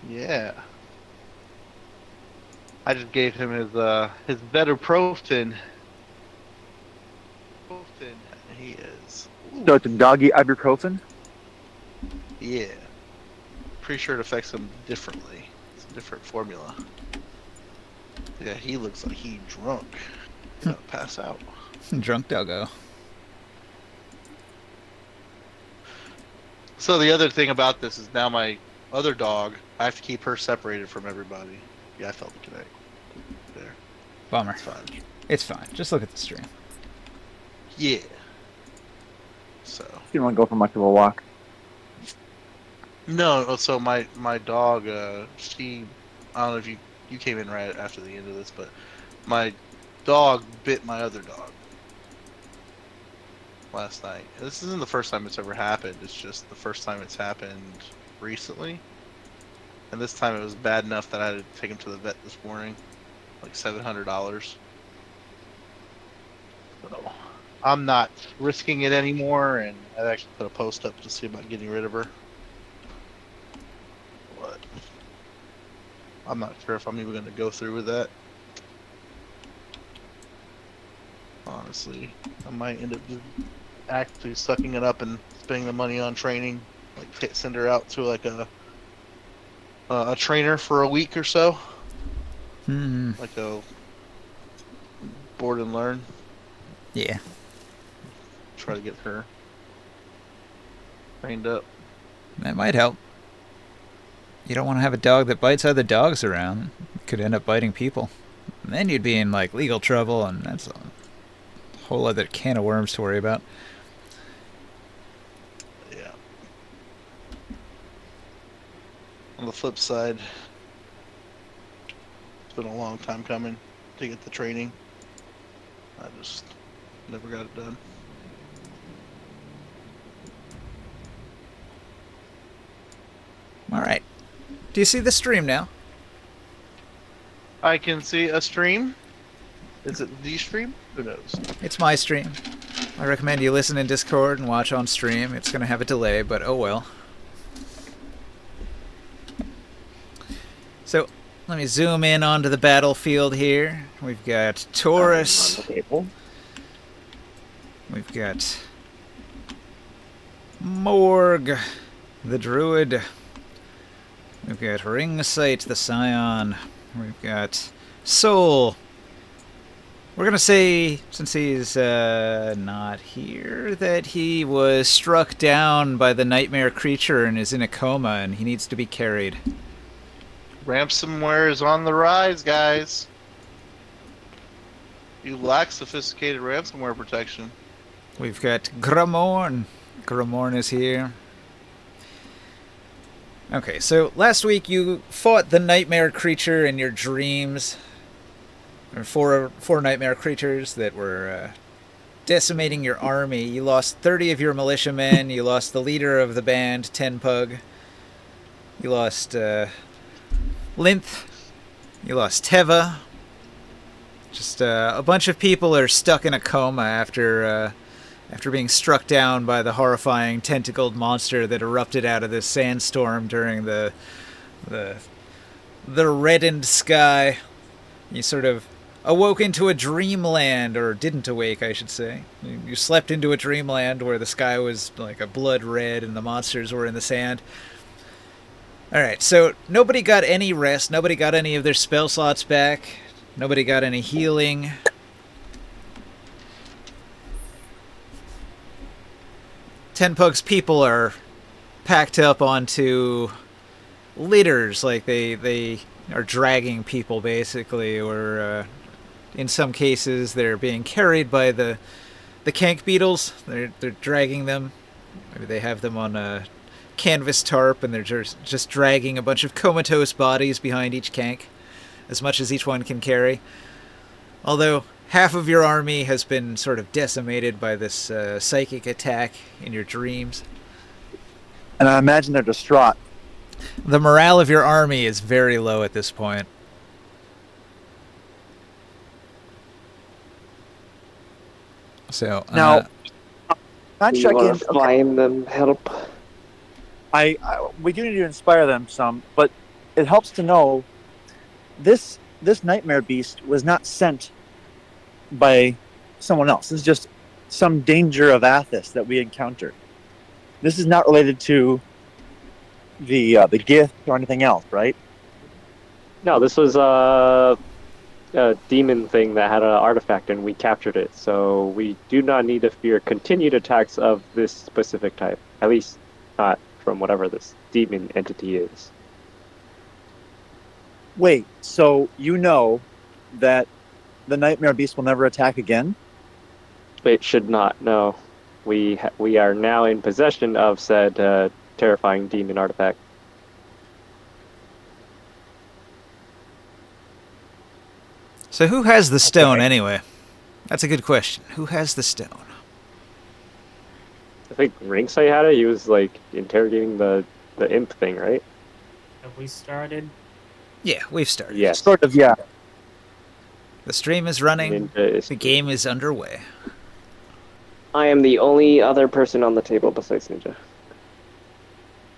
Yeah. I just gave him his Vetoprofen. He is. So Ooh. it's a doggy ibuprofen? Yeah. Pretty sure it affects him differently. It's a different formula. Yeah, he looks like he drunk. He's about to pass out. Drunk doggo. So the other thing about this is now my other dog, I have to keep her separated from everybody. Yeah, I felt the connect. There. Bummer. It's fine. It's fine. Just look at the stream. Yeah. So. You don't want to go for much of a walk. No, so my dog, she, I don't know if you came in right after the end of this, but my dog bit my other dog last night. This isn't the first time it's ever happened. It's just the first time it's happened recently. And this time it was bad enough that I had to take him to the vet this morning, like $700. So I'm not risking it anymore, and I've actually put a post up to see about getting rid of her. But I'm not sure if I'm even going to go through with that. Honestly, I might end up just actually sucking it up and spending the money on training. Like send her out to like a trainer for a week or so. Like a board and learn. Yeah. Try to get her trained up. That might help. You don't want to have a dog that bites other dogs around. It could end up biting people. And then you'd be in like legal trouble, and that's a whole other can of worms to worry about. Yeah. On the flip side, it's been a long time coming to get the training. I just never got it done. All right. Do you see the stream now? I can see a stream. Is it the stream? Who knows? It's my stream. I recommend you listen in Discord and watch on stream. It's going to have a delay, but oh well. So, let me zoom in onto the battlefield here. We've got Taurus. We've got Morg, the Druid. We've got Ringsight, the Scion. We've got Soul. We're going to say, since he's not here, that he was struck down by the nightmare creature and is in a coma and he needs to be carried. Ransomware is on the rise, guys. You lack sophisticated ransomware protection. We've got Gramorn. Gramorn is here. Okay, so last week you fought the nightmare creature in your dreams. There were four nightmare creatures that were decimating your army. You lost 30 of your militiamen. You lost the leader of the band, Ten Pug. You lost Linth. You lost Teva. Just a bunch of people are stuck in a coma after being struck down by the horrifying tentacled monster that erupted out of this sandstorm during the reddened sky. You sort of awoke into a dreamland, or didn't awake, I should say. You slept into a dreamland where the sky was like a blood red and the monsters were in the sand. Alright, so nobody got any rest, nobody got any of their spell slots back, nobody got any healing. Ten Pug's people are packed up onto litters, like they are dragging people basically, or in some cases they're being carried by the cank beetles. They're dragging them. Maybe they have them on a canvas tarp and they're just dragging a bunch of comatose bodies behind each cank, as much as each one can carry. Although half of your army has been sort of decimated by this psychic attack in your dreams. And I imagine they're distraught. The morale of your army is very low at this point. So now, I Do you check in. want to find them help? We do need to inspire them some, but it helps to know this nightmare beast was not sent by someone else. This is just some danger of Athos that we encountered. This is not related to the Gith or anything else, right? No, this was a demon thing that had an artifact, and we captured it. So we do not need to fear continued attacks of this specific type. At least not from whatever this demon entity is. Wait, so you know that the nightmare beast will never attack again? It should not. No, we are now in possession of said terrifying demon artifact. So who has the stone Okay. anyway? That's a good question. Who has the stone? I think Rinkside had it. He was like interrogating the imp thing, right? Have we started? Yeah, we've started. Yes. Sort of, yeah. The stream is running. Ninja is- The game is underway. I am the only other person on the table besides Ninja.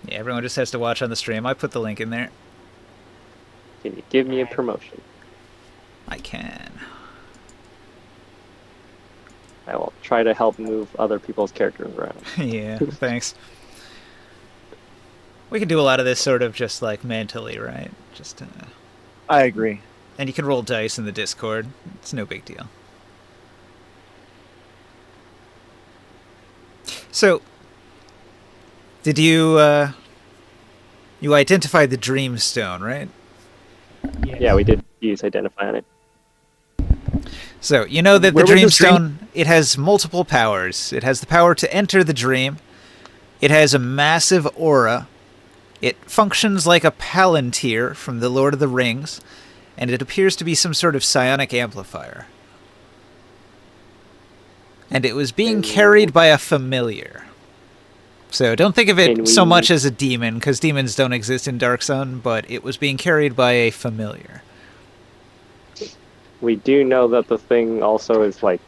Yeah, everyone just has to watch on the stream. I put the link in there. Can you give me a promotion? I can. I will try to help move other people's characters around. Yeah, thanks. We can do a lot of this sort of just like mentally, right? Just I agree. and you can roll dice in the Discord. It's no big deal. So, did you you identified the Dreamstone, right? Yes. Yeah, we did use identify on it. So, you know that the Where would this Dreamstone, it has multiple powers. It has the power to enter the dream. It has a massive aura. It functions like a palantir from the Lord of the Rings, and it appears to be some sort of psionic amplifier. And it was being carried by a familiar. So don't think of Can it so we- much as a demon, because demons don't exist in Dark Sun, but it was being carried by a familiar. We do know that the thing also is like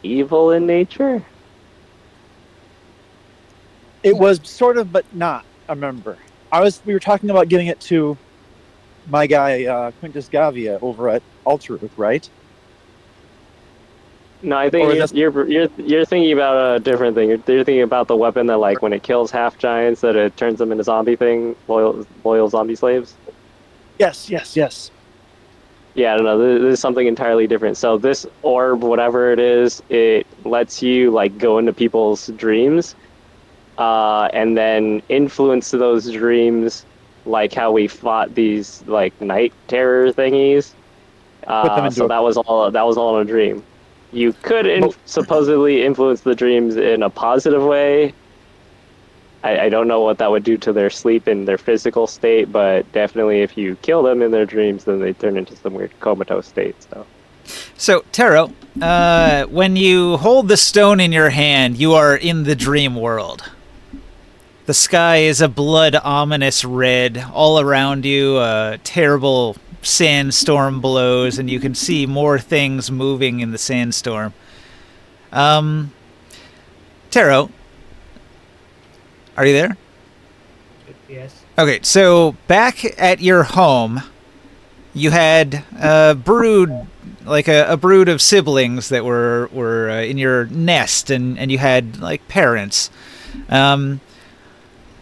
evil in nature. It was sort of, but not. I remember. We were talking about giving it to my guy Quintus Gavia over at Ultraruth, right? No, I Or think that's- you're thinking about a different thing. You're thinking about the weapon that, like, when it kills half giants, that it turns them into zombie thing, loyal zombie slaves. Yes, yes, yes. Yeah, I don't know. This is something entirely different. So this orb, whatever it is, it lets you like go into people's dreams, and then influence those dreams, like how we fought these like night terror thingies. Put them into So a- that was all in a dream. You could supposedly influence the dreams in a positive way. I don't know what that would do to their sleep and their physical state, but definitely if you kill them in their dreams, then they turn into some weird comatose state. So, Taro, when you hold the stone in your hand, you are in the dream world. The sky is a blood ominous red. All around you, a terrible sandstorm blows, and you can see more things moving in the sandstorm. Taro, are you there? Yes. Okay, so back at your home, you had a brood, like a brood of siblings that were in your nest, and you had like parents.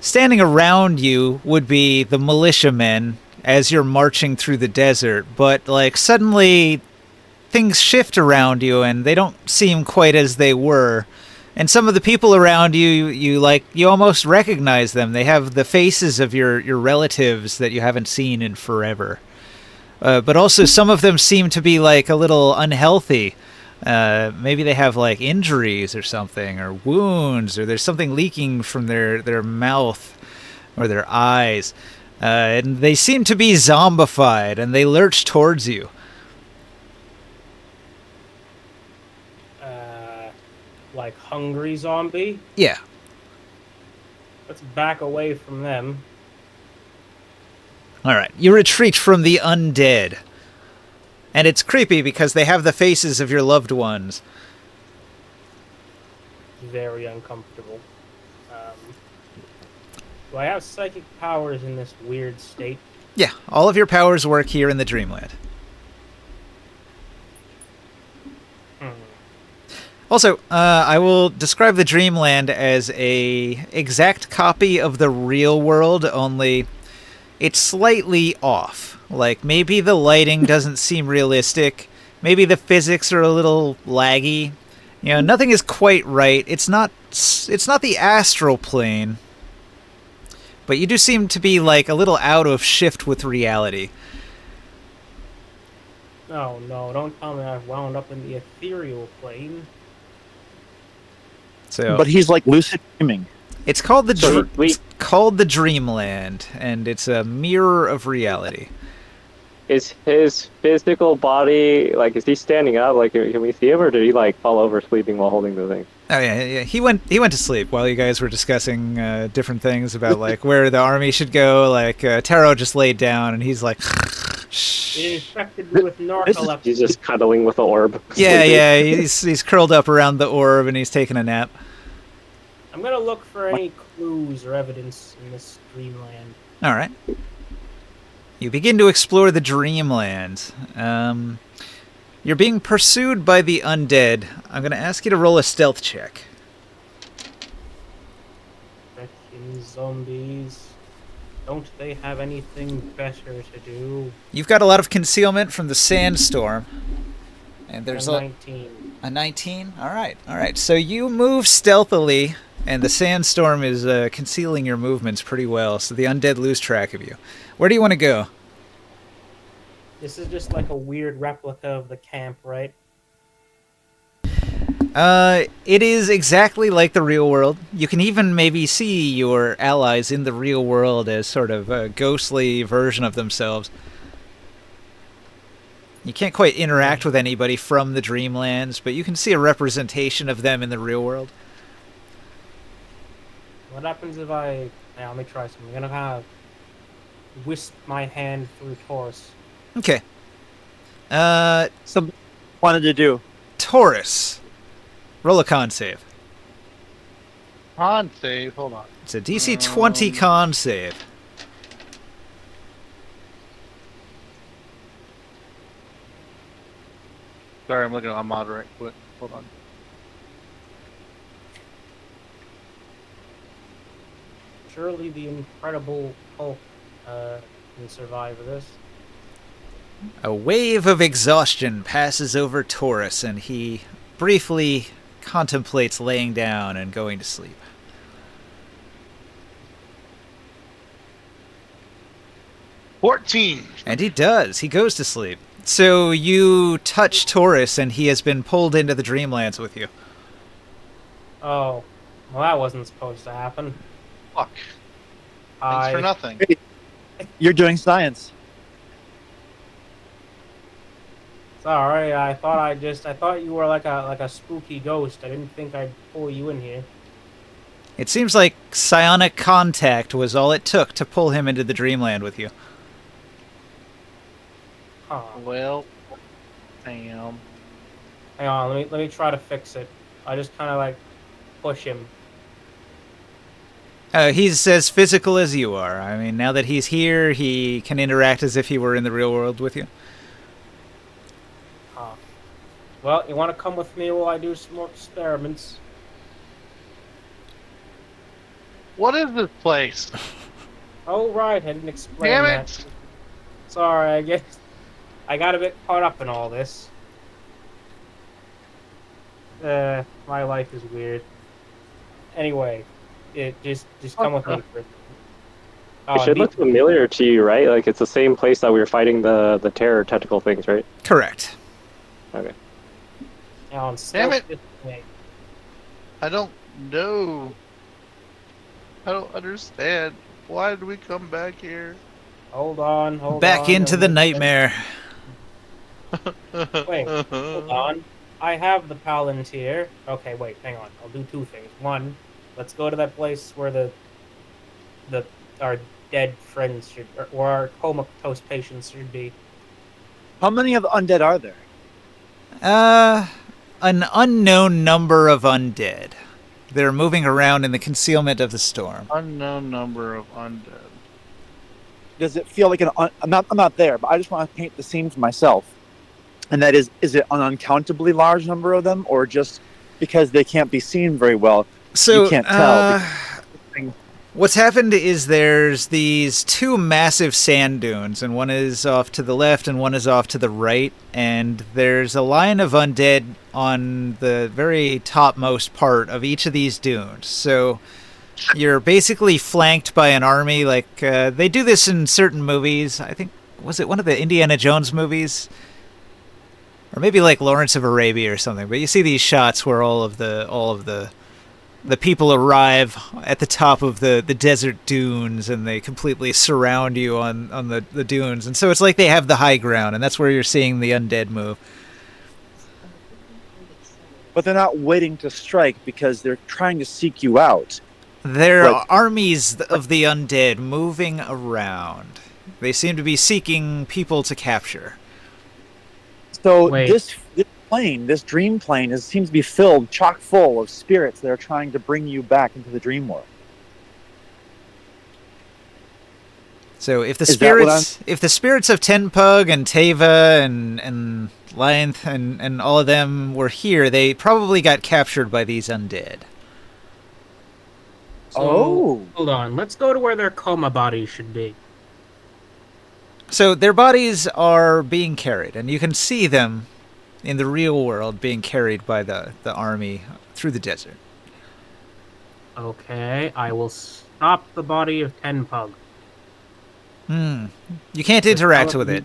Standing around you would be the militiamen as you're marching through the desert, but like suddenly things shift around you, and they don't seem quite as they were. And some of the people around you, you almost recognize them. They have the faces of your relatives that you haven't seen in forever. But also some of them seem to be like a little unhealthy. Maybe they have like injuries or something, or wounds, or there's something leaking from their mouth or their eyes. And they seem to be zombified, and they lurch towards you. Like hungry zombie. Yeah. Let's back away from them. All right. You retreat from the undead. And it's creepy because they have the faces of your loved ones. Very uncomfortable. Do I have psychic powers in this weird state? Yeah, all of your powers work here in the Dreamland. Hmm. Also, I will describe the Dreamland as a exact copy of the real world, only it's slightly off. Like, maybe the lighting doesn't seem realistic. Maybe the physics are a little laggy. You know, nothing is quite right. It's not the astral plane. But you do seem to be, like, a little out of shift with reality. Oh no, don't tell me I've wound up in the ethereal plane. So But he's like lucid dreaming. it's called the So it's called the Dreamland, and it's a mirror of reality. is his physical body like? Is he standing up? Like, can we see him, or did he like fall over sleeping while holding the thing? Oh yeah. He went to sleep while you guys were discussing different things about like where the army should go. Like Taro just laid down, and he's like, It infected me with narcolepsy. He's just cuddling with the orb. yeah, sleeping. yeah. He's curled up around the orb, and he's taking a nap. I'm gonna look for any clues or evidence in this dreamland. All right. You begin to explore the Dreamland. You're being pursued by the undead. I'm going to ask you to roll a stealth check. Freaking zombies. Don't they have anything better to do? You've got a lot of concealment from the sandstorm. And there's A 19. a 19? All right. So you move stealthily, and the sandstorm is concealing your movements pretty well, so the undead lose track of you. Where do you want to go? This is just like a weird replica of the camp, right? It is exactly like the real world. You can even maybe see your allies in the real world as sort of a ghostly version of themselves. You can't quite interact with anybody from the Dreamlands, but you can see a representation of them in the real world. What happens if I... Yeah, let me try something. I'm gonna kind of wisp my hand through Taurus. Okay. Something I wanted to do. Taurus. Roll a con save. Con save. Hold on. It's a DC 20 con save. Sorry, I'm looking at my moderate. Quick. Hold on. Surely the Incredible Hulk can survive this. A wave of exhaustion passes over Taurus, and he briefly contemplates laying down and going to sleep. $14. And he does. He goes to sleep. So you touch Taurus, and he has been pulled into the Dreamlands with you. Oh, well, that wasn't supposed to happen. Fuck. Thanks for nothing. You're doing science. Sorry, I thought you were like a spooky ghost. I didn't think I'd pull you in here. It seems like psionic contact was all it took to pull him into the Dreamland with you. Huh. Well, damn. Hang on, let me try to fix it. I just kind of like push him. He's as physical as you are. I mean, now that he's here, he can interact as if he were in the real world with you. Huh. Well, you want to come with me while I do some more experiments? What is this place? Oh right, I didn't explain Damn that. it! Sorry, I guess I got a bit caught up in all this. My life is weird. Anyway, just come with me for. It should look familiar to you, right? Like it's the same place that we were fighting the terror tentacle things, right? Correct. Okay. Damn it! I don't know. I don't understand. Why did we come back here? Hold on. Back into the nightmare. Wait, hold on. I have the Palantir. Okay, wait, hang on. I'll do two things. One, let's go to that place where our dead friends should, or our comatose patients should be. How many of the undead are there? An unknown number of undead. They're moving around in the concealment of the storm. Unknown number of undead. Does it feel like I'm not there, but I just want to paint the scene for myself. And that is it an uncountably large number of them, or just because they can't be seen very well, So you can't tell? what's happened is there's these two massive sand dunes, and one is off to the left and one is off to the right, and there's a line of undead on the very topmost part of each of these dunes. So you're basically flanked by an army. Like they do this in certain movies. I think, was it one of the Indiana Jones movies? Or maybe like Lawrence of Arabia or something. But you see these shots where all of the people arrive at the top of the desert dunes, and they completely surround you on the dunes. And so it's like they have the high ground, and that's where you're seeing the undead move. But they're not waiting to strike because they're trying to seek you out. There are armies of the undead moving around. They seem to be seeking people to capture. So Wait. this dream plane seems to be filled chock full of spirits that are trying to bring you back into the dream world. So if the Is that what spirits of Tenpug and Teva and Lynth and all of them were here, they probably got captured by these undead. So, hold on. Let's go to where their coma bodies should be. So their bodies are being carried, and you can see them in the real world being carried by the army through the desert. Okay, I will stop the body of Tenpug. You can't interact with it.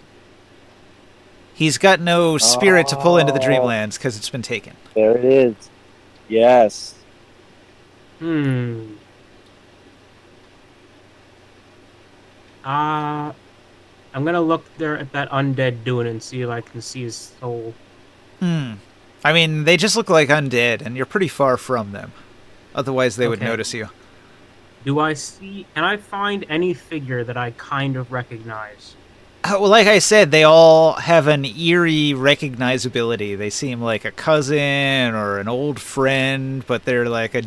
He's got no spirit to pull into the Dreamlands because it's been taken. There it is. Yes. I'm gonna look there at that undead dune and see if I can see his soul. I mean, they just look like undead, and you're pretty far from them. Otherwise, they would notice you. Can I find any figure that I kind of recognize? Well, like I said, they all have an eerie recognizability. They seem like a cousin or an old friend, but they're like a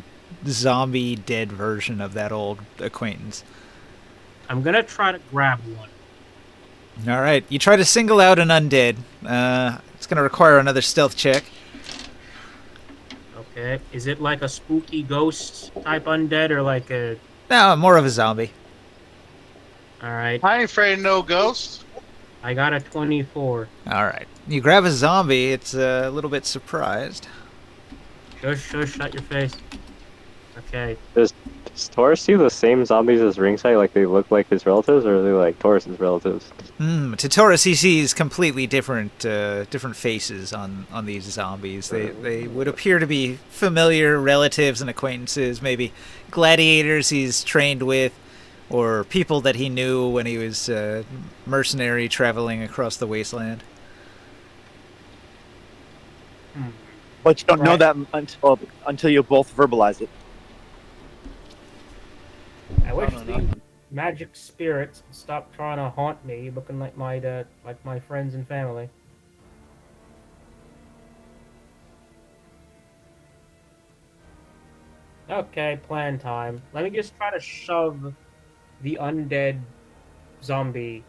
zombie dead version of that old acquaintance. I'm gonna try to grab one. All right, you try to single out an undead. It's going to require another stealth check. Okay, is it like a spooky ghost type undead or like a... No, more of a zombie. Alright. I ain't afraid of no ghosts. I got a 24. All right. You grab a zombie, it's a little bit surprised. Shush, shut your face. Okay. Does Taurus see the same zombies as Ringside? Like they look like his relatives, or are they like Taurus's relatives? To Taurus, he sees completely different faces on these zombies. They would appear to be familiar relatives and acquaintances, maybe gladiators he's trained with, or people that he knew when he was mercenary traveling across the wasteland. But you don't know that until you both verbalize it. I wish the magic spirits would stop trying to haunt me, looking like my friends and family. Okay, plan time. Let me just try to shove the undead zombie,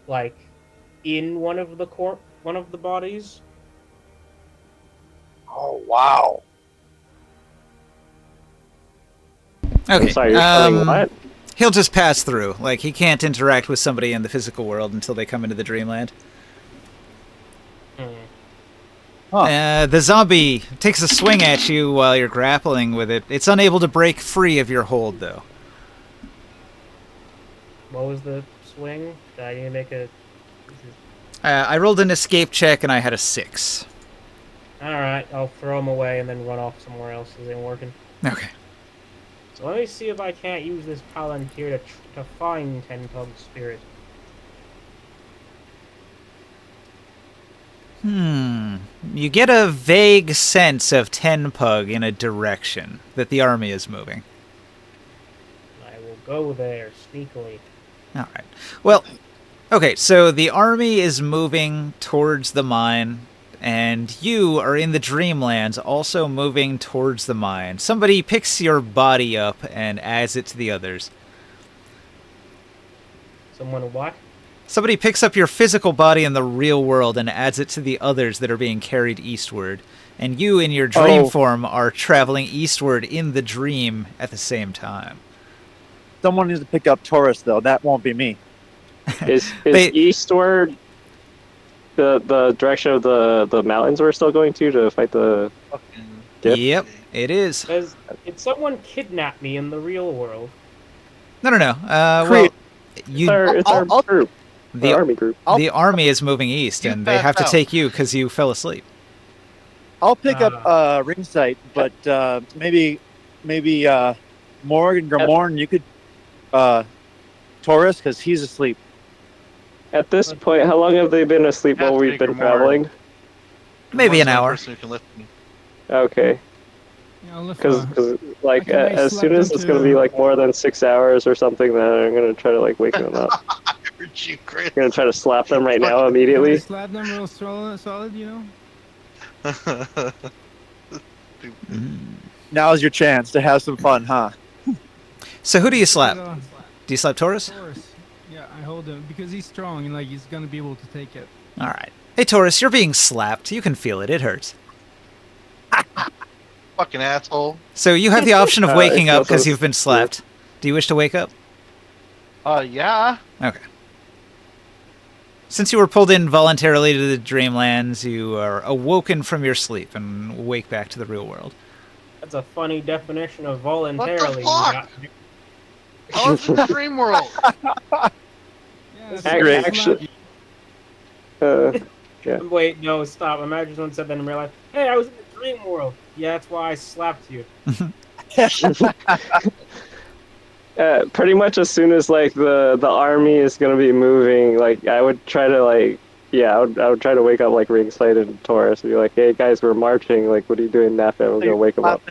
like, in one of the bodies. Oh, wow. Okay. I'm sorry, you're telling what? He'll just pass through. Like, he can't interact with somebody in the physical world until they come into the Dreamland. The zombie takes a swing at you while you're grappling with it. It's unable to break free of your hold, though. What was the swing? Did I need to make a... I rolled an escape check, and I had a 6. Alright, I'll throw him away and then run off somewhere else. This ain't working. Okay. So let me see if I can't use this Palantir to find Tenpug's spirit. You get a vague sense of Tenpug in a direction that the army is moving. I will go there sneakily. All right. Well, okay, so the army is moving towards the mine. and you are in the Dreamlands, also moving towards the mine. Somebody picks your body up and adds it to the others. Someone what? Somebody picks up your physical body in the real world and adds it to the others that are being carried eastward. And you, in your dream form, are traveling eastward in the dream at the same time. Someone needs to pick up Taurus, though. That won't be me. Is eastward the direction of the mountains we're still going to fight the... Gith? Yep, it is. Did someone kidnap me in the real world? No. Well, It's our group. The army group. The army is moving east, and they have to take you because you fell asleep. I'll pick up ring sight, but maybe Morgan Gramorn, you could Taurus, because he's asleep. At this point, how long have they been asleep while we've been traveling? Maybe an hour. Person who can lift me. Okay. Because like as soon as it's gonna be like more than 6 hours or something, then I'm gonna try to like wake them up. I heard you, Chris. I'm gonna try to slap them right now immediately. Slap them real solid, you know? Now's your chance to have some fun, huh? So who do you slap? Do you slap Taurus? Taurus. Yeah, I hold him because he's strong and like he's gonna be able to take it. All right. Hey, Taurus, you're being slapped. You can feel it. It hurts. Fucking asshole. So you have the option of waking up also- because you've been slapped. Do you wish to wake up? Yeah. Okay. Since you were pulled in voluntarily to the Dreamlands, you are awoken from your sleep and wake back to the real world. That's a funny definition of voluntarily. fuck? I was in the dream world. Yeah, This that's is great. Actually, yeah. Wait, no, stop. Imagine someone said that in real life. Hey, I was in the dream world. Yeah, that's why I slapped you. Pretty much as soon as like the army is gonna be moving, like I would try to like I would try to wake up like Ringside and Taurus and be like, hey guys, we're marching. Like, what are you doing, Napa? We're gonna wake them up.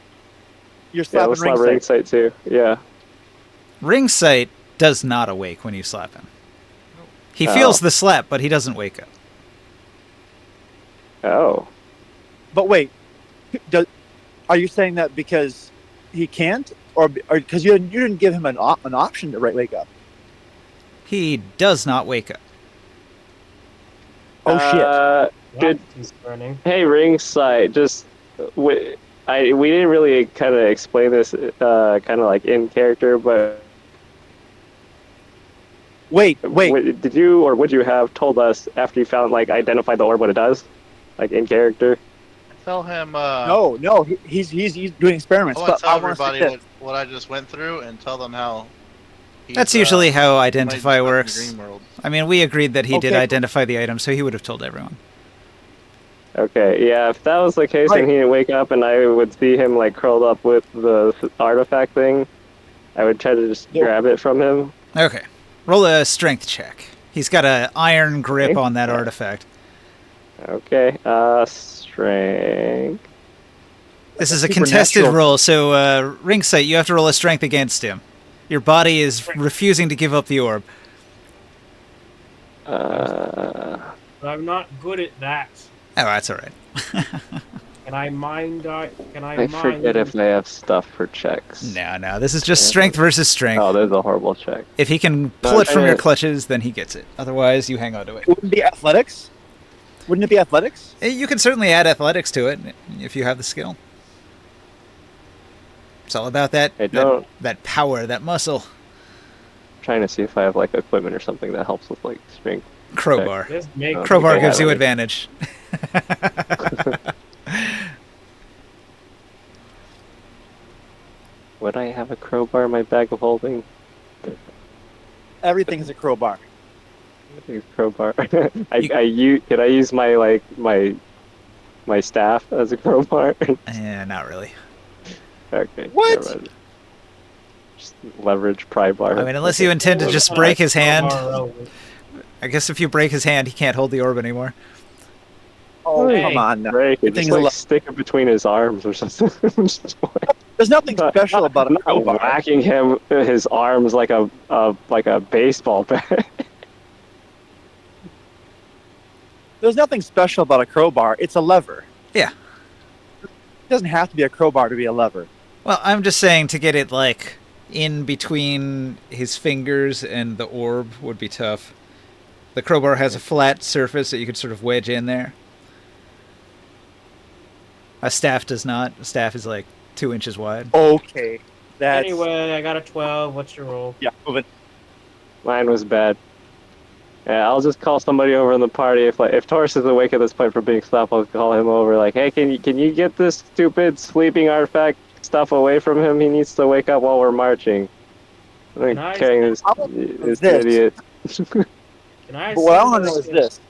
You're Yeah, slapping we'll slap ring sight. Ringside too. Yeah. Ring sight does not awake when you slap him. He Oh. feels the slap, but he doesn't wake up. Oh. But wait, are you saying that because he can't, or because you didn't give him an option to wake up? He does not wake up. Oh shit! Good. That's concerning. Hey, Ringside, just we didn't really kind of explain this kind of like in character, but Wait. did you or would you have told us after you found like identify the orb what it does, like in character? Tell him. No, he's doing experiments. I want But to tell I want to say everybody this. what I just went through and tell them how. That's usually how identify might be works. in the dream world. I mean, we agreed that he did Okay. identify the item, so he would have told everyone. Okay, yeah, if that was the case Right. and he didn't wake up and I would see him like curled up with the artifact thing, I would try to just Yeah. grab it from him. Okay. Roll a strength check. He's got an iron grip Okay. on that artifact. Okay, strength. This is a contested Supernatural. roll, so ring sight, you have to roll a strength against him. Your body is refusing to give up the orb. But I'm not good at that. Oh, that's all right. Can I mind? Can I I mind? forget if they have stuff for checks. No, this is just strength versus strength. Oh, there's a horrible check. If he can No, pull it from I- your clutches, then he gets it. Otherwise, you hang on to it. Wouldn't it be athletics? Wouldn't it be athletics? You can certainly add athletics to it if you have the skill. It's all about that I don't. that power, that muscle. Trying to see if I have like equipment or something that helps with like strength. Crowbar. Just make Oh. Crowbar Okay, gives you have it. advantage. Would I have a crowbar in my bag of holding? Everything's a crowbar. I think it's crowbar. Can I use my like my staff as a crowbar? Yeah, not really. Okay. What? never mind. Just leverage pry bar. I mean, unless you intend to just break his hand. Relevant. I guess if you break his hand, he can't hold the orb anymore. Oh, Hey. come on. Now. break it, Things just like al- stick it between his arms or something. There's nothing special about a not crowbar. whacking him his arms like a baseball bat. There's nothing special about a crowbar. It's a lever. Yeah. It doesn't have to be a crowbar to be a lever. Well, I'm just saying to get it like in between his fingers and the orb would be tough. The crowbar has a flat surface that you could sort of wedge in there. A staff does not. A staff is like 2 inches wide. Okay. That's Anyway, I got a 12. What's your roll? yeah. Moving. Mine was bad. Yeah, I'll just call somebody over in the party. If Taurus is awake at this point from being slapped, I'll call him over. Like, hey, can you get this stupid sleeping artifact stuff away from him? He needs to wake up while we're marching. I'm Nice. carrying this This. idiot. Can I? But what I see want to know this? is this: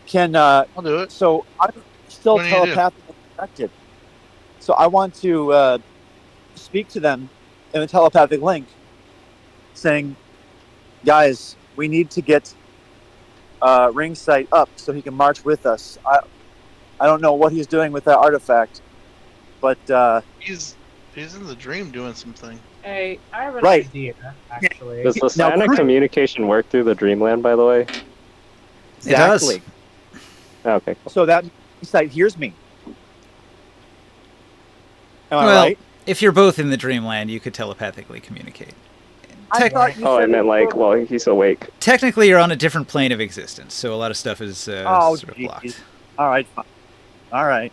Can I'll do it. so I'm still What do you do? telepathically connected. So I want to speak to them in a telepathic link, saying, "Guys, we need to get Ringsight up so he can march with us. I don't know what he's doing with that artifact, but He's in the dream doing something. Hey, I have an Right. idea, actually. Does the Now, psionic Chris- communication work through the dreamland, by the way? It does. exactly. Okay, cool. So that Ringsight hears me. Am I Well, right? if you're both in the dreamland, you could telepathically communicate. I Tec- thought you Oh, I said meant it like, was- well, he's awake. Technically, you're on a different plane of existence, so a lot of stuff is Oh, sort of geez. blocked. All right, fine. All right.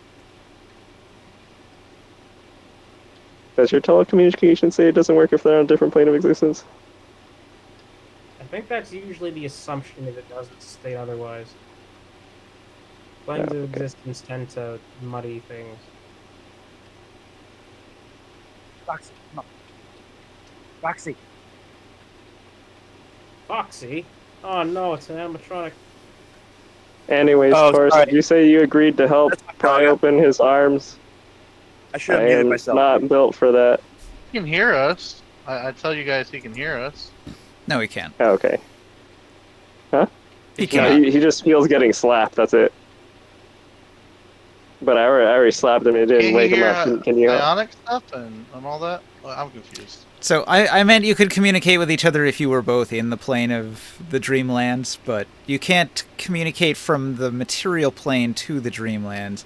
Does your telecommunication say it doesn't work if they're on a different plane of existence? I think that's usually the assumption if it doesn't state otherwise. Planes of Okay. existence tend to muddy things. Roxy, come on. Roxy. Foxy? Oh no, it's an animatronic. Anyways, Oh, Taurus, sorry. did you say you agreed to help That's my pry fault. open his arms? I should have I muted am myself. not built for that. He can hear us. I tell you guys he can hear us. No, he can't. Oh, okay. He No, cannot. he just feels getting slapped, that's it. But I already slapped him and it didn't Can you wake him hear up. Can you help? ionic stuff and all that? Well, I'm confused. So I meant you could communicate with each other if you were both in the plane of the dreamlands, but you can't communicate from the material plane to the dreamlands.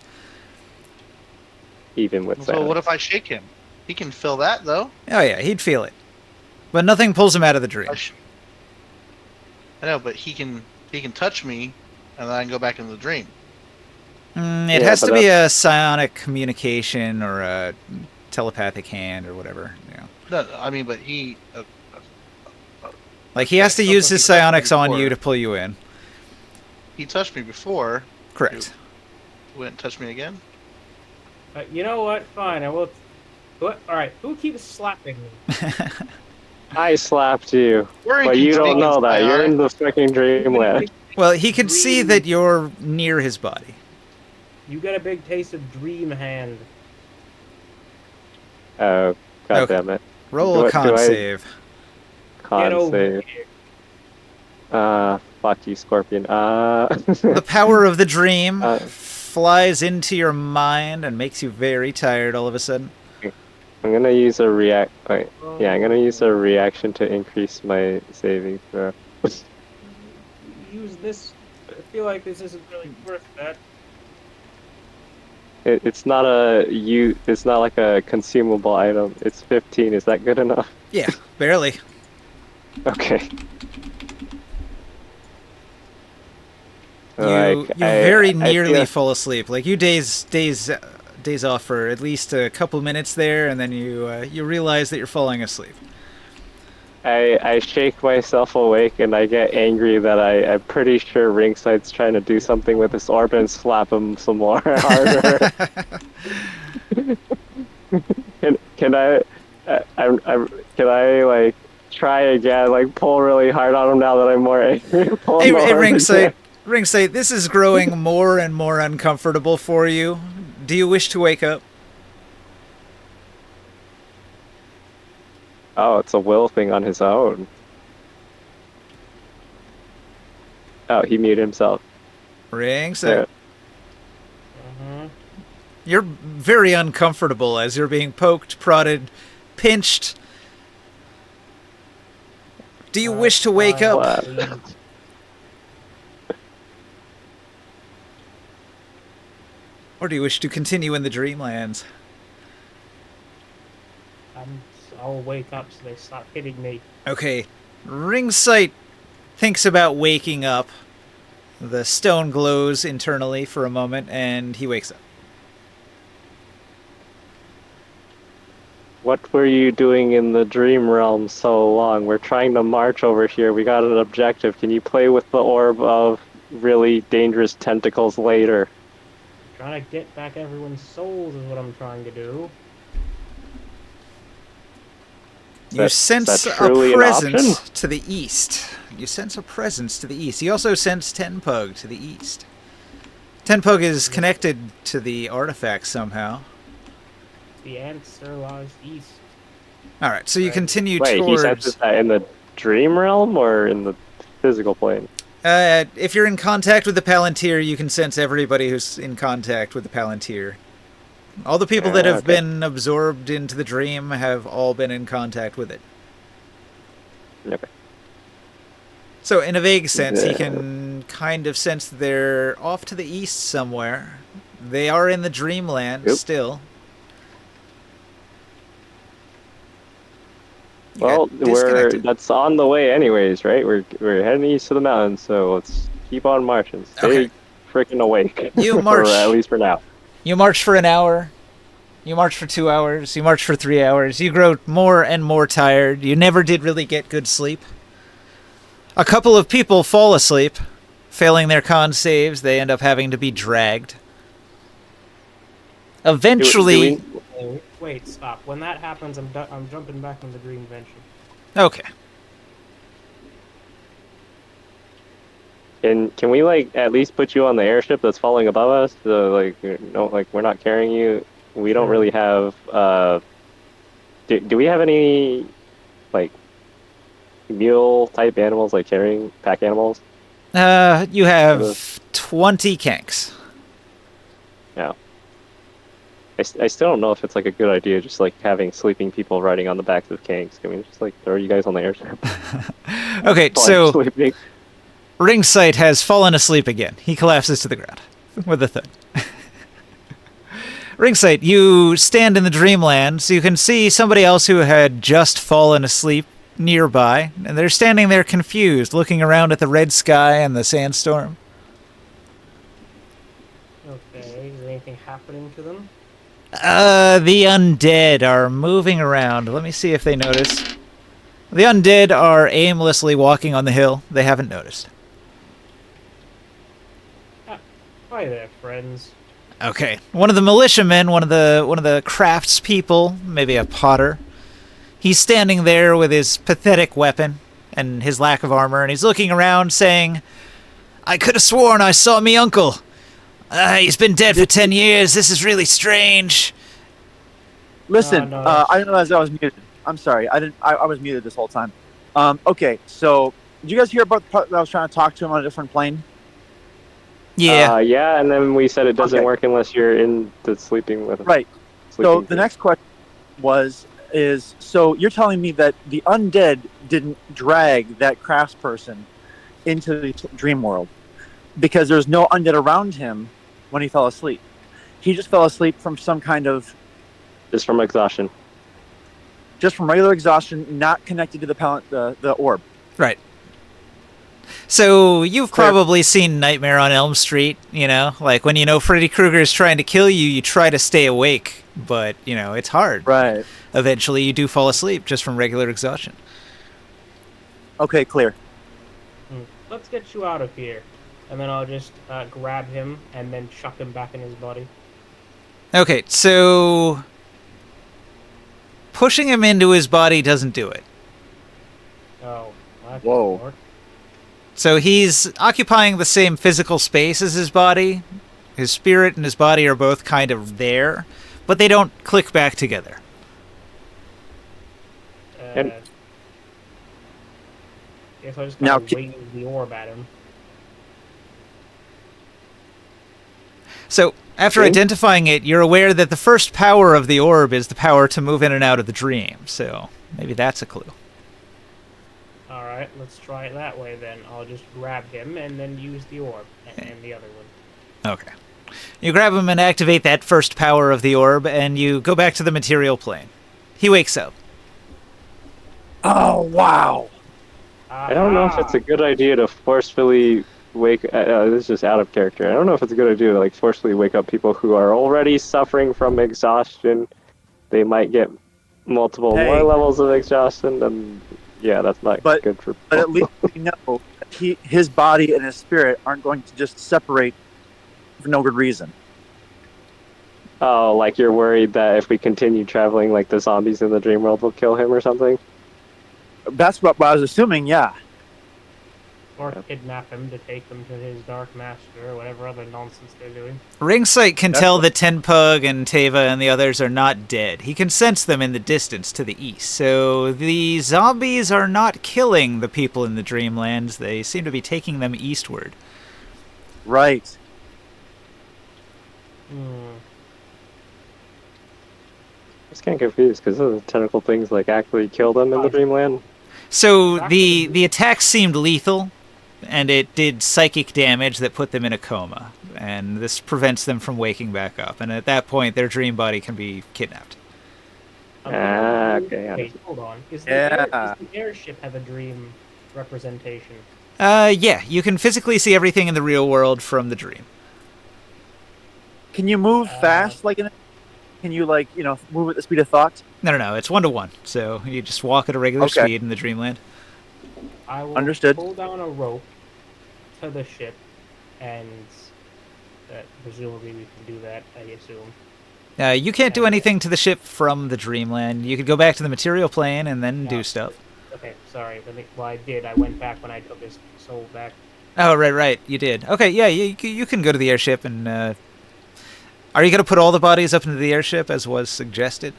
Even with So that. what if I shake him? He can feel that though. Oh yeah, he'd feel it. But nothing pulls him out of the dream. I know, but he can touch me, and then I can go back into the dream. It Yeah, has but to be a psionic communication or a telepathic hand or whatever. You know. No, I mean, but he. Like he has to Okay, use something his he touched me psionics on you before. to pull you in. He touched me before. Correct. He wouldn't touch me again. You know what? Fine, I will. What? All right. Who keeps slapping me? I slapped you. Or he But can you don't speak know in that. You're in psionic. the fucking dreamland. Well, he can see that you're near his body. You get a big taste of dream hand. Oh, god Okay. damn it. Roll a Do con I- save. Get Con over save. here. Fuck you, Scorpion. The power of the dream Uh, flies into your mind and makes you very tired all of a sudden. I'm gonna use a react. Wait, yeah, I'm gonna use a reaction to increase my saving throw. Use this. I feel like this isn't really worth that. It's not It's not like a consumable item. It's 15. Is that good enough? Yeah, barely. Okay. You Like, you I- very I nearly feel- fall asleep. Like you days off for at least a couple minutes there, and then you realize that you're falling asleep. I shake myself awake and I get angry that I'm pretty sure Ringside's trying to do something with this orb and slap him some more harder. Can can I like try again, like pull really hard on him now that I'm more angry? Pull Hey, him hey over again. Ringsight, this is growing more and more uncomfortable for you. Do you wish to wake up? Oh, it's a will thing on his own. Oh, he muted himself. Ringsight, Uh-huh. you're very uncomfortable as you're being poked, prodded, pinched. Do you wish to wake Fine, up? What? Or do you wish to continue in the Dreamlands? I'll wake up so they stop hitting me. Okay. Ringsight thinks about waking up. The stone glows internally for a moment, and he wakes up. What were you doing in the dream realm so long? We're trying to march over here. We got an objective. Can you play with the orb of really dangerous tentacles later? Trying to get back everyone's souls is what I'm trying to do. You sense Is that a truly an presence option? to the east. You sense a presence to the east. You also sense Tenpug to the east. Tenpug is connected to the artifact somehow. The answer lies east. Alright, so you continue Wait, he towards... senses that in the dream realm or in the physical plane? if you're in contact with the Palantir, you can sense everybody who's in contact with the Palantir. All the people that have Okay. been absorbed into the dream have all been in contact with it. Okay. So in a vague sense, he Yeah. can kind of sense that they're off to the east somewhere. They are in the dreamland Yep. still. You Well, got disconnected. that's on the way anyways, right? We're heading east to the mountains, so let's keep on marching. Stay Okay. freaking awake. You march. at least for now. You march for an hour. You march for 2 hours. You march for 3 hours. You grow more and more tired. You never did really get good sleep. A couple of people fall asleep, failing their con saves. They end up having to be dragged. Eventually... Wait, stop. When that happens, I'm jumping back in the dream venture. Okay. Can we like at least put you on the airship that's falling above us? We're not carrying you. We don't really have. Do we have any like mule type animals, like carrying pack animals? You have 20 kanks. Yeah. I still don't know if it's like a good idea just like having sleeping people riding on the backs of kanks. Can we just like throw you guys on the airship? Okay, While so I'm sleeping? Ringsight has fallen asleep again. He collapses to the ground with a thud. Ringsight, you stand in the dreamland, so you can see somebody else who had just fallen asleep nearby, and they're standing there confused, looking around at the red sky and the sandstorm. Okay, is anything happening to them? The undead are moving around. Let me see if they notice. The undead are aimlessly walking on the hill. They haven't noticed. Hi there, friends. Okay. One of the militiamen, one of the craftspeople, maybe a potter. He's standing there with his pathetic weapon and his lack of armor, and he's looking around saying, "I could have sworn I saw me uncle. He's been dead for 10 years. This is really strange." Listen, No, I didn't realize I was muted. I'm sorry. I was muted this whole time. Okay, so did you guys hear about the part that I was trying to talk to him on a different plane? Yeah. Yeah, and then we said it doesn't Okay. work unless you're in the sleeping with. Right. So sleeping the next question is so you're telling me that the undead didn't drag that craftsperson into the dream world because there's no undead around him when he fell asleep. He just fell asleep from some kind of Just from exhaustion. just from regular exhaustion, not connected to the orb. Right. So you've Clear. probably seen Nightmare on Elm Street, you know? Like when you know Freddy Krueger is trying to kill you, you try to stay awake, but, you know, it's hard. Right. Eventually you do fall asleep just from regular exhaustion. Okay, clear. Let's get you out of here. And then I'll just grab him and then chuck him back in his body. Okay, so pushing him into his body doesn't do it. Oh, that Whoa. doesn't work. So he's occupying the same physical space as his body. His spirit and his body are both kind of there, but they don't click back together. And- Guess I just Now, gotta wave the orb at him. So, after Okay. identifying it, you're aware that the first power of the orb is the power to move in and out of the dream. So, maybe that's a clue. Alright, let's try it that way then. I'll just grab him and then use the orb and the other one. Okay. You grab him and activate that first power of the orb, and you go back to the material plane. He wakes up. Oh, wow. I don't know if it's a good idea to forcefully wake. This is just out of character. I don't know if it's a good idea to like forcefully wake up people who are already suffering from exhaustion. They might get multiple Hey. more levels of exhaustion, and yeah, that's not But- good for. But at least we know that his body and his spirit aren't going to just separate for no good reason. Oh, like you're worried that if we continue traveling, like the zombies in the dream world will kill him or something? That's what I was assuming, yeah. Or kidnap him to take him to his dark master or whatever other nonsense they're doing. Ringsight can That's tell what- that Tenpug and Teva and the others are not dead. He can sense them in the distance to the east. So the zombies are not killing the people in the Dreamlands. They seem to be taking them eastward. Right. I just getting confused because the tentacle things like actually kill them in the dreamland. So the attacks seemed lethal, and it did psychic damage that put them in a coma. And this prevents them from waking back up. And at that point, their dream body can be kidnapped. Okay. Wait, hold on. Does Yeah. the airship have a dream representation? Yeah, you can physically see everything in the real world from the dream. Can you move fast like in it? Can you move at the speed of thought? No, it's 1-to-1. So you just walk at a regular Okay. speed in the dreamland. I will Understood. pull down a rope to the ship, and presumably we can do that, I assume. You can't do anything to the ship from the dreamland. You could go back to the material plane and then do stuff. Okay, sorry. Well, I did. I went back when I took his soul back. Oh, right, you did. Okay, yeah, you can go to the airship and... Are you going to put all the bodies up into the airship, as was suggested?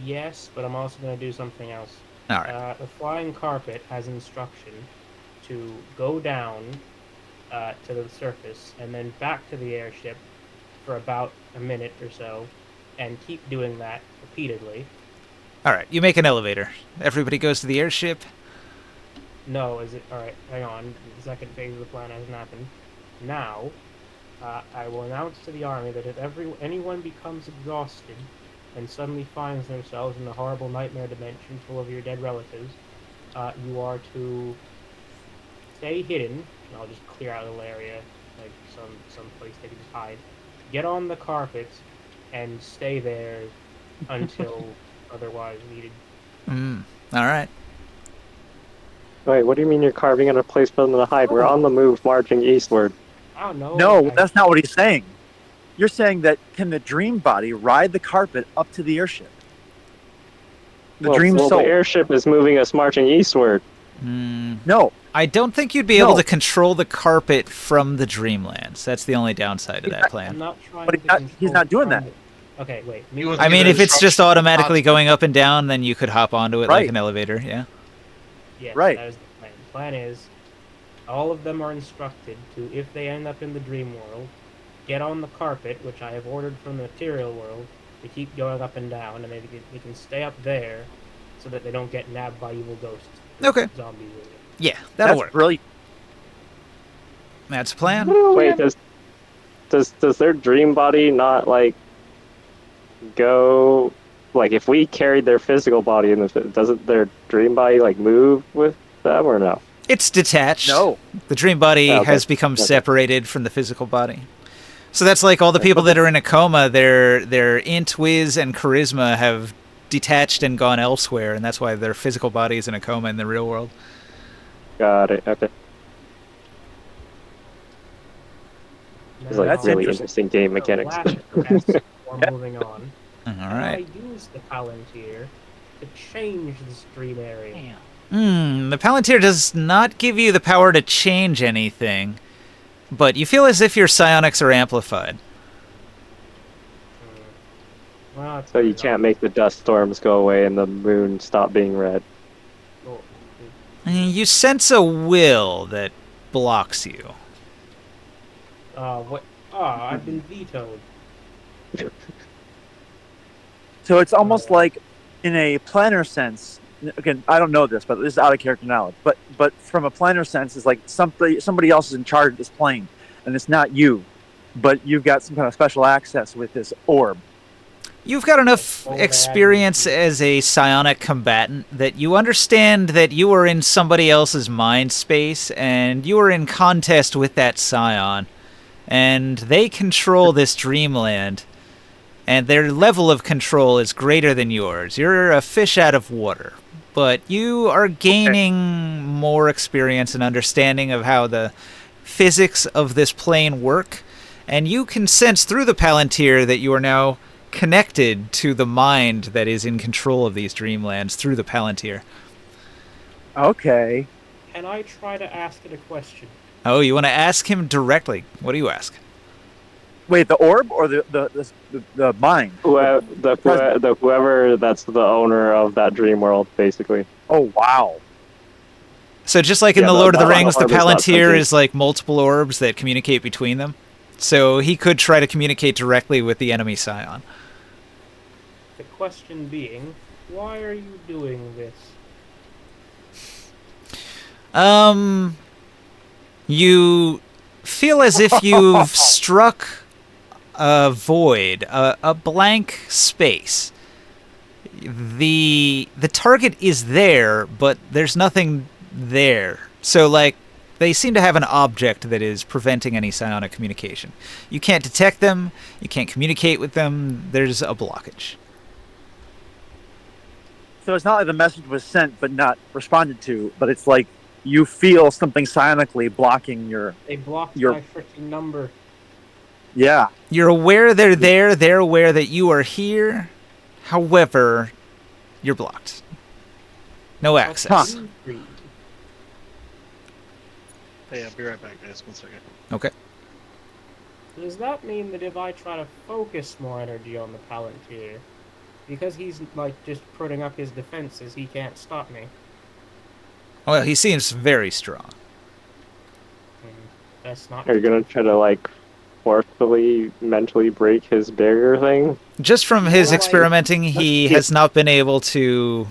Yes, but I'm also going to do something else. All right. The flying carpet has instruction to go down to the surface and then back to the airship for about a minute or so, and keep doing that repeatedly. All right, you make an elevator. Everybody goes to the airship. No, is it? Alright, hang on. The second phase of the plan hasn't happened. Now, I will announce to the army that if anyone becomes exhausted and suddenly finds themselves in the horrible nightmare dimension full of your dead relatives, you are to stay hidden, and I'll just clear out a little area, like some place they can just hide. Get on the carpet and stay there until otherwise needed. All right. Wait, what do you mean you're carving out a place for them to hide? We're on the move, marching eastward. I don't know. No, that's not what he's saying. You're saying that can the dream body ride the carpet up to the airship? The dream soul. The airship is moving us marching eastward. No. I don't think you'd be able to control the carpet from the Dreamlands. That's the only downside of that I'm plan. not trying But to he's not doing that. Okay, wait. I mean, if it's just automatically going up and down, then you could hop onto it like Right. an elevator, yeah. Yes, Right. that is the plan. The plan is, all of them are instructed to, if they end up in the dream world, get on the carpet, which I have ordered from the material world, to keep going up and down, and they can stay up there so that they don't get nabbed by evil ghosts. Okay. Zombies. Yeah, that'll That's work. brilliant. That's a plan. Wait, does their dream body not like go like if we carried their physical body in doesn't their dream body like move with them or no? It's detached. No. The dream body Okay. has become separated from the physical body. So that's like all the people that are in a coma, their int, whiz, and charisma have detached and gone elsewhere, and that's why their physical body is in a coma in the real world. Got it. Okay. It's like That's really interesting. interesting game mechanics. We're moving on. All right. I use the Palantir to change this dream area. The Palantir does not give you the power to change anything, but you feel as if your psionics are amplified. Well, So you can't make the dust storms go away and the moon stop being red. You sense a will that blocks you. What? I've been vetoed. So it's almost like, in a planner sense. Again, I don't know this, but this is out of character knowledge. But from a planner sense, it's like somebody else is in charge of this plane, and it's not you. but you've got some kind of special access with this orb. You've got enough What would I add experience to it? as a psionic combatant that you understand that you are in somebody else's mind space and you are in contest with that scion. And they control this dreamland. And their level of control is greater than yours. You're a fish out of water. But you are gaining more experience and understanding of how the physics of this plane work. And you can sense through the Palantir that you are now connected to the mind that is in control of these dreamlands through the Palantir. Okay. Can I try to ask it a question? Oh, you want to ask him directly? What do you ask? Wait, the orb or the mind? Whoever that's the owner of that dream world, basically. Oh wow. So just like in Yeah, the the- Lord of the the Rings, the orb is not Palantir something- is like multiple orbs that communicate between them. So he could try to communicate directly with the enemy scion. The question being, why are you doing this? You feel as if you've struck a void, a blank space. The target is there, but there's nothing there. So, like, they seem to have an object that is preventing any psionic communication. You can't detect them, you can't communicate with them, there's a blockage. So it's not like the message was sent but not responded to, but it's like you feel something psionically blocking your. They blocked You're- my freaking number. Yeah. You're aware they're there, they're aware that you are here, however, you're blocked. No access. Huh. Hey, I'll be right back, guys. 1 second. Okay. Does that mean that if I try to focus more energy on the Palantir, because he's like just putting up his defenses, he can't stop me? Well, he seems very strong. That's not. Are you gonna try to like forcefully mentally break his barrier thing? Just from his Well, experimenting, he let's- has not been able to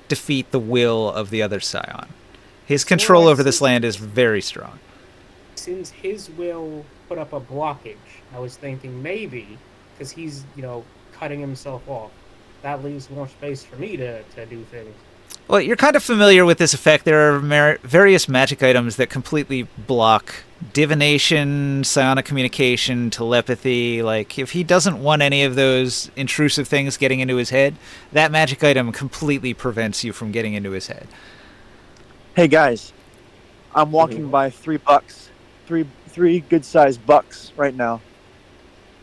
defeat the will of the other scion. His control Well, I over this see. land is very strong. Since his will put up a blockage, I was thinking maybe because he's cutting himself off, that leaves more space for me to do things. Well, you're kind of familiar with this effect. There are various magic items that completely block divination, psionic communication, telepathy. Like, if he doesn't want any of those intrusive things getting into his head, that magic item completely prevents you from getting into his head. Hey guys, I'm walking by $3, three good-sized bucks right now.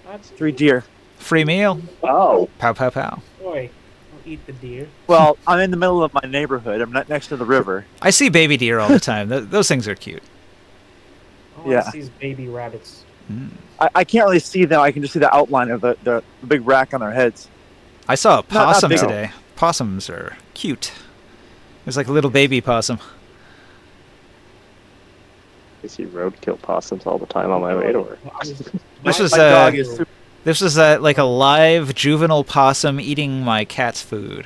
That's 3 deer. Free meal. Oh, Pow, pow, pow. boy. I'll eat the deer. Well, I'm in the middle of my neighborhood. I'm not next to the river. I see baby deer all the time. Those things are cute. All Yeah. I see is baby rabbits. I can't really see them. I can just see the outline of the big rack on their heads. I saw a Not possum big. today. Possums are cute. There's like a little baby possum. I see roadkill possums all the time on my way to work. This My was dog is super. This was like a live juvenile possum eating my cat's food.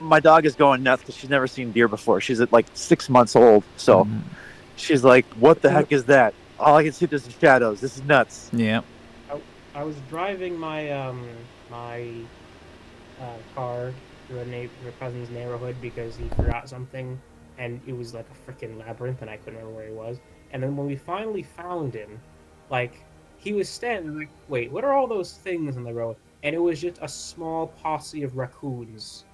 My dog is going nuts because she's never seen deer before. She's at like 6 months old, so she's like, "What the heck is that? All I can see is the shadows. This is nuts." Yeah. I was driving my car through a cousin's neighborhood because he forgot something, and it was like a freaking labyrinth, and I couldn't remember where he was. And then when we finally found him, like, he was standing like, wait, what are all those things in the road? And it was just a small posse of raccoons.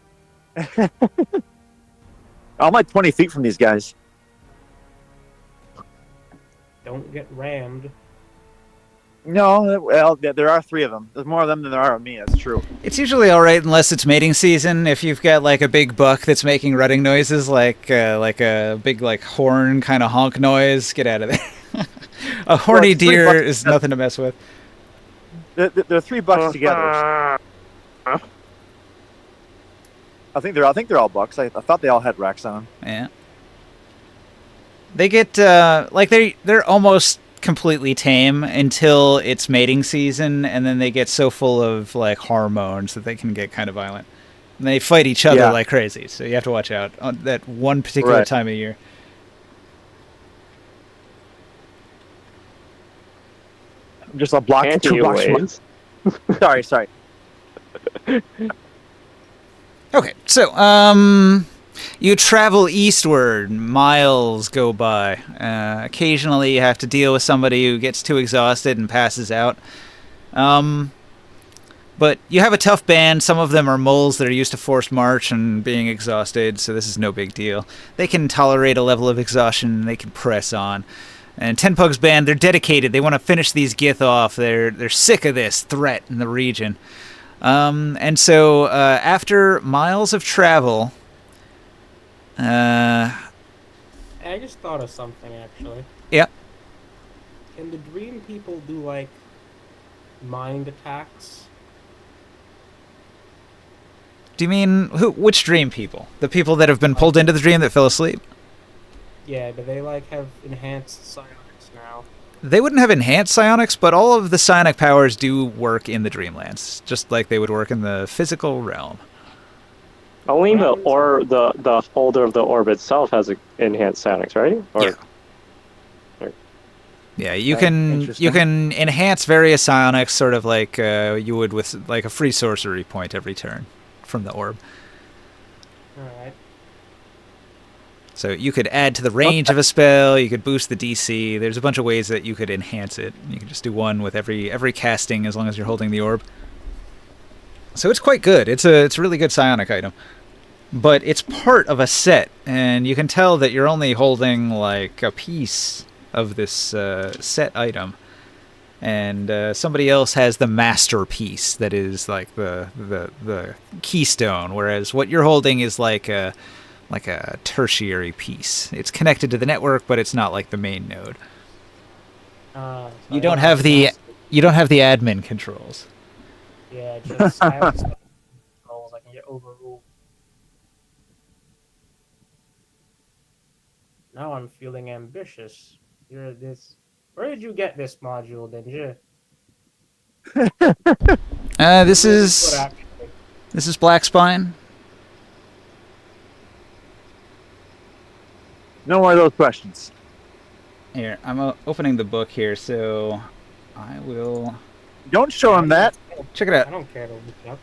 I'm like 20 feet from these guys. Don't get rammed. No, well, there are 3 of them. There's more of them than there are of me. That's true. It's usually all right unless it's mating season. If you've got like a big buck that's making rutting noises, like a big like horn kind of honk noise, get out of there. A horny it's 3 deer bucks. is nothing to mess with. There are 3 bucks together. I think they're all bucks. I thought they all had racks on. Yeah. They get like they're almost completely tame until it's mating season, and then they get so full of like hormones that they can get kind of violent. And they fight each other Yeah. like crazy. So you have to watch out on that one particular Right. time of year. Just a block, Can't 2 you blocks from. ways? Sorry. Okay, so you travel eastward. Miles go by. Occasionally, you have to deal with somebody who gets too exhausted and passes out. But you have a tough band. Some of them are moles that are used to forced march and being exhausted, so this is no big deal. They can tolerate a level of exhaustion and they can press on. And Ten Pug's band, they're dedicated. They want to finish these Gith off. They're sick of this threat in the region. And so after miles of travel, I just thought of something actually. yeah. Can the dream people do like mind attacks? Do you mean which dream people? The people that have been pulled into the dream that fell asleep? Yeah, do they like have enhanced psionics now? They wouldn't have enhanced psionics, but all of the psionic powers do work in the Dreamlands, just like they would work in the physical realm. Only the holder of the orb itself has enhanced psionics, right? Yeah. Yeah, you Okay, can interesting. enhance various psionics, sort of like you would with like a free sorcery point every turn from the orb. Alright. So you could add to the range of a spell. You could boost the DC. There's a bunch of ways that you could enhance it. You can just do one with every casting as long as you're holding the orb. So it's quite good. It's a really good psionic item. But it's part of a set, and you can tell that you're only holding like a piece of this set item. And somebody else has the masterpiece that is like the keystone, whereas what you're holding is like a tertiary piece. It's connected to the network, but it's not like the main node. So You I don't have the master- admin controls. Yeah, just I have some controls. I can get overruled. Now I'm feeling ambitious. You're this. Where did you get this module, Ninja? This Really good, is actually. Black Spine. No more of those questions. Here, I'm opening the book here, so I will Don't show him that. check it out. I don't care to look it up.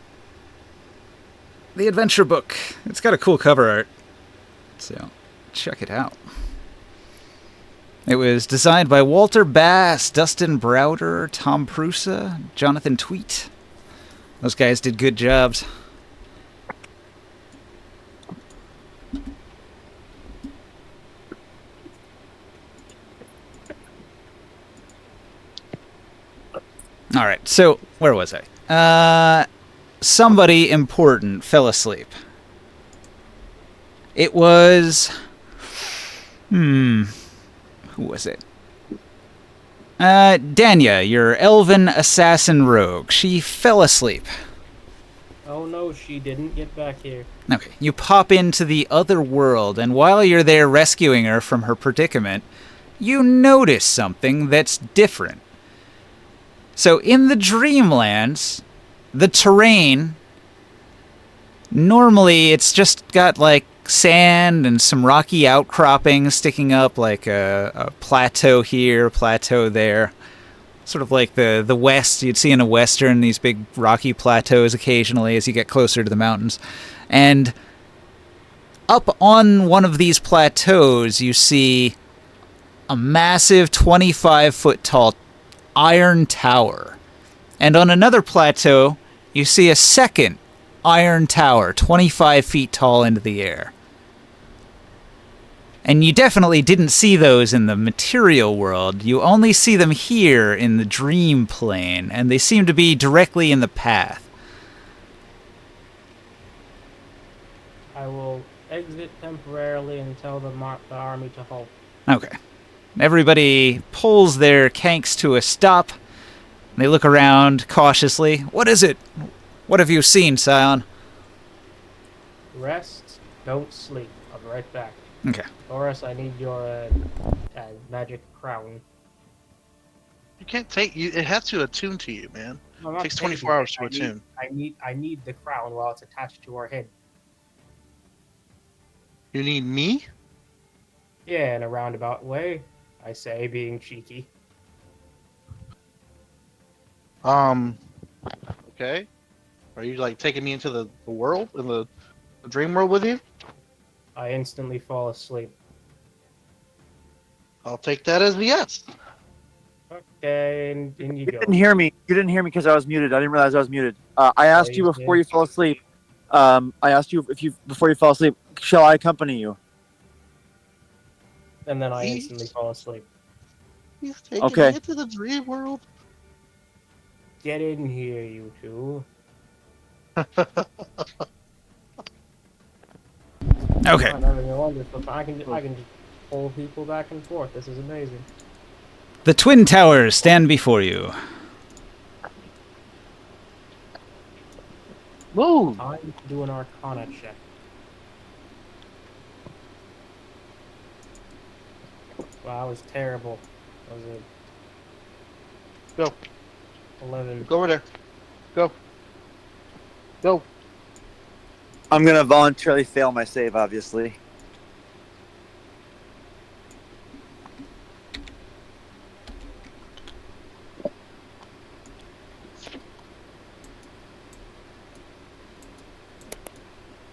The adventure book. It's got a cool cover art, so check it out. It was designed by Walter Bass, Dustin Browder, Tom Prusa, Jonathan Tweet. Those guys did good jobs. All right, so where was I? Somebody important fell asleep. It was... Who was it? Danya, your elven assassin rogue. She fell asleep. Oh no, she didn't get back here. Okay, you pop into the other world, and while you're there rescuing her from her predicament, you notice something that's different. So in the Dreamlands, the terrain, normally it's just got like sand and some rocky outcroppings sticking up, like a plateau here, plateau there. Sort of like the West, you'd see in a Western, these big rocky plateaus occasionally as you get closer to the mountains. And up on one of these plateaus, you see a massive 25-foot tall iron tower. And on another plateau, you see a second iron tower, 25 feet tall into the air. And you definitely didn't see those in the material world. You only see them here in the dream plane, and they seem to be directly in the path. I will exit temporarily and tell the army to halt. Okay. Everybody pulls their kanks to a stop. They look around cautiously. What is it? What have you seen, Scion? Rest, don't sleep. I'll be right back. Okay. Doris, I need your magic crown. You can't take you. It has to attune to you, man. No, I'm It not takes taking 24 it. hours to attune. I need the crown while it's attached to our head. You need me? Yeah, in a roundabout way, I say, being cheeky. Um. Okay. Are you like taking me into the world in the dream world with you? I instantly fall asleep. I'll take that as a yes. Okay, and you You go. didn't hear me. You didn't hear me because I was muted. I didn't realize I was muted. I Oh, asked you you before did? you fell asleep. I asked you if you before you fell asleep. Shall I accompany you? And then I instantly He's, fall asleep. he's taking me Okay. into the dream world. Get in here, you two. Okay. I'm having a wonderful time. I can just pull people back and forth. This is amazing. The Twin Towers stand before you. Move. Time to do an Arcana check. Wow, that was terrible. That was Go. a 11. Go over there. Go. Go. I'm gonna voluntarily fail my save, obviously.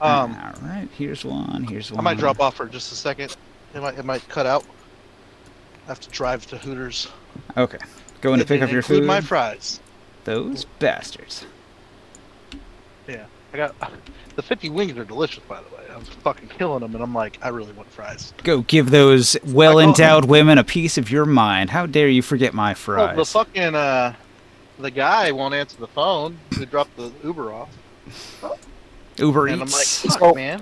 All right. Here's one. Here's one. I might drop off for just a second. It might cut out. I have to drive to Hooters. Okay. Going to It pick up didn't your include food. my fries. Those bastards. Yeah, I got the 50 wings are delicious, by the way. I was fucking killing them, and I'm like, I really want fries. Go give those well-endowed women a piece of your mind. How dare you forget my Well, the fries? fucking the guy won't answer the phone. Who dropped the Uber off? Uber And I'm like, Eats. fuck, So- man.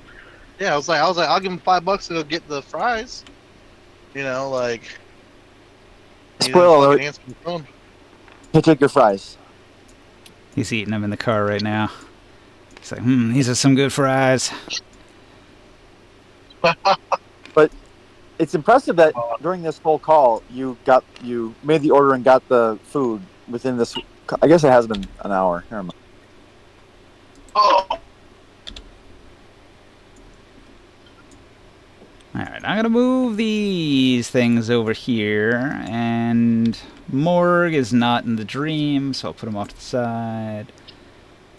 Yeah, I was like, I'll give him $5 to go get the fries. You know, like. He didn't Spoiler fucking alert. answer the phone. He'll take your fries. He's eating them in the car right now. He's like, these are some good fries. It's impressive that during this whole call you made the order and got the food within this. I guess it has been an hour. Never mind. Oh, Alright, I'm gonna move these things over here, and Morg is not in the dream, so I'll put him off to the side.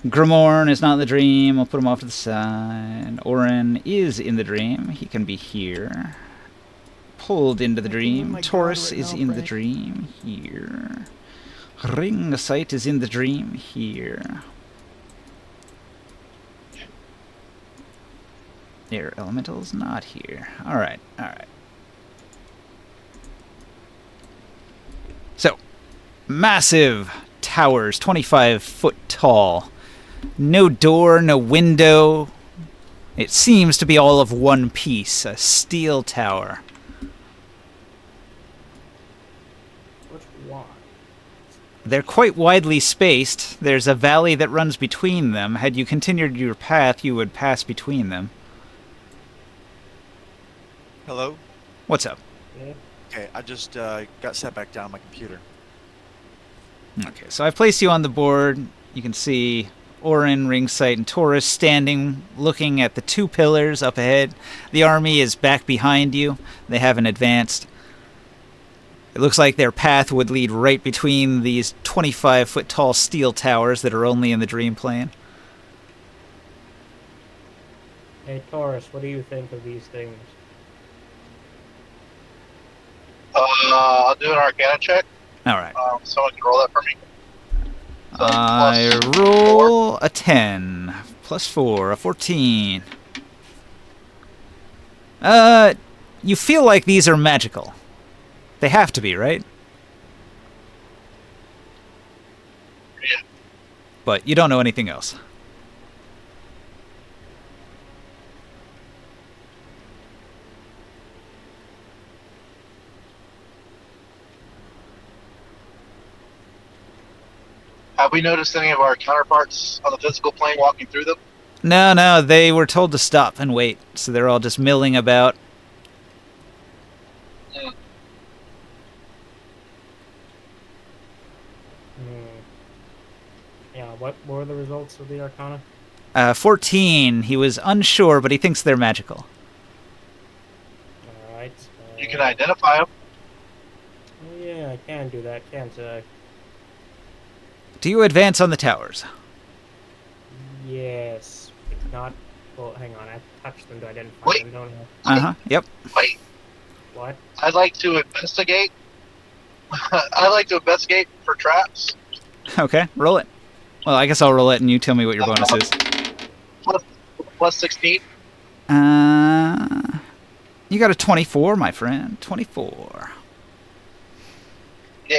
Grimorn is not in the dream, I'll put him off to the side. Orin is in the dream, he can be here. Pulled into the dream. Taurus is in the dream, here. Ring of Sight is in the dream, here. Air Elemental's not here. Alright, alright. So, massive towers, 25 foot tall. No door, no window. It seems to be all of one piece, a steel tower. Which one? They're quite widely spaced. There's a valley that runs between them. Had you continued your path, you would pass between them. Hello? What's up? Yeah. Okay, I just got set back down on my computer. Okay, so I've placed you on the board. You can see Orin, Ringsight, and Taurus standing, looking at the two pillars up ahead. The army is back behind you. They haven't advanced. It looks like their path would lead right between these 25-foot tall steel towers that are only in the dream plane. Hey, Taurus, what do you think of these things? I'll do an Arcana check. All right. Someone can roll that for me. I roll a 10 plus 4, a 14. You feel like these are magical. They have to be, right? Yeah. But you don't know anything else. Have we noticed any of our counterparts on the physical plane walking through them? No, they were told to stop and wait, so they're all just milling about. Yeah, what were the results of the Arcana? 14, he was unsure, but he thinks they're magical. Alright. You can identify them. Yeah, I can do that, can't I? Do you advance on the towers? Yes. It's not. Well, hang on. I have to touch them to identify Wait. them, don't I? Uh-huh. Yep. Wait, What? I'd like to investigate. I'd like to investigate for traps. Okay, roll it. Well, I guess I'll roll it and you tell me what your bonus is. Plus 16. You got a 24, my friend. 24. Yeah.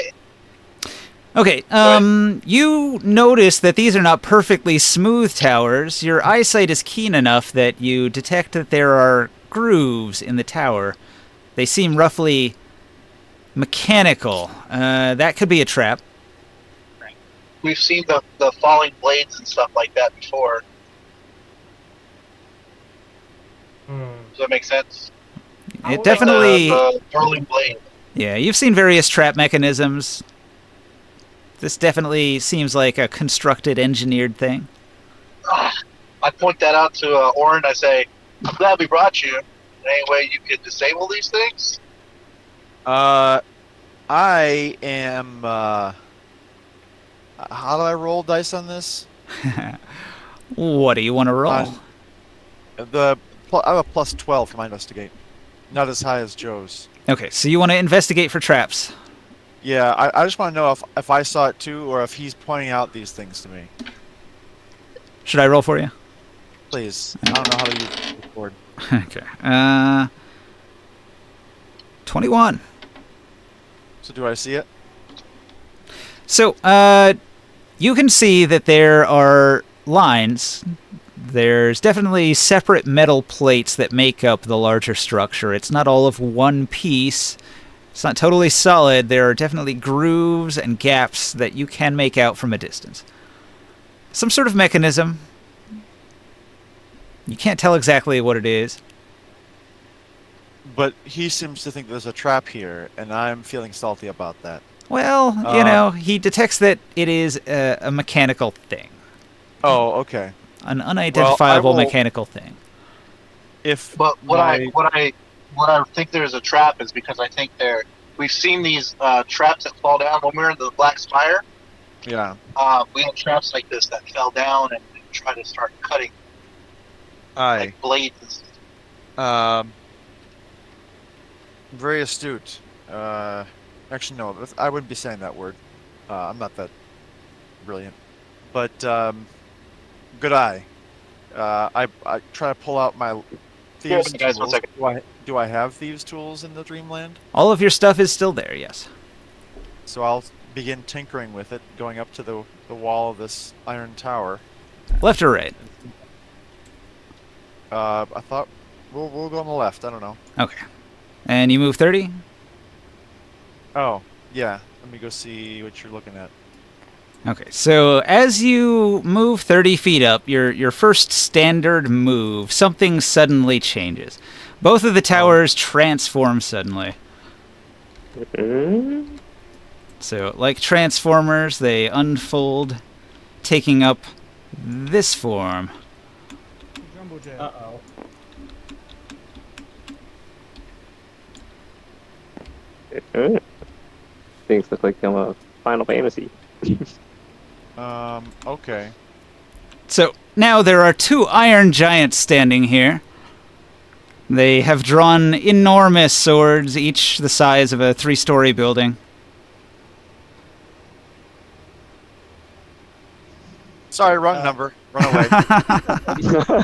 Okay, you notice that these are not perfectly smooth towers. Your eyesight is keen enough that you detect that there are grooves in the tower. They seem roughly mechanical. That could be a trap. We've seen the falling blades and stuff like that before. Does that make sense? It definitely... The whirling blade. Yeah, you've seen various trap mechanisms. This definitely seems like a constructed, engineered thing. I point that out to Orin. I say, I'm glad we brought you. Any way you could disable these things? I am. How do I roll dice on this? What do you want to roll? I have a plus 12 for my investigate. Not as high as Joe's. Okay, so you want to investigate for traps. Yeah, I just want to know if I saw it too, or if he's pointing out these things to me. Should I roll for you? Please. I don't know how to use the board. Okay. 21. So do I see it? So, you can see that there are lines. There's definitely separate metal plates that make up the larger structure. It's not all of one piece. It's not totally solid. There are definitely grooves and gaps that you can make out from a distance. Some sort of mechanism. You can't tell exactly what it is. But he seems to think there's a trap here, and I'm feeling salty about that. Well, you know, he detects that it is a mechanical thing. Oh, okay. An unidentifiable Well, mechanical thing. But what I think there's a trap is because I think we've seen these traps that fall down when we were in the Black Spire. Yeah. We had traps like this that fell down and try to start cutting like blades. Very astute. Actually, no, I wouldn't be saying that word. I'm not that brilliant. But good eye. I try to pull out my thieves' Guys, 1 tools. second. Do I have thieves' tools in the Dreamland? All of your stuff is still there, yes. So I'll begin tinkering with it, going up to the wall of this iron tower. Left or right? I thought we'll go on the left. I don't know. Okay. And you move 30? Oh, yeah. Let me go see what you're looking at. Okay, so as you move 30 feet up, your first standard move, something suddenly changes. Both of the towers transform suddenly. So, like Transformers, they unfold, taking up this form. Jumbo jet. Uh-oh. Things look like Final Fantasy. Okay. So, now there are two iron giants standing here. They have drawn enormous swords, each the size of a 3-story building. Sorry, wrong number. Run away.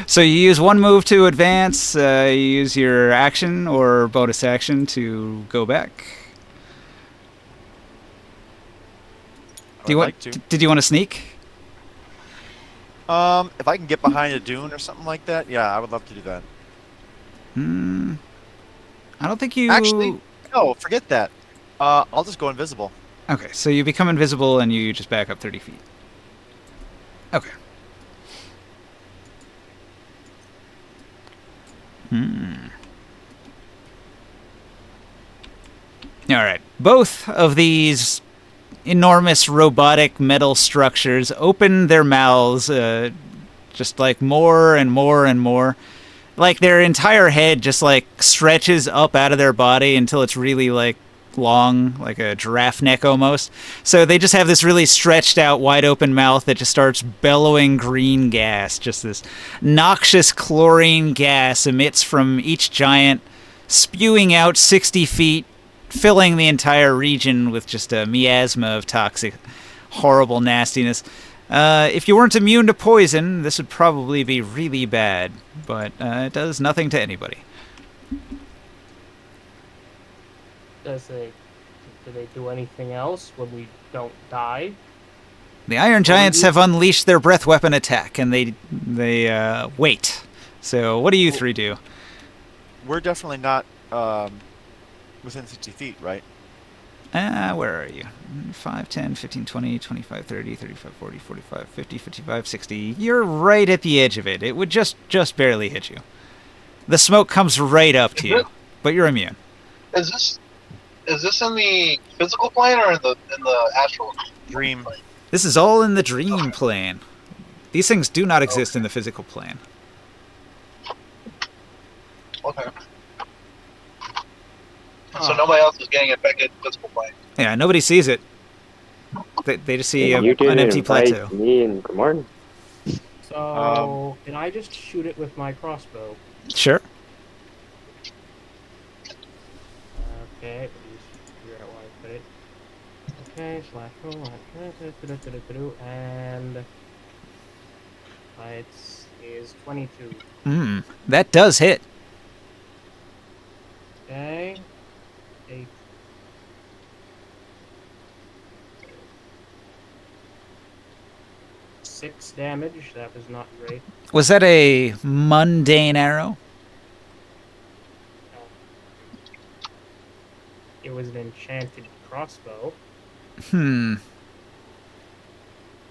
So you use one move to advance, you use your action or bonus action to go back. Do you I'd want? like to. Did you want to sneak? If I can get behind a dune or something like that, yeah, I would love to do that. I don't think you... Actually, no, forget that. I'll just go invisible. Okay, so you become invisible and you just back up 30 feet. Okay. Alright. Both of these enormous robotic metal structures open their mouths just like more and more and more. Like their entire head just like stretches up out of their body until it's really like long, like a giraffe neck almost. So they just have this really stretched out, wide open mouth that just starts bellowing green gas. Just this noxious chlorine gas emits from each giant, spewing out 60 feet, filling the entire region with just a miasma of toxic, horrible nastiness. If you weren't immune to poison, this would probably be really bad, but it does nothing to anybody. Do they do anything else when we don't die? The Iron Giants have unleashed their breath weapon attack, and they wait. So what do you three do? We're definitely not within 60 feet, right? Where are you? 5, 10, 15, 20, 25, 30, 35, 40, 45, 50, 55, 60. You're right at the edge of it. It would just barely hit you. The smoke comes right up to you, but you're immune. Is this in the physical plane or in the astral Dream. plane? This is all in the dream plane. These things do not exist in the physical plane. Okay. So nobody else is getting affected in the physical plane. Yeah, nobody sees it. They just see You an didn't empty invite plateau. me and good morning. So can I just shoot it with my crossbow? Sure. Okay, let me just figure out where I put it. Okay, slash roll, and it is 22. That does hit. Okay, 8. Six damage. That was not great. Was that a mundane arrow? It was an enchanted crossbow.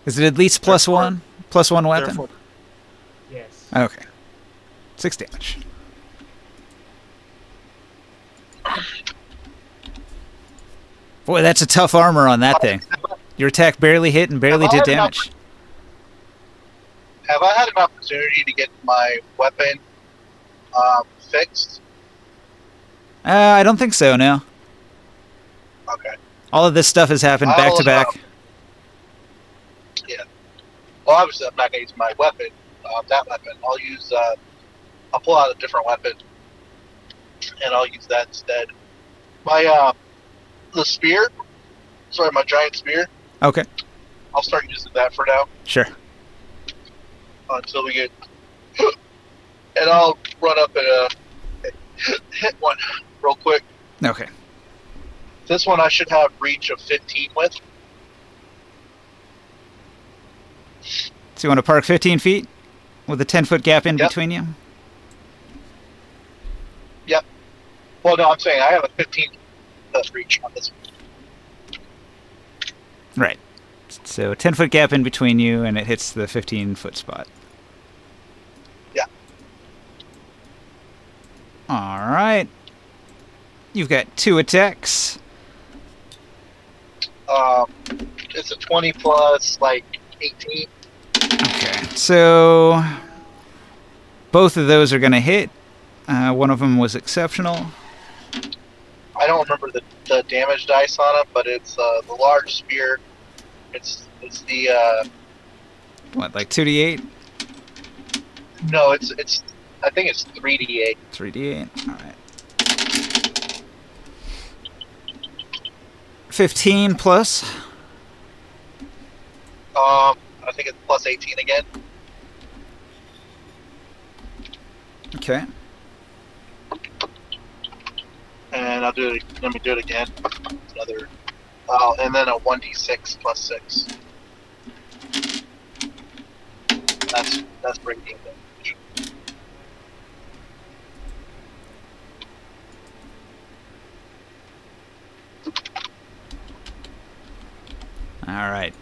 Is it at least plus Therefore- one? Plus one weapon? Therefore, Yes. Okay. 6 damage. Boy, that's a tough armor on that thing. Your attack barely hit and barely did damage. Have I had an opportunity to get my weapon fixed? I don't think so, no. Okay. All of this stuff has happened back to back. Yeah. Well, obviously, I'm not going to use my weapon, that weapon. I'll pull out a different weapon, and I'll use that instead. The spear, my giant spear, Okay, I'll start using that for now sure. until we get... And I'll run up and hit one real quick. Okay. This one I should have reach of 15 with. So you want to park 15 feet with a 10-foot gap in Yep. between you? Yep. Well, no, I'm saying I have a 15 reach on this one. Right. So 10-foot gap in between you, and it hits the 15-foot spot. Yeah. All right. You've got 2 attacks. It's a 20 plus, 18. Okay. So both of those are going to hit. One of them was exceptional. I don't remember the damage dice on it, but it's the large spear. It's the What, like 2d8? no, it's I think it's 3d8. 3d8. All right. 15 plus. I think it's plus 18 again. Okay. And Let me do it again. Another. And then a 1d6 plus 6. That's breaking damage. All right.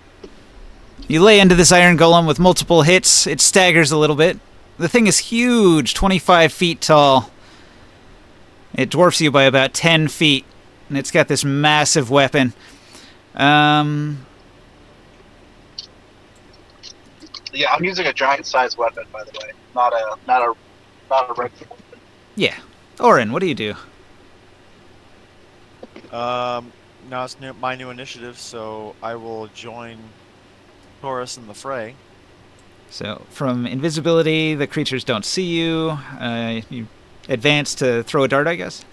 You lay into this iron golem with multiple hits. It staggers a little bit. The thing is huge, 25 feet tall. It dwarfs you by about 10 feet, and it's got this massive weapon. Yeah, I'm using a giant-sized weapon, by the way, not a regular weapon. Yeah. Orin, what do you do? Now it's my new initiative, so I will join Taurus in the fray. So from invisibility, the creatures don't see you. You advance to throw a dart, I guess.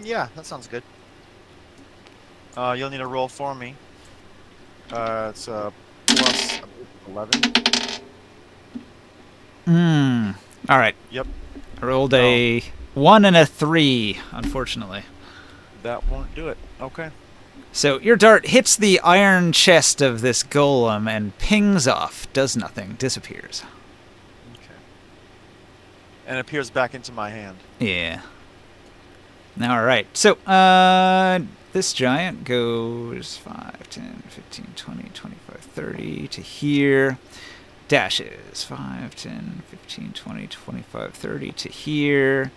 Yeah, that sounds good. You'll need a roll for me. It's a plus 11. All right. Yep. I rolled a 1 and a 3, unfortunately. That won't do it. Okay. So your dart hits the iron chest of this golem and pings off, does nothing, disappears. Okay. And appears back into my hand. Yeah. All right. So this giant goes 5, 10, 15, 20, 25, 30 to here. Dashes 5, 10, 15, 20, 25, 30 to here.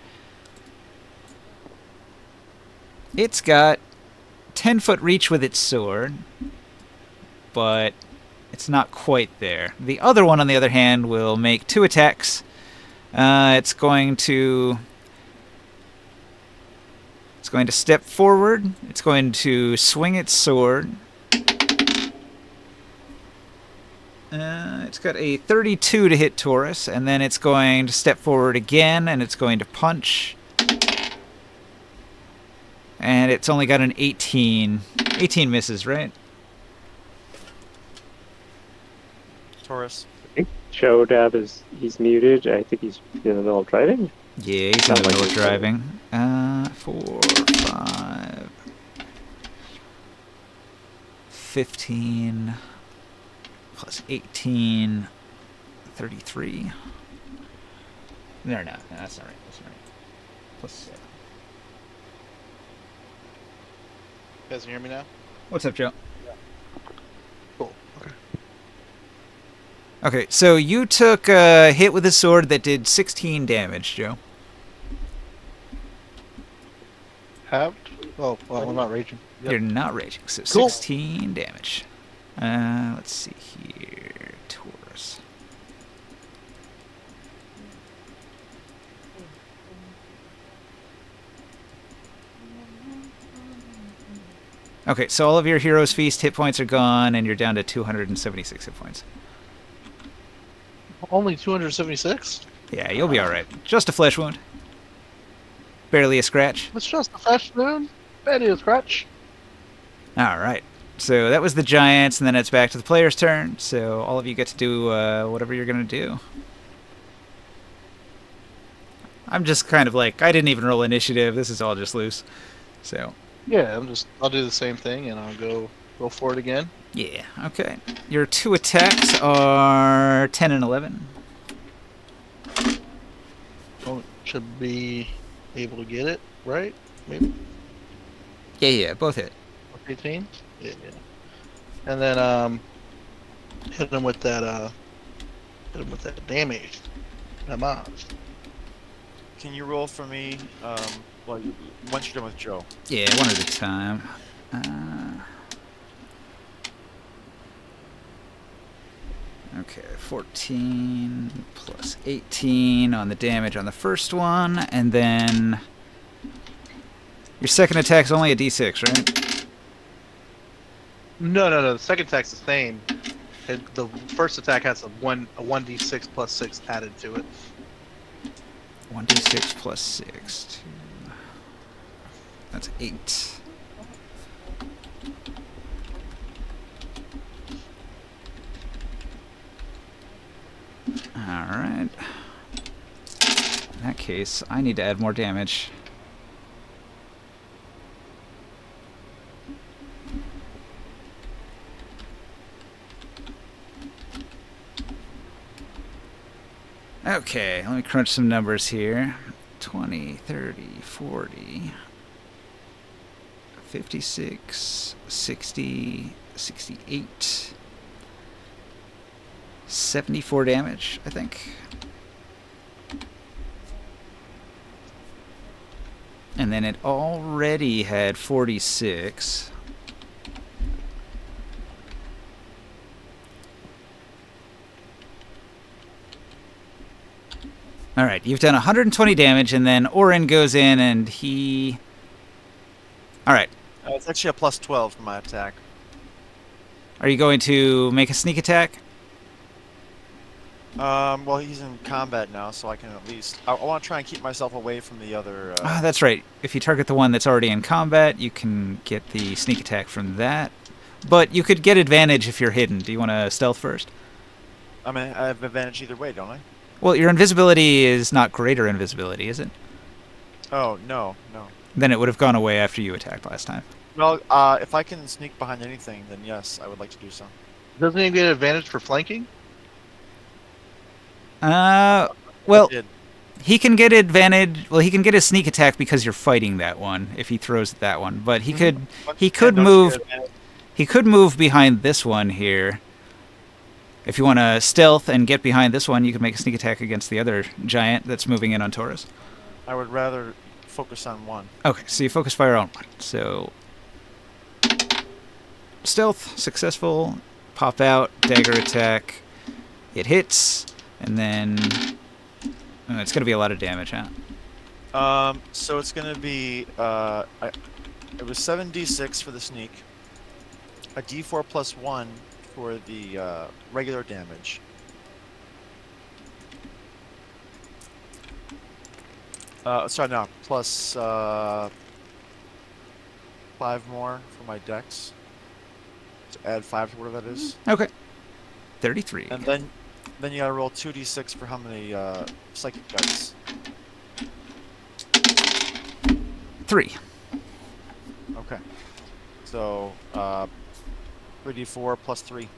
It's got 10-foot reach with its sword, but it's not quite there. The other one, on the other hand, will make 2 attacks. It's going to step forward. It's going to swing its sword. It's got a 32 to hit Taurus, and then it's going to step forward again, and it's going to punch. And it's only got an 18. 18 misses, right? Taurus. Shodab he's muted. I think he's in the middle of driving. Yeah, he's in the middle of driving. 4, 5, 15, plus 18, 33. No, that's not right. That's not right. Plus 7. You guys can hear me now? What's up, Joe? Cool. Okay. Okay, so you took a hit with a sword that did 16 damage, Joe. Halved? Oh, well, I'm not raging. Yep. You're not raging, so Cool. 16 damage. Let's see here. Taurus. Okay, so all of your Hero's Feast hit points are gone, and you're down to 276 hit points. Only 276? Yeah, you'll be alright. Just a flesh wound. Barely a scratch. It's just a flesh wound. Barely a scratch. Alright. So that was the Giants, and then it's back to the player's turn. So all of you get to do whatever you're going to do. I'm just kind of like, I didn't even roll initiative. This is all just loose. So... Yeah, I'll do the same thing and I'll go for it again. yeah, okay. Your 2 attacks are 10 and 11. Oh, should be able to get it, right? Maybe Yeah, both hit. 18? Yeah. And then hit him with that damage. Come on. Can you roll for me? Well, once you're done with Joe. Yeah, one at a time. Okay, 14 plus 18 on the damage on the first one, and then your second attack's only a d6, right? No. The second attack's the same. The first attack has a 1d6 plus 6 added to it. 1d6 plus 6. That's 8. Alright. In that case, I need to add more damage. Okay, let me crunch some numbers here. 20, 30, 40, 56, 60, 68, 74 damage, I think. And then it already had 46. Alright, you've done 120 damage, and then Orin goes in and he All right. It's actually a plus 12 for my attack. Are you going to make a sneak attack? Well, he's in combat now, so I can at least. I want to try and keep myself away from the other. Ah, that's right. If you target the one that's already in combat, you can get the sneak attack from that. But you could get advantage if you're hidden. Do you want to stealth first? I mean, I have advantage either way, don't I? Well, your invisibility is not greater invisibility, is it? Oh, no, no. Then it would have gone away after you attacked last time. Well, if I can sneak behind anything, then yes, I would like to do so. Doesn't he get advantage for flanking? Well, I did. he can get advantage. Well, he can get a sneak attack because you're fighting that one if he throws at that one. But he could And don't you move. get advantage? He could move behind this one here. If you want to stealth and get behind this one, you can make a sneak attack against the other giant that's moving in on Taurus. I would rather focus on one. Okay, so you focus fire on one. So stealth, successful. Pop out, dagger attack. It hits, and then it's going to be a lot of damage, huh? So it's gonna be it was 7d6 for the sneak, a d4 plus 1 for the regular damage. Sorry, no, plus 5 more for my dex. So add 5 to whatever that is. Okay. 33. And then you gotta roll 2d6 for how many psychic dice. 3. Okay. So 3d4 plus 3.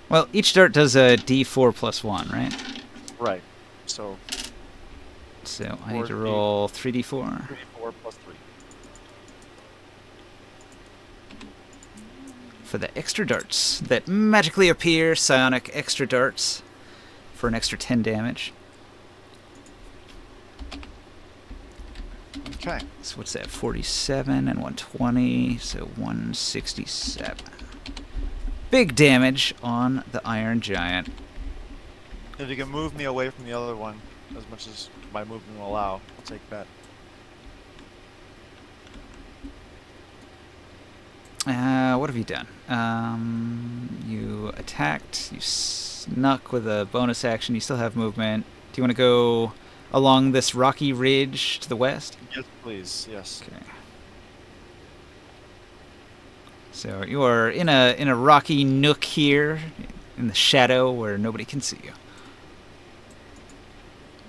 Well, each dart does a d4 plus 1, right? Right. So So I need to 4d. roll 3d4 3d4 plus 3. for the extra darts that magically appear, psionic extra darts, for an extra 10 damage. Okay. So what's that? 47 and 120, so 167. Big damage on the Iron Giant. If you can move me away from the other one as much as my movement will allow, I'll take that. What have you done? You attacked, you snuck with a bonus action, you still have movement. Do you want to go along this rocky ridge to the west? Yes, please. Yes. Okay. So you are in a rocky nook here, in the shadow where nobody can see you.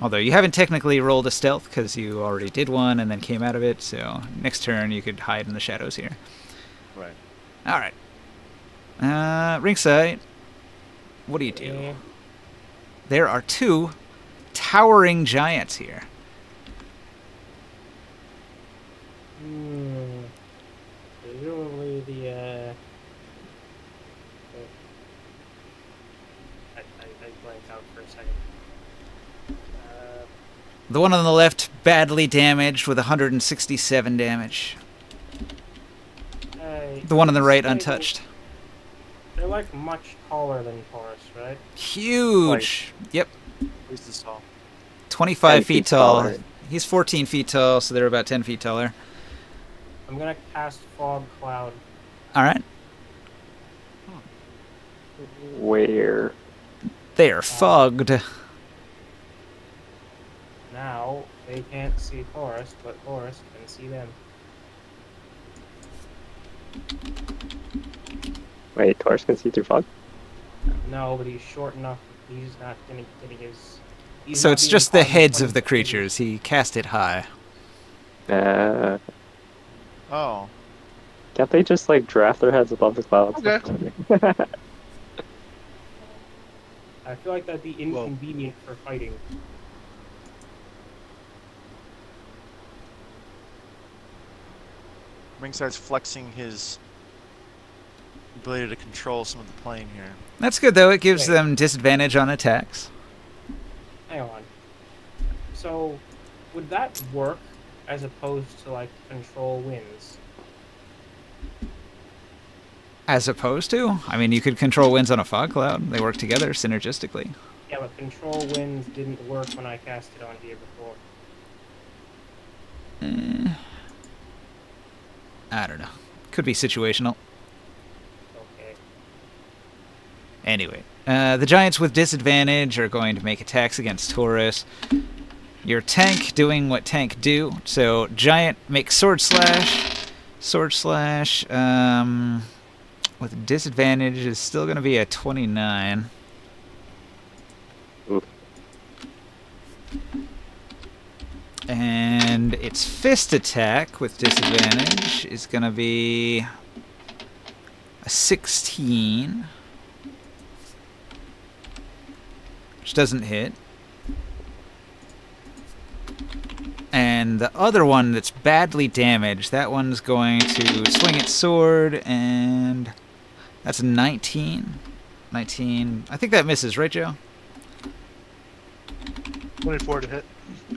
Although you haven't technically rolled a stealth because you already did one and then came out of it, so next turn you could hide in the shadows here. Right. All right. Ringside, what do you do? There are 2 towering giants here. Presumably the I blanked out for a second. The one on the left badly damaged with 167 damage. The one on the right untouched. They're like much taller than Taurus, right? Huge. Yep. Who's this all? 25 10 feet feet tall. taller. He's 14 feet tall, so they're about 10 feet taller. I'm gonna cast Fog Cloud. All right. Where? They are fogged. Now they can't see Taurus, but Taurus can see them. Wait, Taurus can see through fog? No, but he's short enough. He's not gonna get his. He's So not it's being just the caught in heads front of the the creatures. He cast it high. Oh. Can't they just like draft their heads above the clouds? Okay. I feel like that'd be inconvenient for fighting. Ringside's flexing his ability to control some of the plane here. That's good, though. It gives Wait. them disadvantage on attacks. Hang on. So, would that work as opposed to like control winds? As opposed to? I mean, you could control winds on a fog cloud. They work together synergistically. Yeah, but control winds didn't work when I cast it on here before. I don't know. Could be situational. Okay. Anyway, the giants with disadvantage are going to make attacks against Taurus. Your tank doing what tank do. So giant makes sword slash. Sword slash with disadvantage is still going to be a 29. Oof. And its fist attack with disadvantage is going to be a 16. Which doesn't hit. And the other one that's badly damaged, that one's going to swing its sword, and that's a 19. 19. I think that misses, right, Joe? 24 to hit.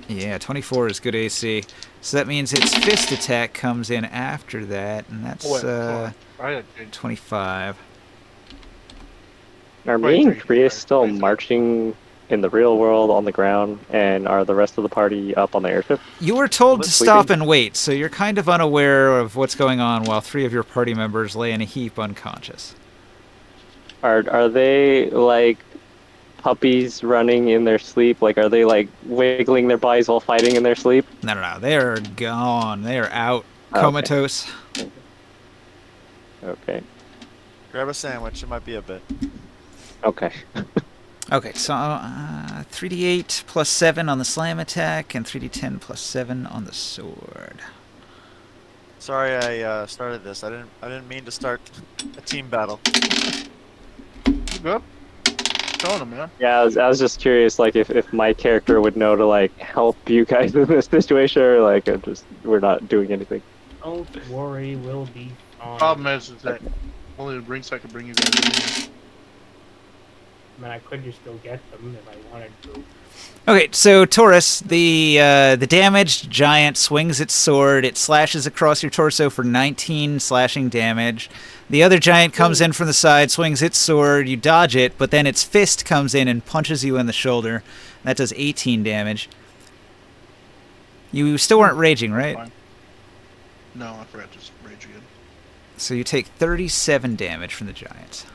Yeah, 24 is good AC. So that means its fist attack comes in after that, and that's Oh, wait, hold on. I had 25. Are me and 23, Chris sorry, still 23. marching in the real world on the ground, and are the rest of the party up on the airship? You were told to Sleeping? stop and wait, so you're kind of unaware of what's going on while 3 of your party members lay in a heap unconscious. Are they like puppies running in their sleep? Like, are they like wiggling their bodies while fighting in their sleep? No. They're gone. They are out. Okay. Comatose. Okay. Grab a sandwich. It might be a bit. Okay. Okay, so 3d8 plus 7 on the slam attack, and 3d10 plus 7 on the sword. Sorry, I started this. I didn't mean to start a team battle. You good? Telling him, man. Yeah, I was just curious, like, if my character would know to like help you guys in this situation, or like we're not doing anything. Don't worry, we'll be fine. Problem is that only the brinks I can bring you guys in. I mean, I could just go get them if I wanted to. Okay, so Taurus, the damaged giant swings its sword. It slashes across your torso for 19 slashing damage. The other giant comes in from the side, swings its sword. You dodge it, but then its fist comes in and punches you in the shoulder. That does 18 damage. You still weren't raging, right? Fine. No, I forgot to rage again. So you take 37 damage from the giant.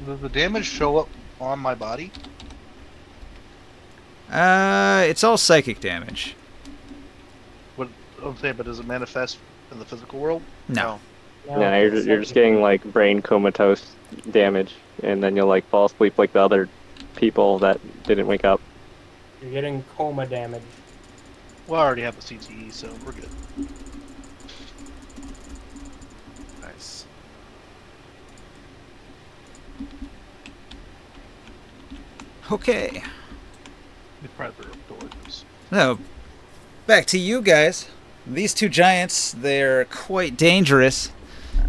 Does the damage show up on my body? It's all psychic damage. What I'm saying, but does it manifest in the physical world? No. No, you're just getting like brain comatose damage, and then you'll like fall asleep like the other people that didn't wake up. You're getting coma damage. Well, I already have a CTE, so we're good. Nice. Okay. We probably better up doors. So, back to you guys. These two giants, they're quite dangerous.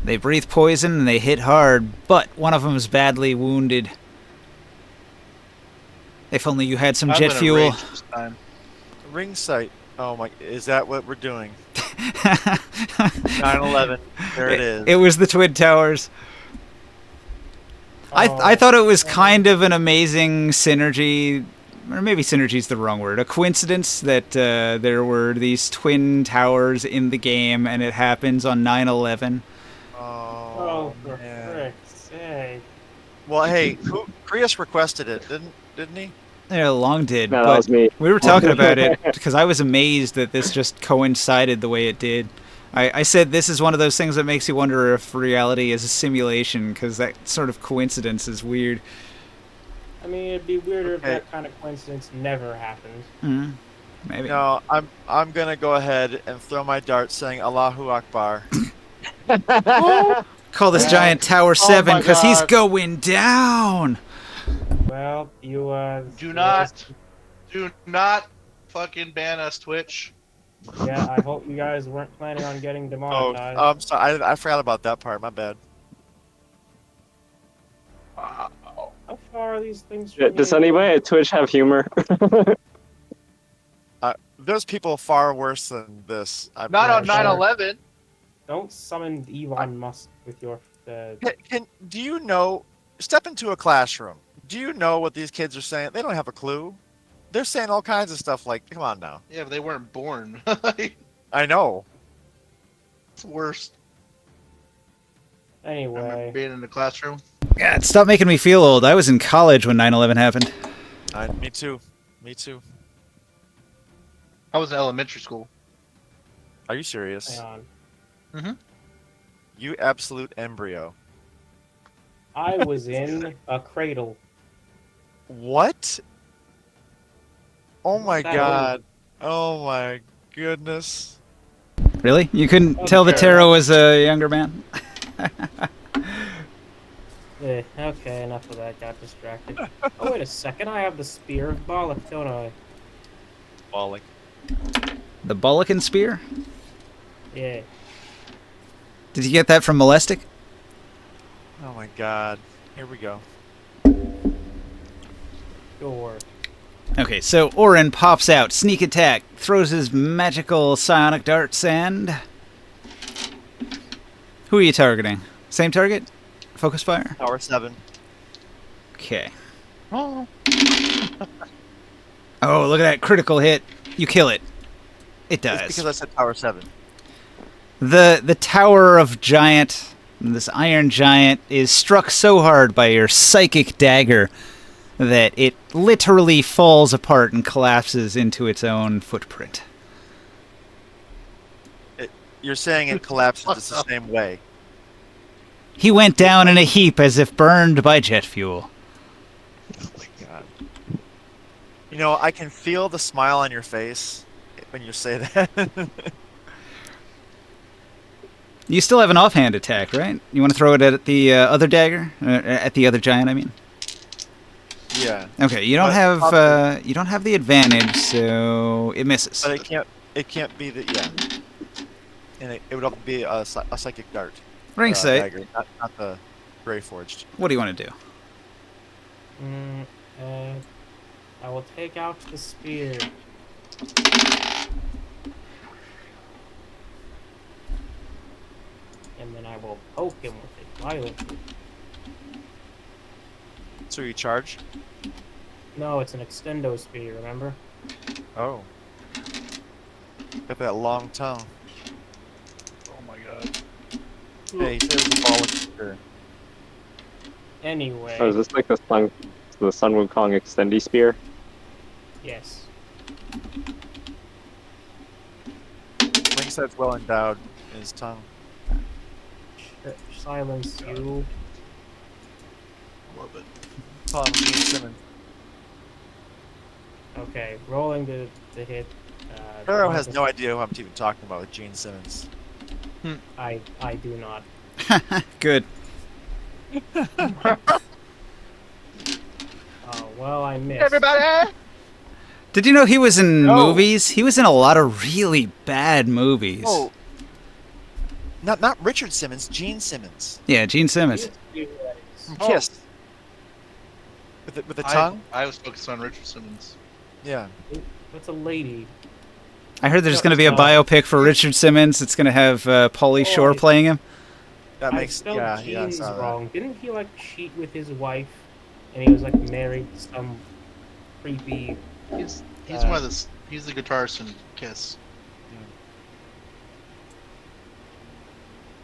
They breathe poison and they hit hard, but one of them is badly wounded. If only you had some I'm jet gonna fuel. rage this time. Ring sight. Oh my! Is that what we're doing? 9/11. There it is. It was the Twin Towers. I thought it was kind of an amazing synergy, or maybe synergy's the wrong word, a coincidence that there were these twin towers in the game, and it happens on 9/11. Oh, for man. frick's sake. Well, hey, Krios requested it, didn't he? Yeah, Long did, No, that but was me. we were talking about it because I was amazed that this just coincided the way it did. I said this is one of those things that makes you wonder if reality is a simulation, because that sort of coincidence is weird. I mean, it'd be weirder if Okay. that kind of coincidence never happened. Mm, maybe. No, I'm gonna go ahead and throw my dart, saying Allahu Akbar. Call this Yeah. giant Tower Oh 7 my because he's God. going down. Well, you Do not fucking ban us, Twitch. Yeah, I hope you guys weren't planning on getting Oh, demonetized. I'm sorry. I forgot about that part. My bad. How far are these things from Does you? anybody at Twitch have humor? There's people far worse than this. I Not on promise you. 9/11. Don't summon Elon Musk with your. Do you know? Step into a classroom. Do you know what these kids are saying? They don't have a clue. They're saying all kinds of stuff like, "Come on now." Yeah, but they weren't born. I know. It's worse. I remember Anyway, being in the classroom. God, stop making me feel old. I was in college when 9/11 happened. Me too. Me too. I was in elementary school. Are you serious? hang on. You absolute embryo. I was in a cradle. What? Oh my That god. Oh my goodness. Really? You couldn't tell the Okay. tarot was a younger man? Okay, enough of that. Got distracted. Oh, wait a second. I have the Spear of Bollock, don't I? Bollock. The Bollocan Spear? Yeah. Did you get that from Molestic? Oh my god. Here we go. Sure. Okay, so Orin pops out, sneak attack, throws his magical psionic darts, and... Who are you targeting? Same target? Focus fire? Power 7. Okay. Oh. Oh, look at that critical hit. You kill it. It It's does. because I said power 7. The tower of giant, this iron giant, is struck so hard by your psychic dagger that it literally falls apart and collapses into its own footprint. You're saying it collapses the same way. He went down in a heap as if burned by jet fuel. Oh my god. You know, I can feel the smile on your face when you say that. You still have an offhand attack, right? You want to throw it at the other dagger? At the other giant, I mean? Yeah. Okay, you don't have the advantage, so it misses. But it can't be the, yeah. And it would have to be a psychic dart. Ring sight. Dagger, not the Grey Forged. What do you want to do? I will take out the spear. And then I will poke him with it violently. So you charge? No, it's an extendo spear, remember? Oh. Got that long tongue. Oh my god. Hey, he says the ball is sure. Anyway, Oh, is this like the Sun Wukong extendy spear? yes. Ring sight's well endowed in his tongue. Silence you. Love it. Call him Gene Simmons. Okay, rolling the hit. Pharaoh has no idea who I'm even talking about with Gene Simmons. I do not. Good. Oh well, I missed. Everybody! Did you know he was in No. movies? He was in a lot of really bad movies. Oh. Not Richard Simmons, Gene Simmons. Yeah, Gene Simmons. From Oh. Kiss. With the tongue? I was focused on Richard Simmons. Yeah. What's a lady? I heard there's No, going to be a no. biopic for Richard Simmons. It's going to have Pauly Shore I- playing him. That I makes spelled yeah, I Gene's saw that. wrong. Didn't he like cheat with his wife, and he was like married to some creepy? He's Uh, one of the he's the guitarist in Kiss.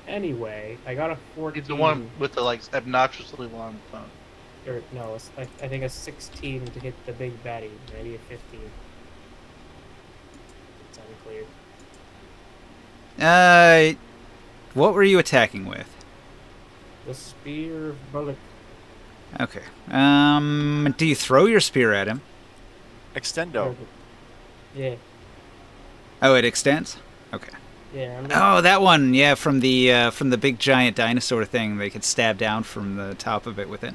Anyway, I got a 14. He's the one with the like obnoxiously long tongue. Or no, it's like, I think a 16 to hit the big baddie, maybe a 15. It's unclear. What were you attacking with? The spear of bullet. Okay. Do you throw your spear at him? Extendo. Yeah, Oh, it extends? Okay. yeah. Remember? Oh, that one. Yeah, from the big giant dinosaur thing. They could stab down from the top of it with it.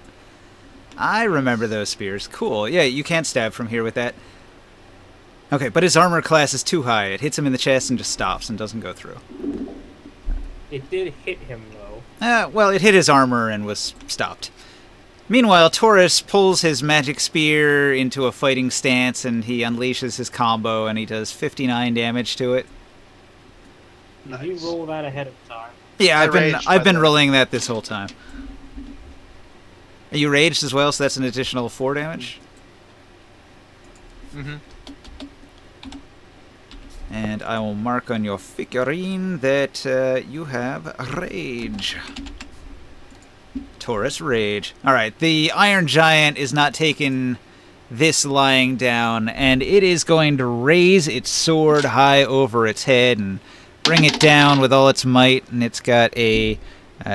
I remember those spears. Cool. Yeah, you can't stab from here with that. Okay, but his armor class is too high. It hits him in the chest and just stops and doesn't go through. It did hit him though. Well, it hit his armor and was stopped. Meanwhile, Taurus pulls his magic spear into a fighting stance, and he unleashes his combo, and he does 59 damage to it. Did you roll that ahead of time? Yeah, I I've been raged, by the way. rolling that this whole time. You raged as well, so that's an additional 4 damage. Mm-hmm. And I will mark on your figurine that you have rage. Taurus rage. Alright, the Iron Giant is not taking this lying down, and it is going to raise its sword high over its head and bring it down with all its might, and it's got a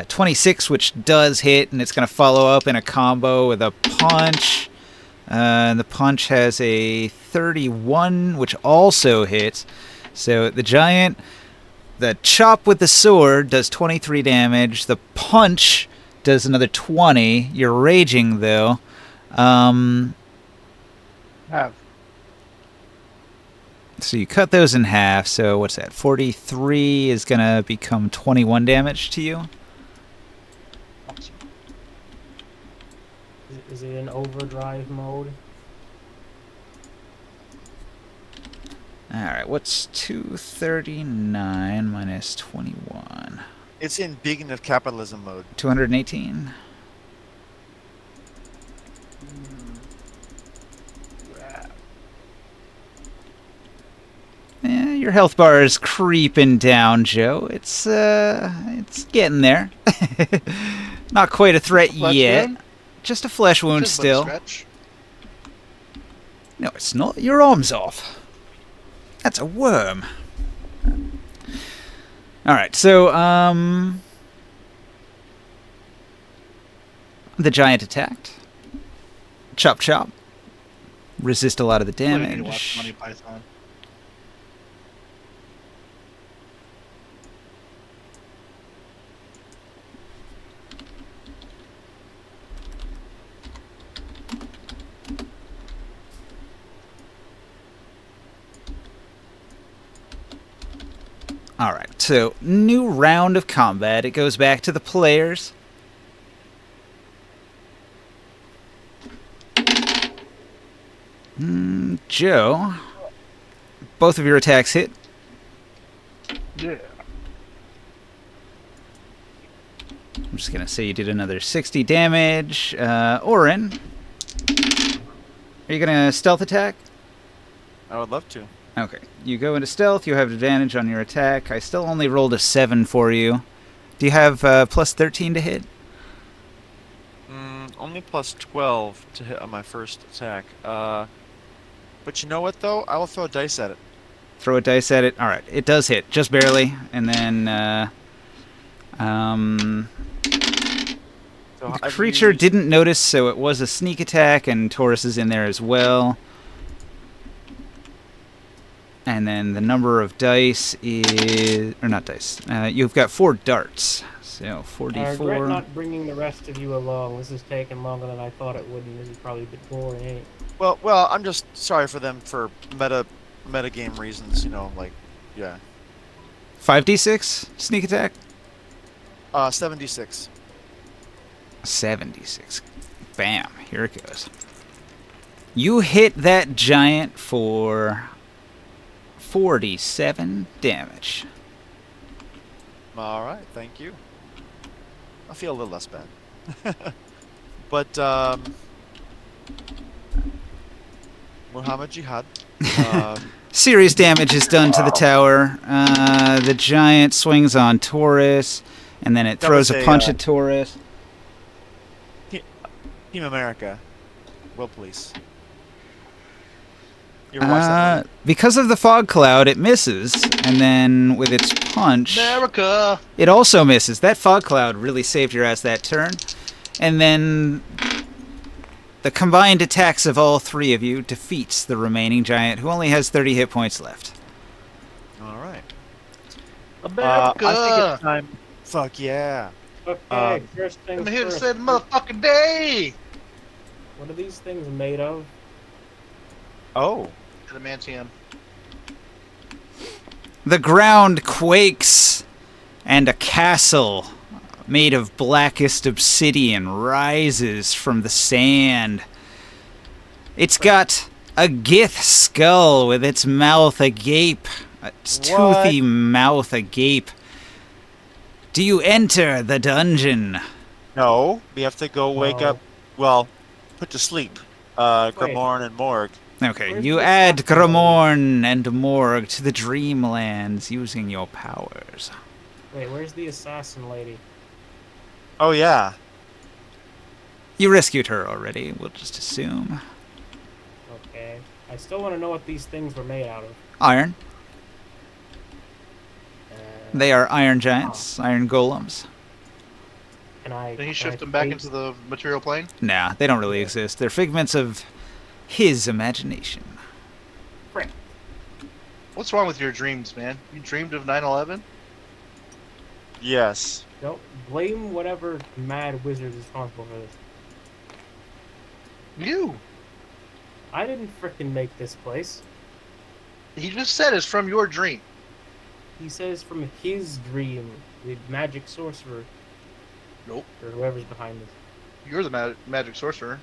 26, which does hit, and it's going to follow up in a combo with a punch. And the punch has a 31, which also hits. So the giant, the chop with the sword does 23 damage. The punch does another 20. You're raging, though. Have. So you cut those in half. So what's that? 43 is going to become 21 damage to you. Is it in overdrive mode? Alright, what's 239 minus 21? It's in beginning of capitalism mode. 218. Yeah, your health bar is creeping down, Joe. It's getting there. Not quite a threat Flesh yet. wound? Just a flesh wound Just a little still. scratch. No, it's not. Your arm's off. That's a worm. Alright, so, the giant attacked. Chop chop. Resist a lot of the What, you need to watch damage. Monty Python. Alright, so new round of combat. It goes back to the players. Joe, both of your attacks hit. Yeah. I'm just going to say you did another 60 damage. Orin, are you going to stealth attack? I would love to. Okay, you go into stealth. You have advantage on your attack. I still only rolled a 7 for you. Do you have plus 13 to hit? Only plus 12 to hit on my first attack. But you know what, though? I will throw a dice at it. Throw a dice at it. All right, it does hit, just barely. And then So the I've creature used- didn't notice, so it was a sneak attack, and Taurus is in there as well. And then the number of dice is... Or not dice. You've got 4 darts. So, I regret 44. not bringing the rest of you along. This is taking longer than I thought it would, and this is probably a bit boring, ain't it? Well, I'm just sorry for them for meta game reasons, you know, like, yeah. 5d6 sneak attack? 76. 76. Bam. Here it goes. You hit that giant for 47 damage. All right, thank you. I feel a little less bad. But Muhammad Jihad. Serious damage is done to the tower. The giant swings on Taurus, and then it That throws was a a, punch at Taurus. Team America. Will police. You ever watch that movie? Because of the fog cloud, it misses, and then with its punch, America. it also misses. That fog cloud really saved your ass that turn. And then the combined attacks of all 3 of you defeats the remaining giant, who only has 30 hit points left. All right. America. I think it's time. Fuck yeah. Okay, first things I'm here to first. save the motherfucking day. What are these things made of? Oh. Adamantium. The ground quakes, and a castle made of blackest obsidian, rises from the sand. It's got a Gith skull with its mouth agape, its toothy mouth agape. Do you enter the dungeon? No, we have to go wake No. up. Well, put to sleep. Grimorn and Morg. Okay, Where's you the add assassin lady? Grimorn and Morg to the Dreamlands using your powers. Wait, where's the assassin lady? Oh yeah. You rescued her already, we'll just assume. Okay. I still want to know what these things were made out of. Iron. Uh, They are iron giants, iron golems. Can Did he I shift them back face- into the material plane? Nah, they don't really exist. They're figments of his imagination. Frick. What's wrong with your dreams, man? You dreamed of 9/11? Yes. Don't blame whatever mad wizard is responsible for this. You. I didn't frickin' make this place. He just said it's from your dream. He says from his dream, the magic sorcerer, Nope. or whoever's behind this. You're the magic sorcerer.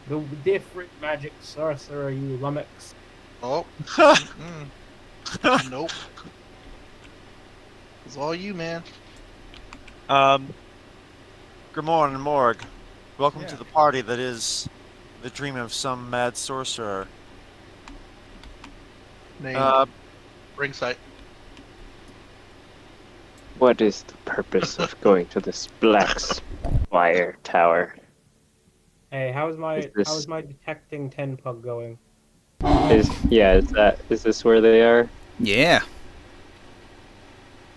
The different magic sorcerer, you lummox. Oh. Nope. It's all you, man. Grimorn and Morg, welcome to Yeah. the party that is the dream of some mad sorcerer. Name ring sight. What is the purpose of going to this black spire tower? Hey, how's Is this- my detecting 10 pug going? Is this where they are? Yeah.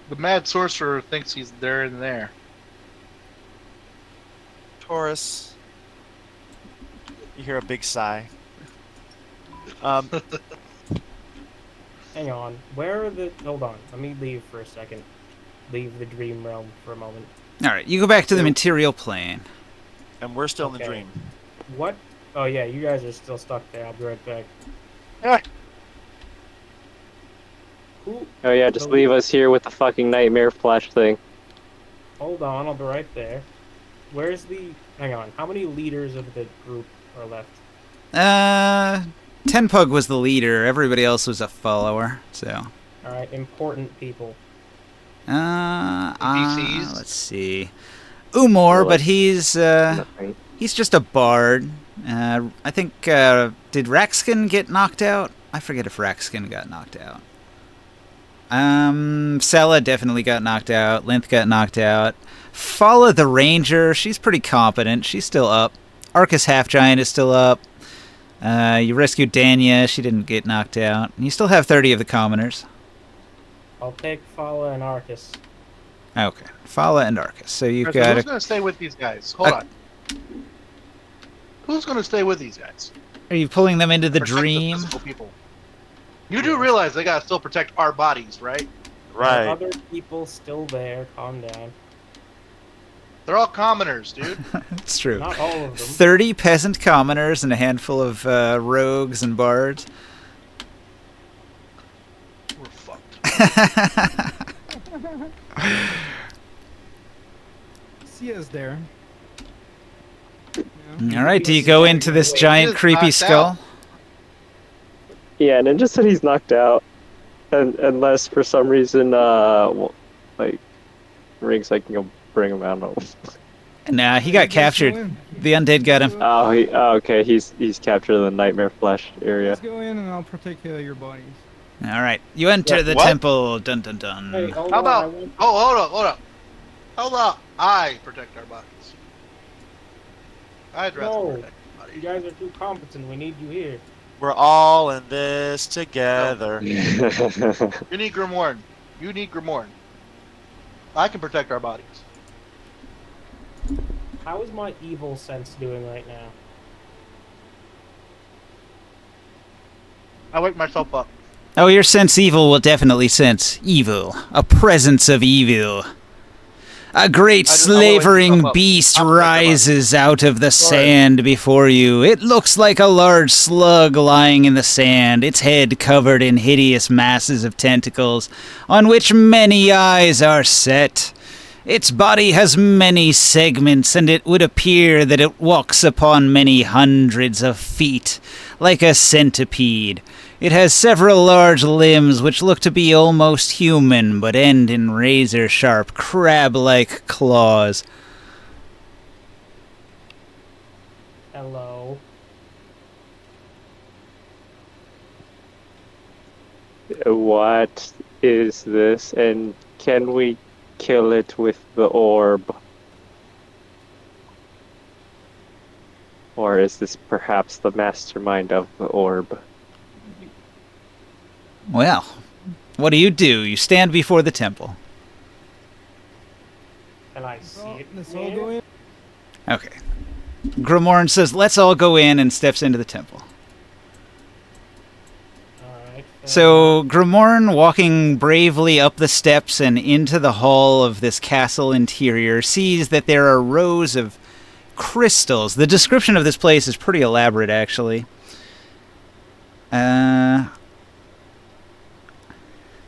The mad sorcerer thinks he's there and there. Taurus. You hear a big sigh. Hang on. Where are the... Hold on. Let me leave for a second. Leave the dream realm for a moment. Alright, you go back to the material plane. And we're still in the Okay. dream. What? Oh yeah, you guys are still stuck there. I'll be right back. Ah. Who? Oh yeah, just leave us here with the fucking nightmare flash thing. Hold on, I'll be right there. Where's the... Hang on. How many leaders of the group are left? Tenpug was the leader, everybody else was a follower, so. Alright, important people. NPCs? Let's see. Umor, Well, but he's Nothing. he's just a bard. I think did Raxkin get knocked out? I forget if Raxkin got knocked out. Sella definitely got knocked out. Linth got knocked out. Fala the Ranger, she's pretty competent. She's still up. Arcus Half Giant is still up. You rescued Danya. She didn't get knocked out. And you still have 30 of the commoners. I'll take Fala and Arcus. Okay, Fala and Arcus. So you've Who's got going to stay with these guys? Hold on. Who's going to stay with these guys? Are you pulling them into the Protect dream? physical people. You do realize they gotta still protect our bodies, right? There are Right. other people still there. Calm down. They're all commoners, dude. It's true. Not all of them. 30 peasant commoners and a handful of rogues and bards. We're fucked. Sia's there. All right, do you go into this giant He is creepy knocked skull? out. Yeah, Ninja said he's knocked out, and unless for some reason, like, Riggs, I can go bring him out. I don't know. Nah, he got captured. The undead got him. Okay, he's captured in the Nightmare Flesh area. Let's go in and I'll protect your bodies. All right, you enter Yeah, the what? temple. Dun dun dun. Hey, hold How on, about? I want- Oh, hold up. How about I protect our bodies? I'd rather No. protect our You bodies. guys are too competent. We need you here. We're all in this together. You need Grimorn. You need Grimorn. I can protect our bodies. How is my evil sense doing right now? I wake myself up. Oh, your sense evil will definitely sense evil. A presence of evil. A great I will wake slavering myself up. beast I'll protect our rises out of the Sorry. sand before you. It looks like a large slug lying in the sand, its head covered in hideous masses of tentacles, on which many eyes are set. Its body has many segments, and it would appear that it walks upon many hundreds of feet, like a centipede. It has several large limbs which look to be almost human, but end in razor-sharp, crab-like claws. Hello. What is this, and can we kill it with the orb? Or is this perhaps the mastermind of the orb? Well, what do? You stand before the temple. Can I see it? Let's all go in. Okay. Gromorn says, let's all go in, and steps into the temple. Alright. So, Gromorn, walking bravely up the steps and into the hall of this castle interior, sees that there are rows of crystals. The description of this place is pretty elaborate, actually.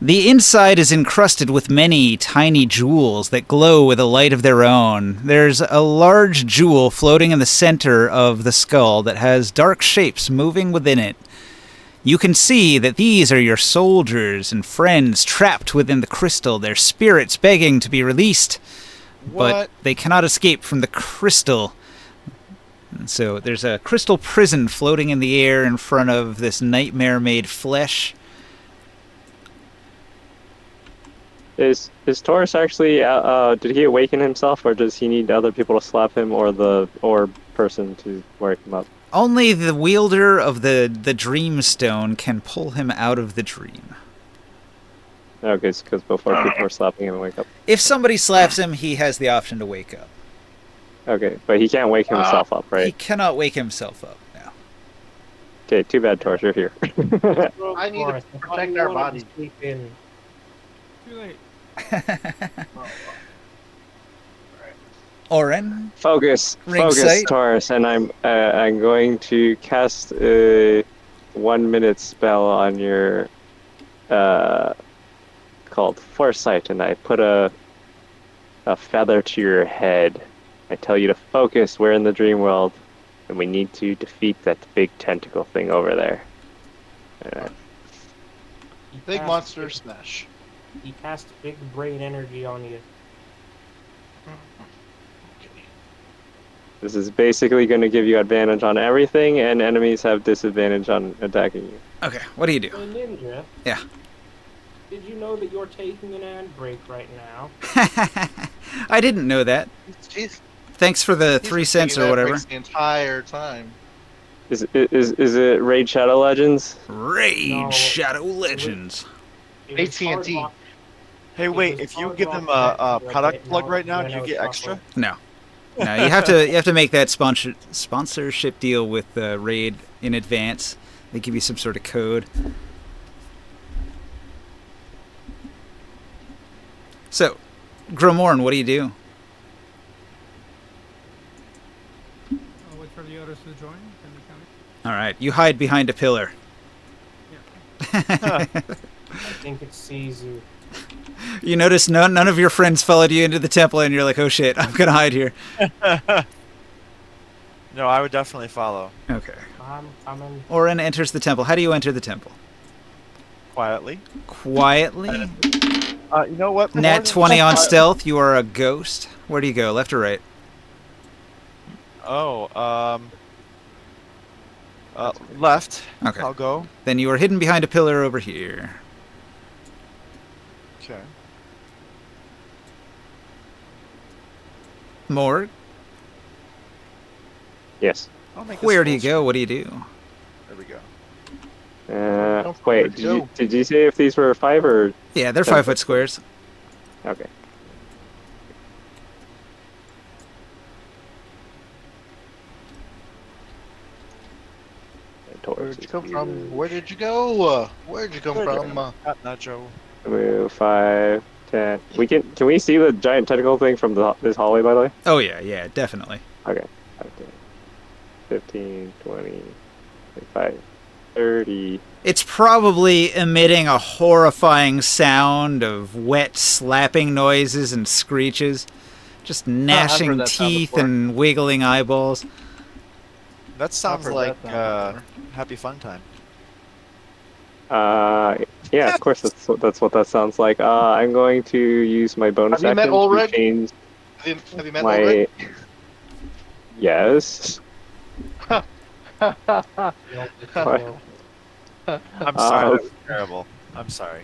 The inside is encrusted with many tiny jewels that glow with a light of their own. There's a large jewel floating in the center of the skull that has dark shapes moving within it. You can see that these are your soldiers and friends trapped within the crystal, their spirits begging to be released. But What? they cannot escape from the crystal. And so there's a crystal prison floating in the air in front of this nightmare-made flesh. Is Taurus actually, did he awaken himself, or does he need other people to slap him, or the orb person to wake him up? Only the wielder of the dream stone can pull him out of the dream. Okay, it's because before people were slapping him and wake up. If somebody slaps him, he has the option to wake up. Okay, but he can't wake himself up, He right? cannot wake himself up now. Okay, too bad, Taurus, you're here. I need to Forrest, I thought protect you our wanted to bodies. sleep in. Too late. Oren, Focus, Ringside. Taurus, and I'm going to cast a 1 minute spell on your called Foresight, and I put a feather to your head. I tell you to focus. We're in the dream world, and we need to defeat that big tentacle thing over there. He Big cast monster smash. He cast big brain energy on you. This is basically going to give you advantage on everything, and enemies have disadvantage on attacking you. Okay, what do you do? Hey, Ninja. Yeah. Did you know that you're taking an ad break right now? I didn't know that. He's Thanks for the been 3 cents taking or that whatever. breaks the entire time. Is it Raid Shadow Legends? Raid No. Shadow Legends. It was AT&T. Hard Rock- Hey, It wait! was If you hard give rock them back a for a product bit, plug now- right now, now do you it's get rougher. extra? No. No, you have to make that sponsorship deal with Raid in advance. They give you some sort of code. So, Gromorn, what do you do? I'll wait for the others to join. Then we count it. All right, you hide behind a pillar. I think it sees you. You notice none of your friends followed you into the temple, and you're like, oh shit, I'm gonna hide here. No, I would definitely follow Okay. I'm coming. Oren enters the temple. How do you enter the temple? quietly. Quietly? You know what? Nat 20 on stealth, you are a ghost. Where do you go, left or right? Oh, left. Okay. I'll go. Then you are hidden behind a pillar over here. Okay. Morg, Yes. I'll make this where do you full go? What do you do? screen. There we go. Wait, did you say if these were 5 or... Yeah, they're 10 5-foot squares. Okay. Where did you come from? Where did you go? Where did you come from? Nacho. Move 5, 10. Can we see the giant tentacle thing from this hallway, by the way? Oh yeah, definitely. Okay. 5, 10, 15, 20, 25, 30, It's probably emitting a horrifying sound of wet slapping noises and screeches, just gnashing that sound teeth before. and wiggling eyeballs. That sounds heard like that sound happy fun time. Yeah, of course that's what that sounds like. I'm going to use my bonus Have you met action to Ulrich? change Have you met my. Ulrich? Yes. You don't get to know. I'm sorry, that was terrible. I'm sorry.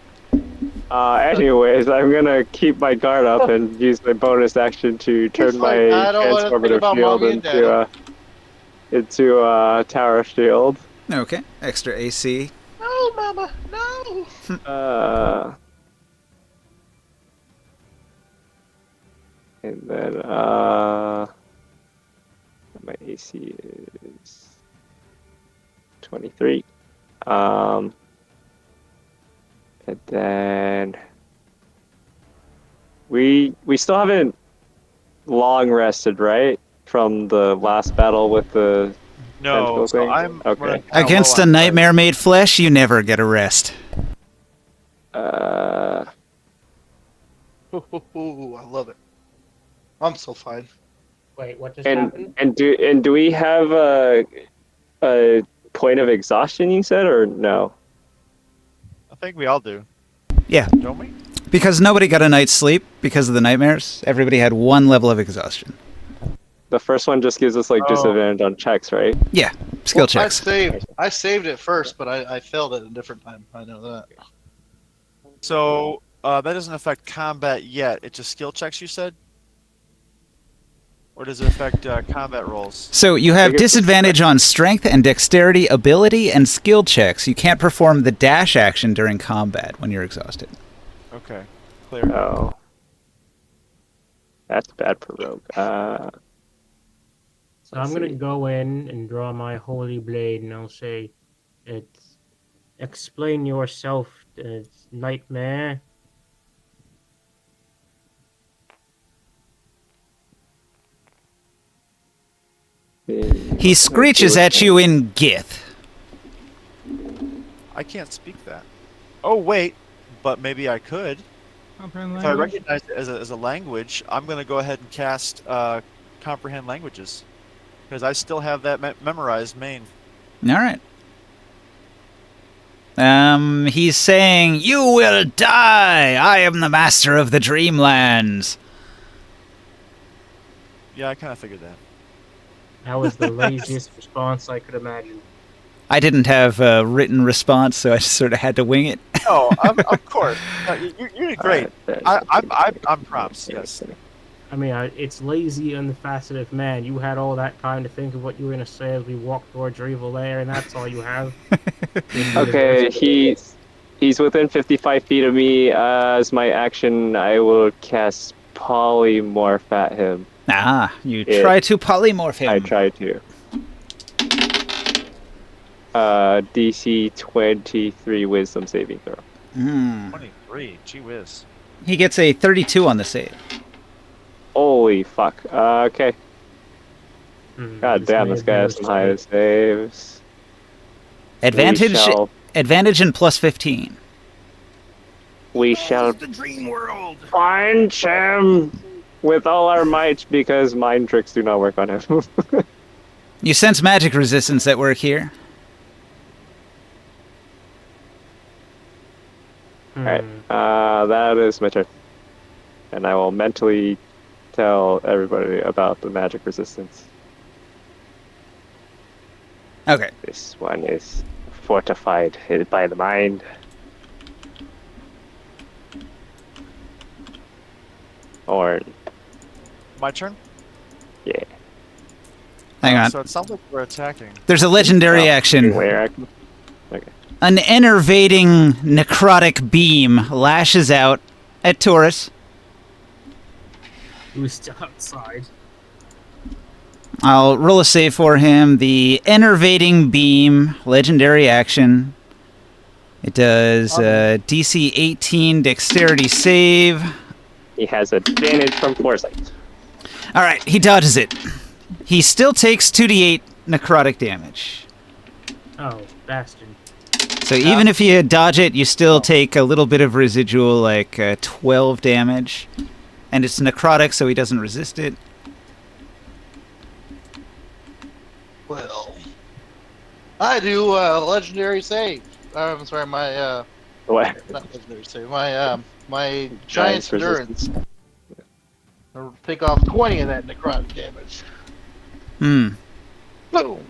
Anyways, I'm gonna keep my guard up and use my bonus action to turn like, my I don't wanna think transformative about shield mommy and daddy. into a tower shield. Okay, extra AC. No, Mama, no. And then my AC is 23. And then we still haven't long rested, right? From the last battle with the No, tentacle so thing? I'm Okay. running kinda Against low a on nightmare made flesh, you never get a rest. Ooh, I love it. I'm so fine. Wait, what just happened? And do we have a point of exhaustion? You said, or no? I think we all do, Yeah, don't we? because nobody got a night's sleep because of the nightmares. Everybody had one level of exhaustion. The first one just gives us like Oh. disadvantage on checks, right? Yeah, skill Well, checks. I saved it first, but I failed it a different time. I know that. So that doesn't affect combat yet. It's just skill checks, you said? Or does it affect combat rolls? So you have I guess it's- disadvantage on strength and dexterity, ability, and skill checks. You can't perform the dash action during combat when you're exhausted. Okay, clear. Oh, that's bad for rogue. So I'm gonna go in and draw my holy blade, and I'll say, "It's explain yourself, nightmare." He screeches at you in Gith. I can't speak that. Oh, wait, but maybe I could. Comprehend If I language? recognize it as a language, I'm going to go ahead and cast Comprehend Languages. Because I still have that memorized main. All right. He's saying, "You will die. I am the master of the Dreamlands." Yeah, I kind of figured that. That was the laziest response I could imagine. I didn't have a written response, so I just sort of had to wing it. No, of course. No, you did great. I'm prompts, yes. I mean, it's lazy and the faceted man. You had all that time to think of what you were gonna say as we walked towards your evil lair, and that's all you have. Okay, he's within 55 feet of me. As my action, I will cast polymorph at him. Ah, you Yeah. try to polymorph him. I try to. DC 23 Wisdom saving throw. 23, gee whiz. He gets a 32 on the save. Holy fuck. Okay. God damn, may this have guy never has some high started. saves. Advantage, advantage and plus 15. We shall punch him with all our might because mind tricks do not work on him. You sense magic resistance at work here. Alright, that is my turn. And I will mentally tell everybody about the magic resistance. Okay. This one is fortified by the mind. Or, My turn? yeah. Hang on. So it sounds like we're attacking. There's a legendary action. Where action? Okay. An enervating necrotic beam lashes out at Taurus. Who's still outside? I'll roll a save for him. The enervating beam, legendary action. It does DC 18 dexterity save. He has advantage from foresight. All right, he dodges it. He still takes 2d8 necrotic damage. Oh, bastard. So even if you dodge it, you still take a little bit of residual, like 12 damage. And it's necrotic, so he doesn't resist it. Well, I do legendary save. I'm sorry, my What? not legendary save. My Giant's giant's endurance. I'll take off 20 of that necrotic damage. Hmm. Boom.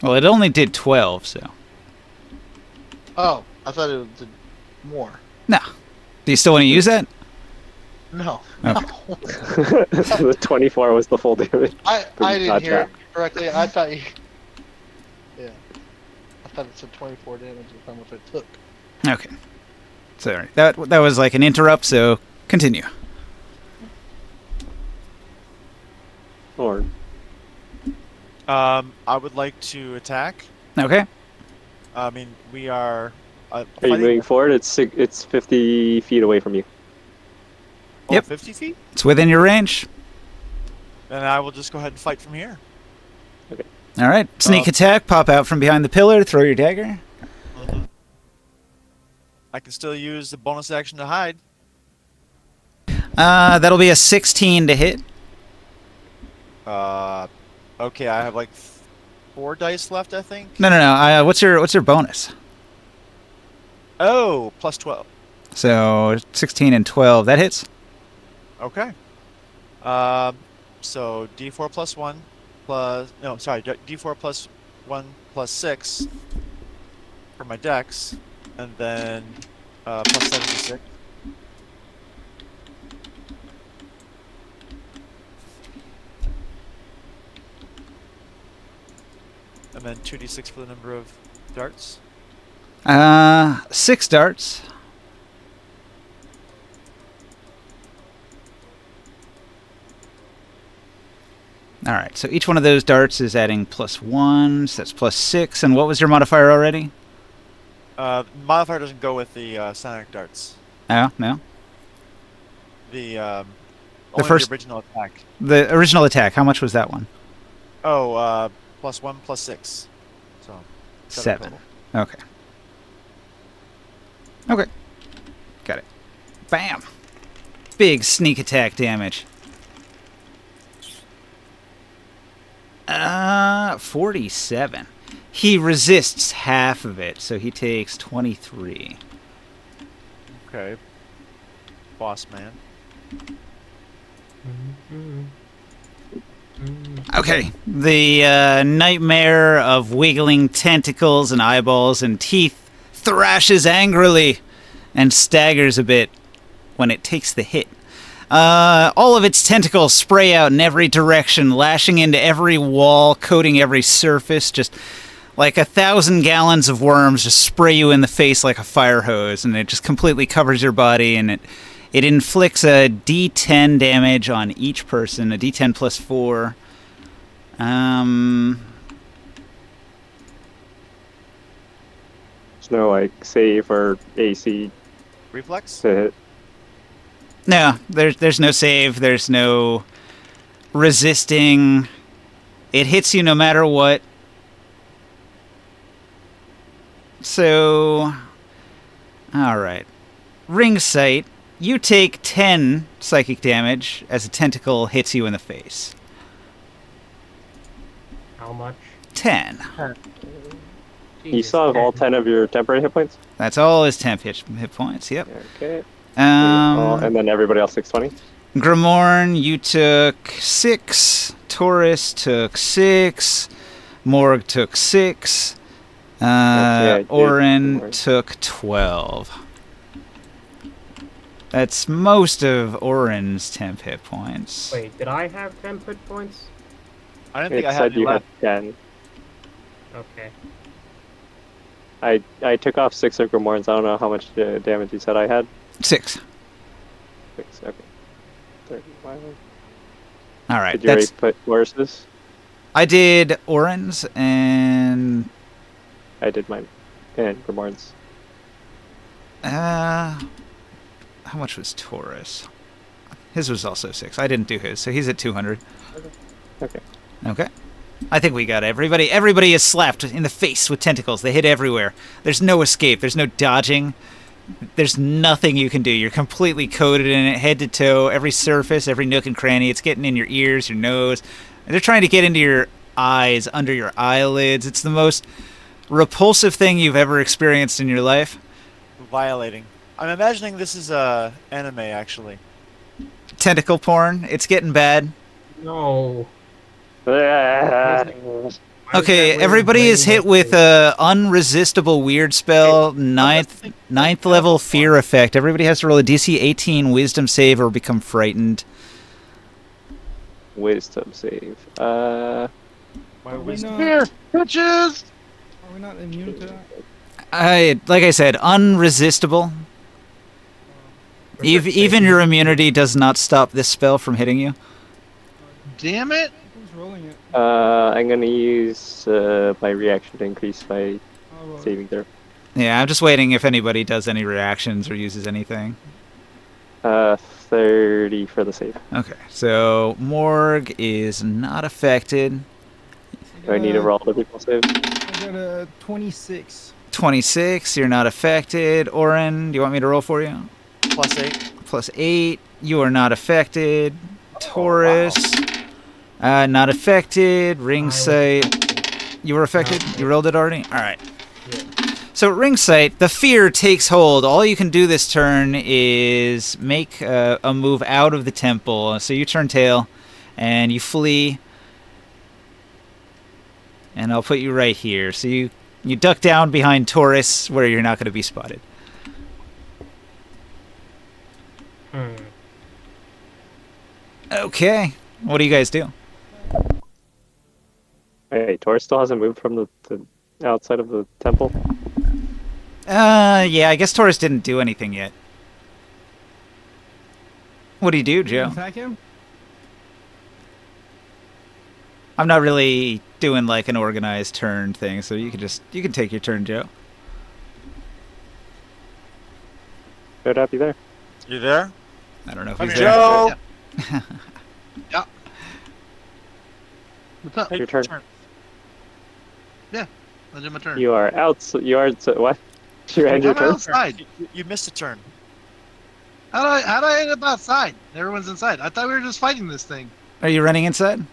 Well, it only did 12, so. Oh, I thought it did more. No. Do you still want to use that? No. Okay. No. The 24 was the full damage. I didn't Gotcha. hear it correctly. I thought you. Yeah. I thought it said 24 damage is how much I took. Okay. Sorry. That was like an interrupt, so continue. Or I would like to attack. Okay. I mean, we are. are you moving forward? It's 50 feet away from you. Oh, Yep. 50 feet? It's within your range. Then I will just go ahead and fight from here. All right. Sneak attack, pop out from behind the pillar, throw your dagger. I can still use the bonus action to hide. That'll be a 16 to hit. Okay, I have like 4 dice left, I think. No. What's your bonus? Oh, plus 12. So 16 and 12. That hits. Okay. So D4 plus 1 plus... No, sorry. D4 plus 1 plus 6 for my dex. And then plus 7 to 6. And then 2d6 for the number of darts. 6 darts. All right, so each one of those darts is adding +1, so that's +6. And what was your modifier already? Modifier doesn't go with the sonic darts. Oh, no? The The only first- the original attack. The original attack, how much was that one? Oh, plus 1 plus 6. So 7. total. Okay. Okay. Got it. Bam! Big sneak attack damage. 47. He resists half of it, so he takes 23. Okay. Boss man. Okay. The nightmare of wiggling tentacles and eyeballs and teeth thrashes angrily and staggers a bit when it takes the hit. All of its tentacles spray out in every direction, lashing into every wall, coating every surface, just like 1,000 gallons of worms just spray you in the face like a fire hose, and it just completely covers your body, and it inflicts a D10 damage on each person, a D10 plus 4. There's no like save or AC Reflex? to hit. No, there's no save, there's no resisting. It hits you no matter what. So, alright. Ring sight, you take 10 psychic damage as a tentacle hits you in the face. How much? 10. You Jesus, still have all 10 of your temporary hit points? That's all his temp hit points, yep. Okay. And then everybody else 620? Grimorn, you took 6. Taurus took 6. Morg took 6. I did. Orin took 12. That's most of Orin's temp hit points. Wait, did I have 10 hit points? I didn't It think I had said any you left. had 10. Okay. I took off 6 of Grimorn's. I don't know how much damage you said I had. 6. 6, okay. 35. All right. Did you already put Boris's? I did Orin's and I did mine. And Grimorn's. how much was Taurus? His was also 6. I didn't do his, so he's at 200. Okay. Okay. I think we got everybody. Everybody is slapped in the face with tentacles. They hit everywhere. There's no escape. There's no dodging. There's nothing you can do. You're completely coated in it, head to toe, every surface, every nook and cranny. It's getting in your ears, your nose. They're trying to get into your eyes, under your eyelids. It's the most repulsive thing you've ever experienced in your life. Violating. I'm imagining this is anime, actually. Tentacle porn. It's getting bad. No. Okay, everybody is hit with a unresistible weird spell, ninth level fear effect. Everybody has to roll a DC 18 wisdom save or become frightened. Wisdom save. Are we Here, bitches! not immune to that? Like I said, unresistible. Even your immunity does not stop this spell from hitting you. Damn it! Who's rolling it? I'm gonna use my reaction to increase my I'll roll it. saving throw. Yeah, I'm just waiting if anybody does any reactions or uses anything. 30 for the save. Okay, so Morg is not affected. Do I need to roll other people's saves? I got a 26. 26, you're not affected. Oren, do you want me to roll for you? +8. +8, you are not affected. Taurus, not affected. Ring sight, you were affected? You rolled it already? Alright. So ring sight, the fear takes hold. All you can do this turn is make a move out of the temple. So you turn tail and you flee. And I'll put you right here. So you duck down behind Taurus where you're not going to be spotted. Okay. What do you guys do? Hey, Taurus still hasn't moved from the outside of the temple. Yeah, I guess Taurus didn't do anything yet. What do you do, Joe? Attack him? I'm not really doing like an organized turn thing, so you can take your turn, Joe. Good happy there. You there? I don't know if Hey, he's there. Joe! Yeah. What's up? Take Your turn. I did my turn. You are out. You are what? You end your How am I turn. outside? You missed a turn. How do I end up outside? Everyone's inside. I thought we were just fighting this thing. Are you running inside?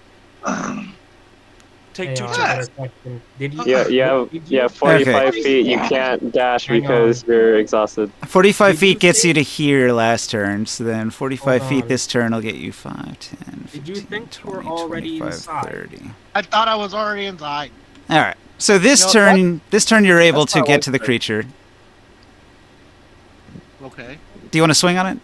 Take Hang 2 on, turns. I got a question. Did you? Yeah, 45 Okay. feet. You can't dash Hang because you're exhausted. 45 Did feet you gets say- you to here last turn, so then 45 Hold feet on. this turn will get you 5, 10, 15, Did you think you were 20, already 25, inside? 30. I thought I was already inside. All right. So this No, turn you're able that's to not get what to the I- creature. Okay. Do you want to swing on it?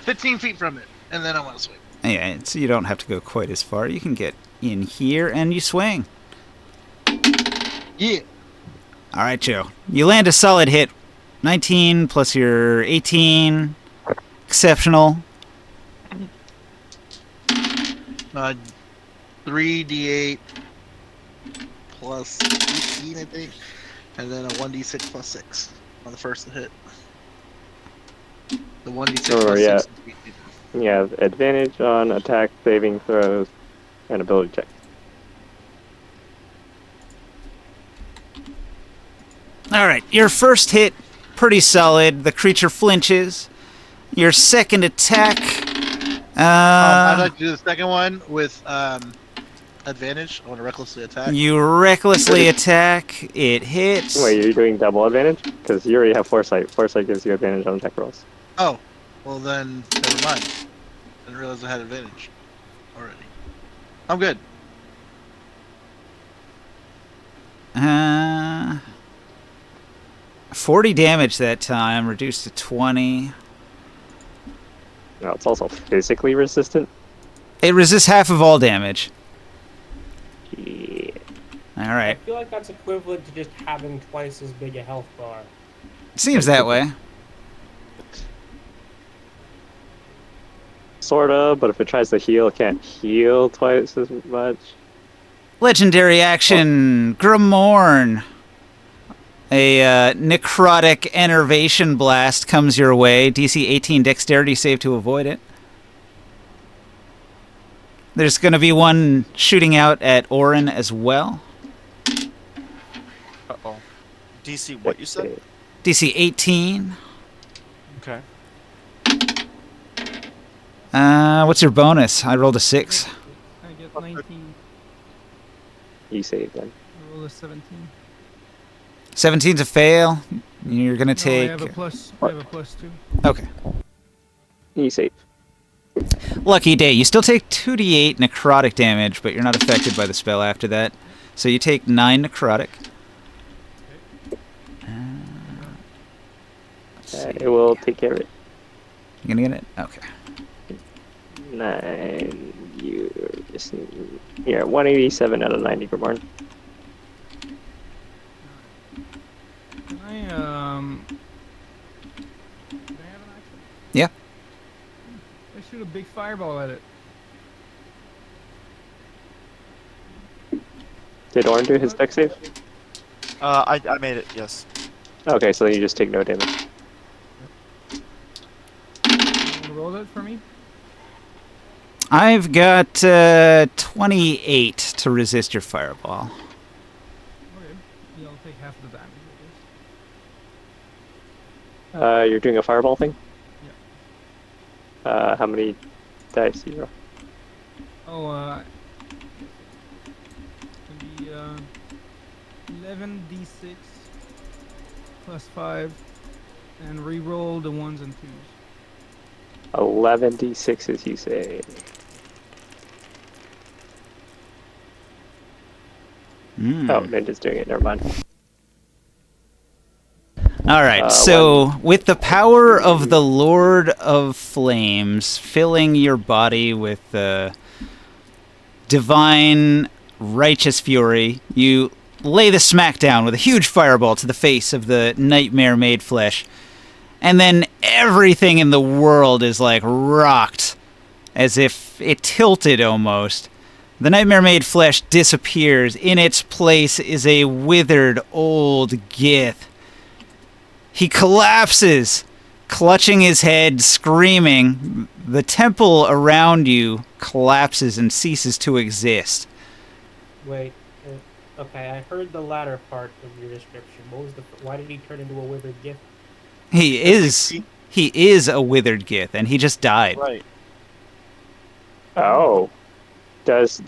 15 feet from it, and then I want to swing. Yeah, so you don't have to go quite as far. You can get in here and you swing. Yeah. All right, Joe. You land a solid hit. 19 plus your 18. Exceptional. 3d8 plus 18, I think, and then a 1d6 plus 6 on the first hit. The 1d6 Oh, plus yeah. 6. You have advantage on attack, saving throws, and ability check. All right, your first hit, pretty solid. The creature flinches. Your second attack, I'd like to do the second one with advantage. I want to recklessly attack. you recklessly attack. It hits. Wait, you're doing double advantage? Because you already have foresight. Foresight gives you advantage on attack rolls. Oh, well then, never mind. I didn't realize I had advantage already. I'm good. 40 damage that time, reduced to 20. No, it's also physically resistant. It resists half of all damage. Yeah. All I right, feel like that's equivalent to just having twice as big a health bar. seems that way. Sorta, but if it tries to heal, it can't heal twice as much. Legendary action, Grimorn. A necrotic enervation blast comes your way. DC 18 dexterity save to avoid it. There's going to be one shooting out at Orin as well. Uh-oh. DC what you said? DC 18. Okay. What's your bonus? I rolled a 6. I get 19. You save then. I roll a 17. 17's a fail. You're going to No, take... I have a plus. I have a +2. Okay. You save. Lucky day. You still take 2d8 necrotic damage, but you're not affected by the spell after that. So you take 9 necrotic. It will take care of it. You gonna get it? Okay. 9. You're at 187 out of 90, Grimorn. Can I Can I have an action? Yeah. I shoot a big fireball at it. Did Orin do his deck save? I made it, yes. Okay, so then you just take no damage. Roll that for me. I've got 28 to resist your fireball. Okay. Yeah, I'll take half of the damage, I guess. You're doing a fireball thing? Yeah. How many dice do you roll? Oh, it'll be 11d6 plus 5, and re-roll the 1s and 2s. 11d6s, you say. Oh, Ninja's doing it. Never mind. All right, so with the power of the Lord of Flames filling your body with divine righteous fury, you lay the smackdown with a huge fireball to the face of the nightmare made flesh. And then everything in the world is like rocked, as if it tilted almost. The nightmare made flesh disappears. In its place is a withered old Gith. He collapses, clutching his head, screaming. The temple around you collapses and ceases to exist. Wait. Okay, I heard the latter part of your description. What was the? Why did he turn into a withered gift? He is a withered Gith, and he just died. Right. Oh. Does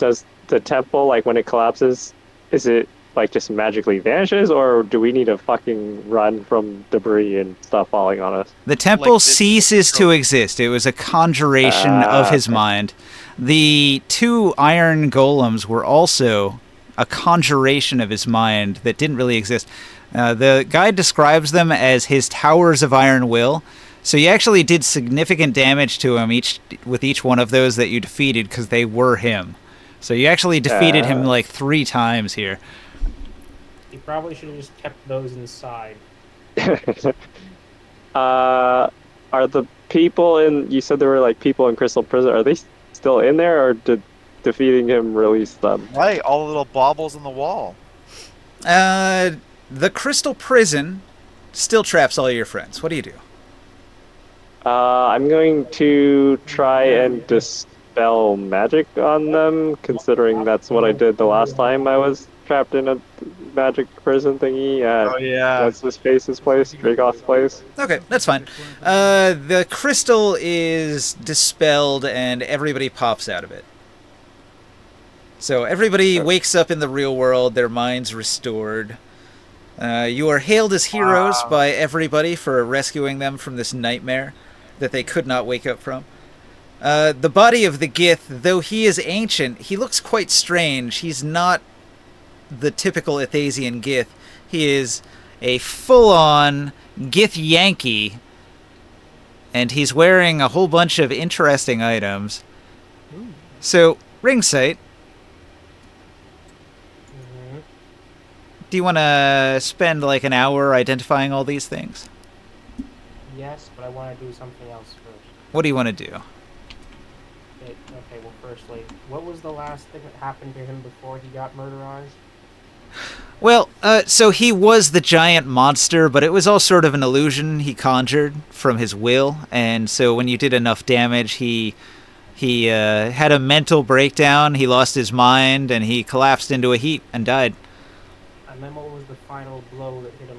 the temple, like, when it collapses, is it, like, just magically vanishes, or do we need to fucking run from debris and stuff falling on us? The temple Like this- ceases to exist. It was a conjuration of his mind. The 2 iron golems were also a conjuration of his mind that didn't really exist. The guide describes them as his towers of iron will. So you actually did significant damage to him with each one of those that you defeated because they were him. So you actually defeated him like 3 times here. He probably should have just kept those inside. Are the people in... You said there were, like, people in Crystal Prison. Are they still in there, or did defeating him release them? Right, all the little baubles on the wall. The Crystal Prison still traps all your friends. What do you do? I'm going to try and dispel magic on them, considering that's what I did the last time I was trapped in a magic prison thingy at Oh yeah. what's his face's place, Dragoth's place. Okay, that's fine. The crystal is dispelled and everybody pops out of it. So everybody wakes up in the real world, their minds restored. You are hailed as heroes by everybody for rescuing them from this nightmare that they could not wake up from. The body of the Gith, though he is ancient, he looks quite strange. He's not the typical Ithasian Gith. He is a full-on Gith Yankee, and he's wearing a whole bunch of interesting items. So, Ringsight, do you want to spend like an hour identifying all these things? Yes, but I want to do something else first. What do you want to do? Okay, well, firstly, what was the last thing that happened to him before he got murderized? Well, so he was the giant monster, but it was all sort of an illusion he conjured from his will, and so when you did enough damage, he He had a mental breakdown. He lost his mind, and he collapsed into a heap and died. And then what was the final blow that hit him?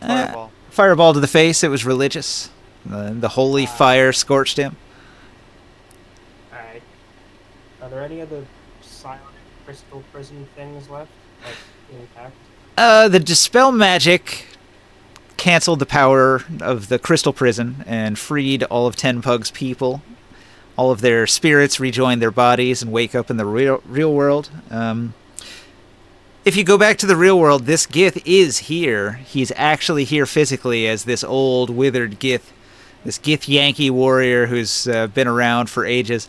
Fireball. Fireball to the face. It was religious. The holy fire scorched him. Alright. Are there any other silent crystal prison things left? Like, intact? The dispel magic canceled the power of the crystal prison and freed all of Tenpug's people. All of their spirits rejoin their bodies and wake up in the real world. If you go back to the real world, this Gith is here. He's actually here physically as this old, withered Gith. This Gith Yankee warrior who's been around for ages.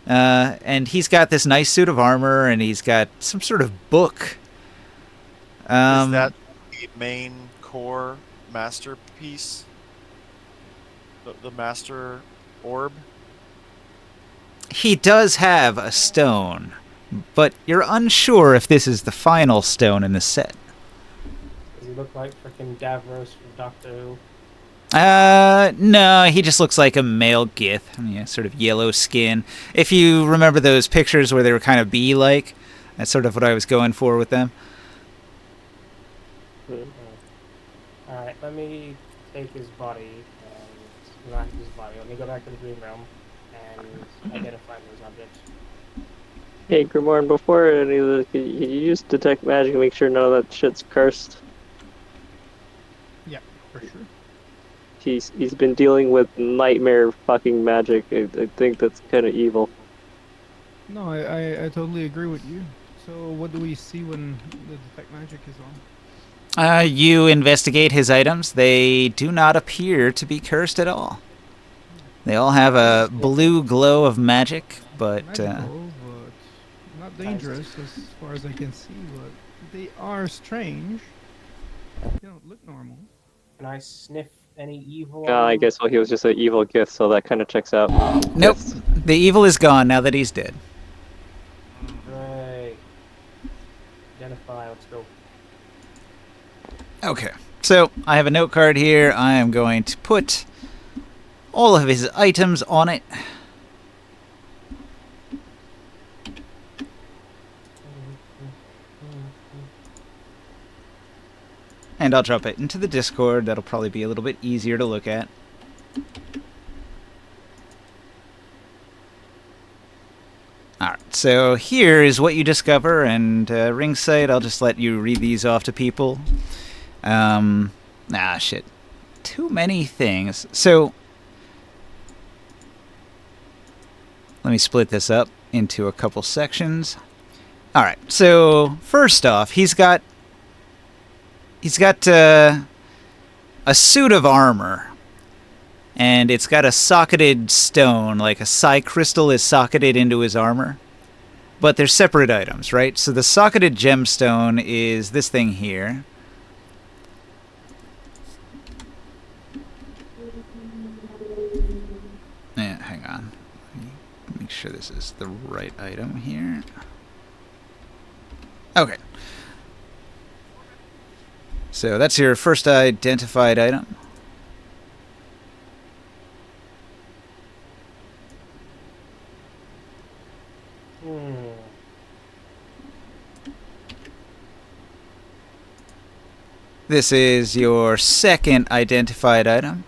And he's got this nice suit of armor, and he's got some sort of book. Is that the main core masterpiece? The master orb? He does have a stone, but you're unsure if this is the final stone in the set. Does he look like frickin' Davros from Doctor Who? No, he just looks like a male Gith. Sort of yellow skin. If you remember those pictures where they were kind of bee-like, that's sort of what I was going for with them. Alright, let me take his body, and not his body. Let me go back to the dream realm and identify those objects. Hey, Grimorn, before any of this, can you use detect magic and make sure none of that shit's cursed? Yeah, for sure. He's been dealing with nightmare fucking magic. I think that's kind of evil. No, I totally agree with you. So what do we see when the detect magic is on? You investigate his items. They do not appear to be cursed at all. They all have a blue glow of magic, but Magical, but not dangerous as far as I can see. But they are strange. They don't look normal. Can I sniff any evil? I guess he was just an evil gift, so that kind of checks out. nope. Yes. The evil is gone now that he's dead. Right. Identify, let's go. Okay, so I have a note card here. I am going to put all of his items on it. And I'll drop it into the Discord. That'll probably be a little bit easier to look at. Alright, so here is what you discover, and ringside, I'll just let you read these off to people. Shit. Too many things. So, let me split this up into a couple sections. Alright, so first off, he's got a suit of armor, and it's got a socketed stone, like a psi crystal is socketed into his armor. But they're separate items, right? So the socketed gemstone is this thing here. Yeah, hang on. Let me make sure this is the right item here. Okay. So that's your first identified item. This is your second identified item.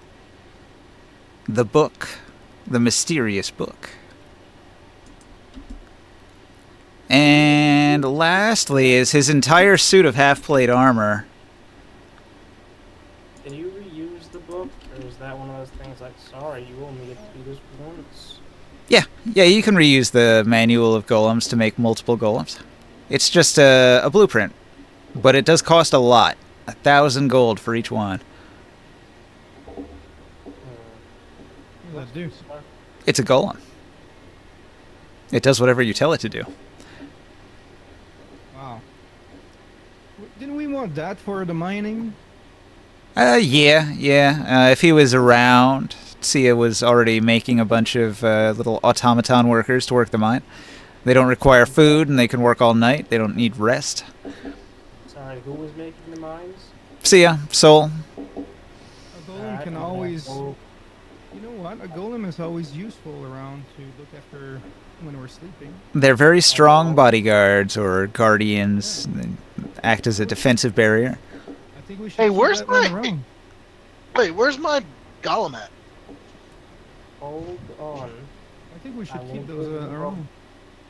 The book. The mysterious book. And lastly is his entire suit of half-plate armor. Can you reuse the book, or is that one of those things like, sorry, you only get to do this once? Yeah, you can reuse the manual of golems to make multiple golems. It's just a blueprint, but it does cost a lot. 1,000 gold for each one. What does that do? It's a golem. It does whatever you tell it to do. Wow. Didn't we want that for the mining? Yeah. If he was around, Sia was already making a bunch of little automaton workers to work the mine. They don't require food, and they can work all night. They don't need rest. Sorry, who was making the mines? Sia, Soul. A golem can always You know what? A golem is always useful around to look after when we're sleeping. They're very strong bodyguards or guardians. They act as a defensive barrier. I think we should Hey, keep where's that one my around. where's my golem at? Hold on. I think we should I keep will those give the book. around.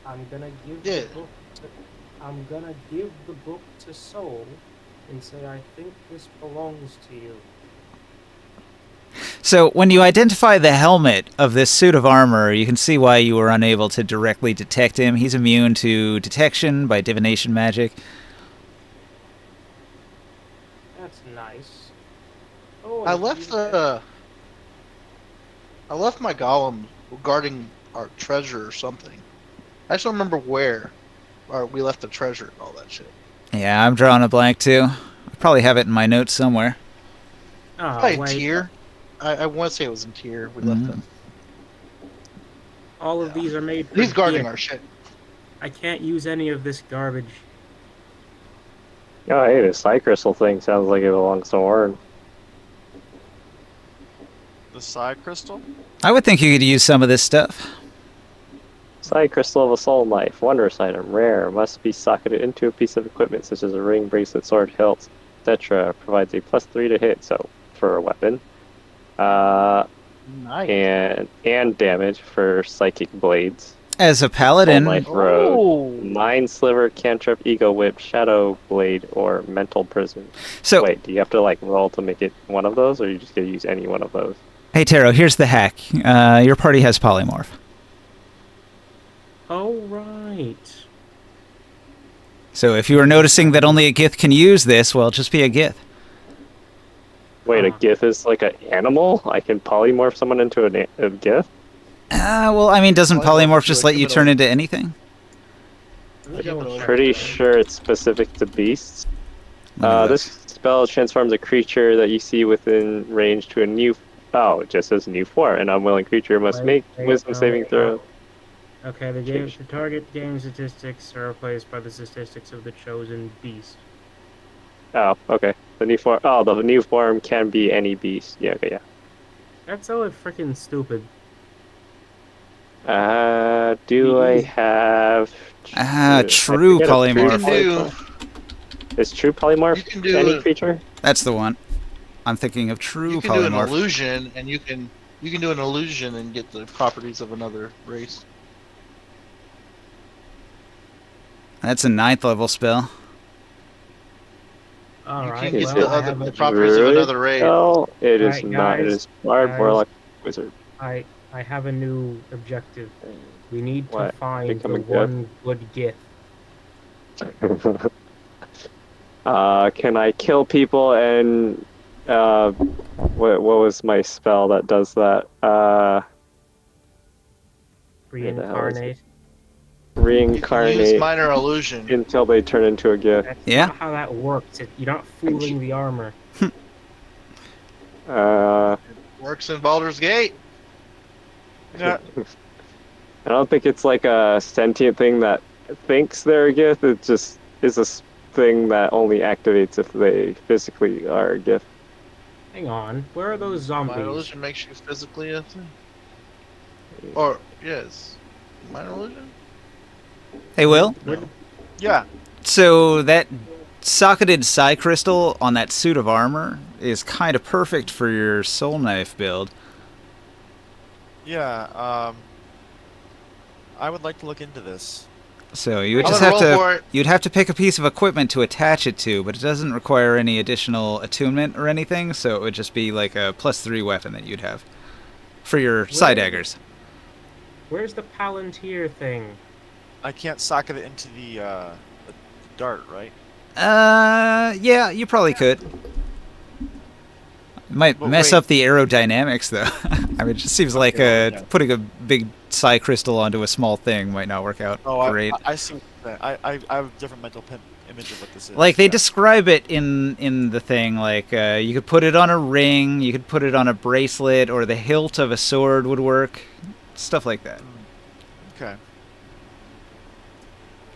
I'm gonna give Yeah. the book. I'm gonna give the book to Soul, and say I think this belongs to you. So when you identify the helmet of this suit of armor, you can see why you were unable to directly detect him. He's immune to detection by divination magic. That's nice. Oh, I and left my golem guarding our treasure or something. I just don't remember where. Or we left the treasure and all that shit. Yeah, I'm drawing a blank too. I probably have it in my notes somewhere. Oh, Probably wait. tier. I want to say it was in tier. We left them. All of Yeah. these are made for He's guarding Gith. our shit. I can't use any of this garbage. Oh, hey, the Psy Crystal thing sounds like it belongs to Warren. The side crystal? I would think you could use some of this stuff. Psy Crystal of a Soul Knife, wondrous item, rare, must be socketed into a piece of equipment such as a ring, bracelet, sword, hilt, etc. Provides a +3 to hit, so for a weapon. Nice. And damage for psychic blades. As a Soul paladin, Knife Road. Oh. Mind Sliver, Cantrip, Ego Whip, Shadow Blade, or Mental Prison. so Wait, do you have to like roll to make it one of those, or you just gonna use any one of those? hey Taro, here's the hack. Your party has polymorph. Oh, right. So if you were noticing that only a Gith can use this, well, just be a Gith. Wait, a Huh. Gith is like an animal? I can polymorph someone into a Gith? Well, I mean, doesn't Polymorph polymorph is just like let you give it turn a- into anything? Pretty sure it's specific to beasts. Let me look. This spell transforms a creature that you see within range to a new... Oh, it just says new form. An unwilling creature must Wait, make wait, wisdom no, saving no. throw. Okay, the target game statistics are replaced by the statistics of the chosen beast. Oh, okay. The new form... Oh, the new form can be any beast. Yeah, okay, yeah. That's so freaking stupid. Do I have... I True forget if polymorph. Is true polymorph You can do any it- creature? That's the one. I'm thinking of true You can do an polymorph. illusion, and you can do an illusion and get the properties of another race. That's a 9th level spell. All You right, can get well, the I other have, the properties of another race. No, it is Alright, not. It guys, is Bard, guys. Warlock, Wizard. I have a new objective. We need to What? find Become the a Gith? one good Gith. Can I kill people and what was my spell that does that? Where the hell is it? Reincarnate. You can use Reincarnate minor illusion. until they turn into a Gith. That's Yeah. not how that works. You're not fooling the armor. Works in Baldur's Gate. Yeah. I don't think it's like a sentient thing that thinks they're a Gith. It just is a thing that only activates if they physically are a Gith. Hang on. Where are those Minor zombies? illusion makes you physically a thing. Or yes, minor illusion. Hey, Will? No. Yeah. So that socketed psi crystal on that suit of armor is kind of perfect for your soul knife build. Yeah. I would like to look into this. So you would I'm just gonna have roll to for it. you'd have to pick a piece of equipment to attach it to, but it doesn't require any additional attunement or anything, so it would just be like a +3 weapon that you'd have for your psi daggers. Where's the Palantir thing? I can't socket it into the dart, right? Yeah, you probably could. It might But mess wait. up the aerodynamics, though. I mean, it just seems like Okay, yeah. putting a big psi crystal onto a small thing might not work out Oh, great. I see. I have a different mental image of what this is. Like they Yeah. describe it in the thing, like you could put it on a ring, you could put it on a bracelet, or the hilt of a sword would work, stuff like that. Okay.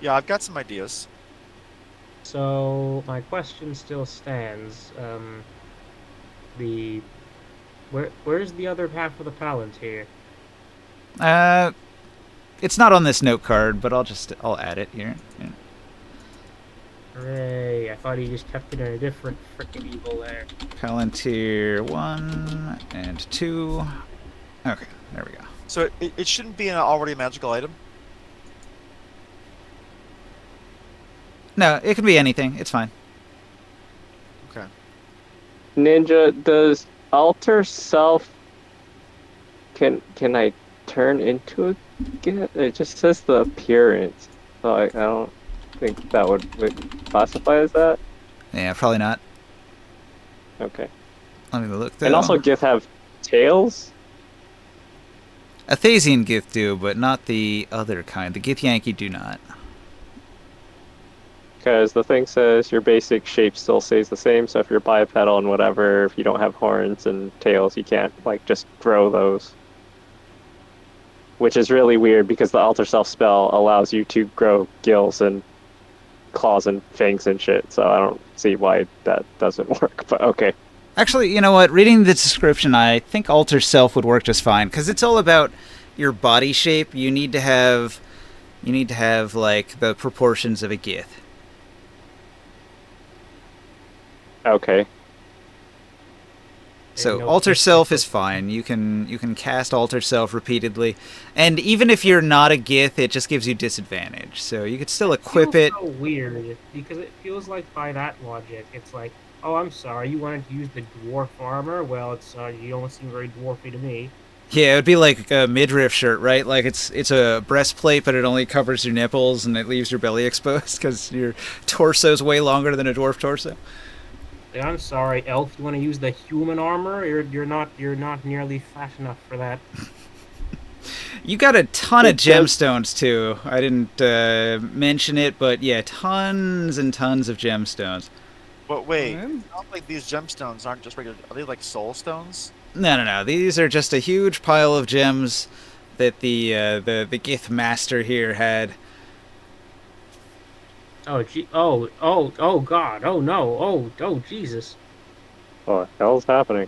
Yeah, I've got some ideas. So my question still stands. The Where's the other half of the Palantir? It's not on this note card, but I'll add it here. Yeah. Hooray! I thought he just kept it in a different frickin' evil there. Palantir 1 and 2. Okay, there we go. So it shouldn't be an already magical item. No, it can be anything. It's fine. Okay. Ninja, does alter self? Can I turn into a Gith? It just says the appearance, so I don't think that would classify as that. Yeah, probably not. Okay. Let me look though. And also, Gith have tails. Athasian Gith do, but not the other kind. The Gith Yankee do not. Because the thing says your basic shape still stays the same, so if you're bipedal and whatever, if you don't have horns and tails, you can't, like, just grow those. Which is really weird, because the Alter Self spell allows you to grow gills and claws and fangs and shit, so I don't see why that doesn't work, but okay. Actually, you know what? Reading the description, I think Alter Self would work just fine, because it's all about your body shape. You need to have, like, the proportions of a Gith. Okay. So No, Alter it's- Self is fine. You can cast Alter Self repeatedly, and even if you're not a Gith, it just gives you disadvantage. So you could still equip it. Feels so weird because it feels like by that logic, it's like, oh, I'm sorry, you wanted to use the dwarf armor. Well, it's you don't seem very dwarfy to me. Yeah, it would be like a midriff shirt, right? Like it's a breastplate, but it only covers your nipples and it leaves your belly exposed because your torso's way longer than a dwarf torso. Like, I'm sorry, elf. You want to use the human armor? You're not nearly fat enough for that. You got a ton of It does- gemstones too. I didn't mention it, but yeah, tons and tons of gemstones. But wait, Okay. it sounds like these gemstones aren't just regular. Are they like soul stones? No. These are just a huge pile of gems that the Gith master here had. Oh, God. Oh, no. Oh, Jesus. What the hell's happening?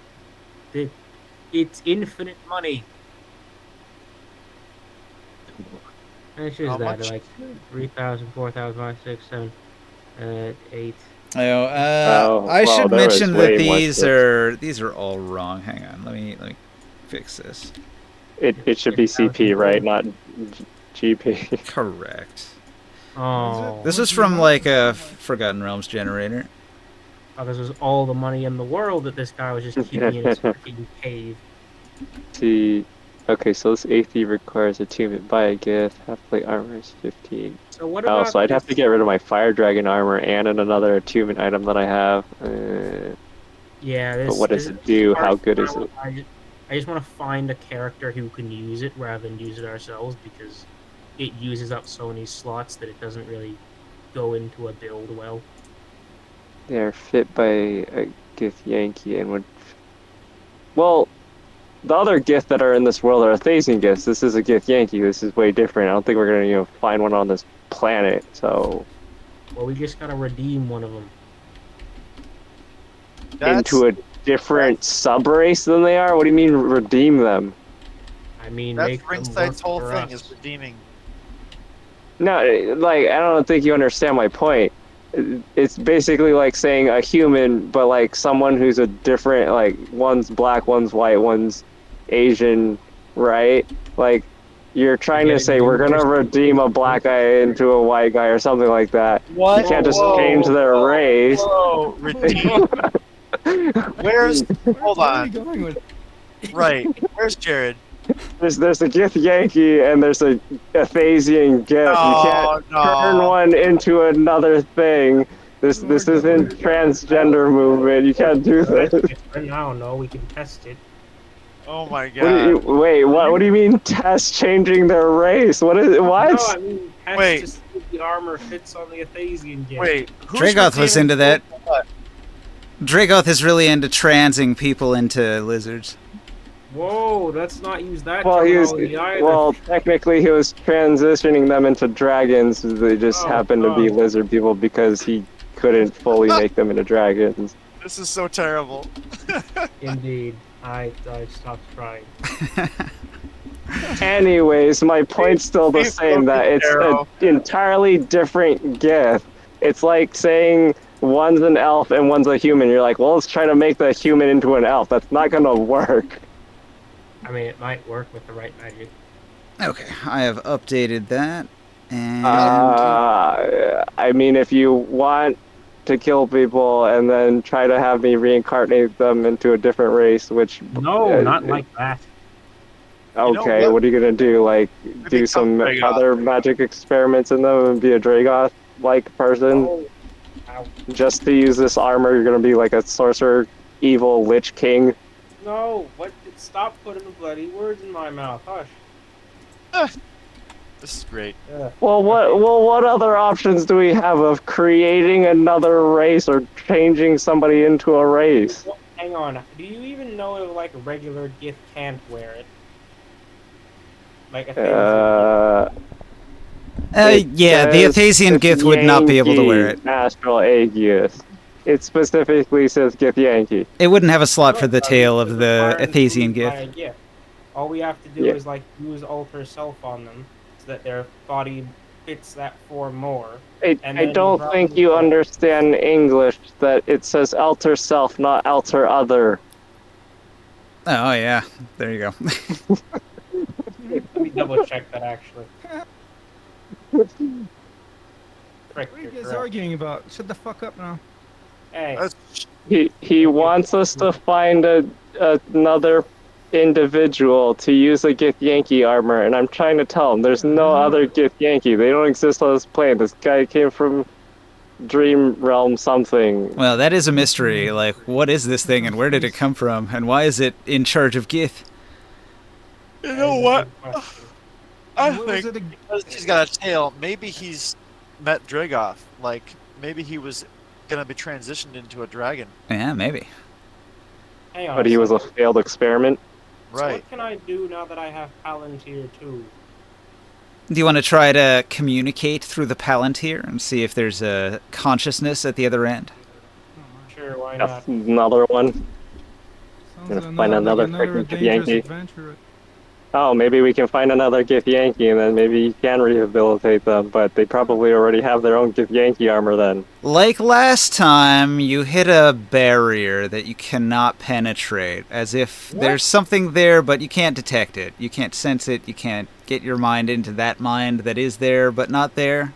It's infinite money. How much is How that? much? Like 3,000, 4,000, 5, 6, 7, 8. Oh, Oh, I wow, should there was mention way that more these are all wrong. Hang on, let me fix this. It should be CP, right? Not GP. Correct. Oh, This is from like a Forgotten Realms generator. oh, this was all the money in the world that this guy was just keeping in his freaking cave. See, okay, so this AT requires attunement by a Gith. Half-plate armor is 15. So what Oh, about so I'd have to this- get rid of my Fire Dragon armor and another attunement item that I have. Yeah, this, But what does this- it do? this How part good is it? I just want to find a character who can use it rather than use it ourselves because it uses up so many slots that it doesn't really go into a build well. They are fit by a Gith Yankee and would. Well, the other Gith that are in this world are Athasian Giths. This is a Gith Yankee. This is way different. I don't think we're gonna find one on this planet. So Well, we just gotta redeem one of them. into a different sub-race than they are. What do you mean redeem them? I mean, That's make them Ringside's work whole for thing us. is redeeming. No, like I don't think you understand my point. It's basically like saying a human, but like someone who's a different, like one's black, one's white, one's Asian, right? Like you're trying Yeah, to say you we're gonna understand. redeem a black guy into a white guy or something like that. What? You can't just Whoa, change their race. Whoa, redeem. Where's? Hold Where are we on. going with? Right. Where's Jared? There's a Gith Yankee and there's a Athasian Gith. You can't turn one into another thing. This isn't transgender movement. You can't do this. I don't know. We can test it. Oh my What do you, god. wait, what do you mean test changing their race? What is what? No, I mean, test Wait. to see if the armor fits on the Athasian Gith. Wait. Who's Dragoth was redeeming into that. what? Dragoth is really into transing people into lizards. Whoa, let's not use that Well, terminology either. well, technically he was transitioning them into dragons. They just Oh, happened to be God. lizard people because he couldn't fully make them into dragons. This is so terrible. Indeed. I stopped trying. Anyways, my point's still the Please same, focus, that it's an Arrow. entirely different Gith. It's like saying one's an elf and one's a human. You're like, well, let's try to make the human into an elf. That's not gonna work. I mean, it might work with the right magic. Okay, I have updated that. And I mean, if you want to kill people and then try to have me reincarnate them into a different race, which No, not like that. okay, what? what are you gonna do? Like, do become some Dragoth. other magic experiments in them and be a Dragoth-like person? Oh, ow. Just to use this armor, you're gonna be like a sorcerer, evil Lich King. No, what? Stop putting the bloody words in my mouth. Hush. This is great. Yeah. Well, what other options do we have of creating another race or changing somebody into a race? Well, hang on. Do you even know if like a regular Gith can't wear it? Like a yeah, the Athasian Gith would not be able to wear it. Astral Aegis. It specifically says Gith Yankee. It wouldn't have a slot for the tail of the Athasian Gith. Yeah. All we have to do Yeah. is like use alter self on them so that their body fits that form more. And I then don't drop think them you off. understand English, that it says alter self, not alter other. Oh, yeah. There you go. Let me double check that actually. Frick, What are you you're guys correct. arguing about? Shut the fuck up now. Hey, That's- He wants us to find another individual to use a Gith Yankee armor, and I'm trying to tell him there's no other Gith Yankee. They don't exist on this plane. This guy came from Dream Realm something. Well, that is a mystery. Like, what is this thing and where did it come from? And why is it in charge of Gith? You that know is a what? good question. I What was think it because he's got a tail, maybe he's met Dragoth. Like, maybe he was gonna be transitioned into a dragon. Yeah, maybe. Hang on. But he was a second. failed experiment. So Right. what can I do now that I have Palantir 2? Do you want to try to communicate through the Palantir and see if there's a consciousness at the other end? Sure, why not? Another one. Sounds Gonna like find another another freaking dangerous Yankee. adventure. Oh, maybe we can find another Gith Yankee, and then maybe you can rehabilitate them. But they probably already have their own Gith Yankee armor then. Like last time, you hit a barrier that you cannot penetrate, as if there's something there, but you can't detect it. You can't sense it. You can't get your mind into that mind that is there, but not there.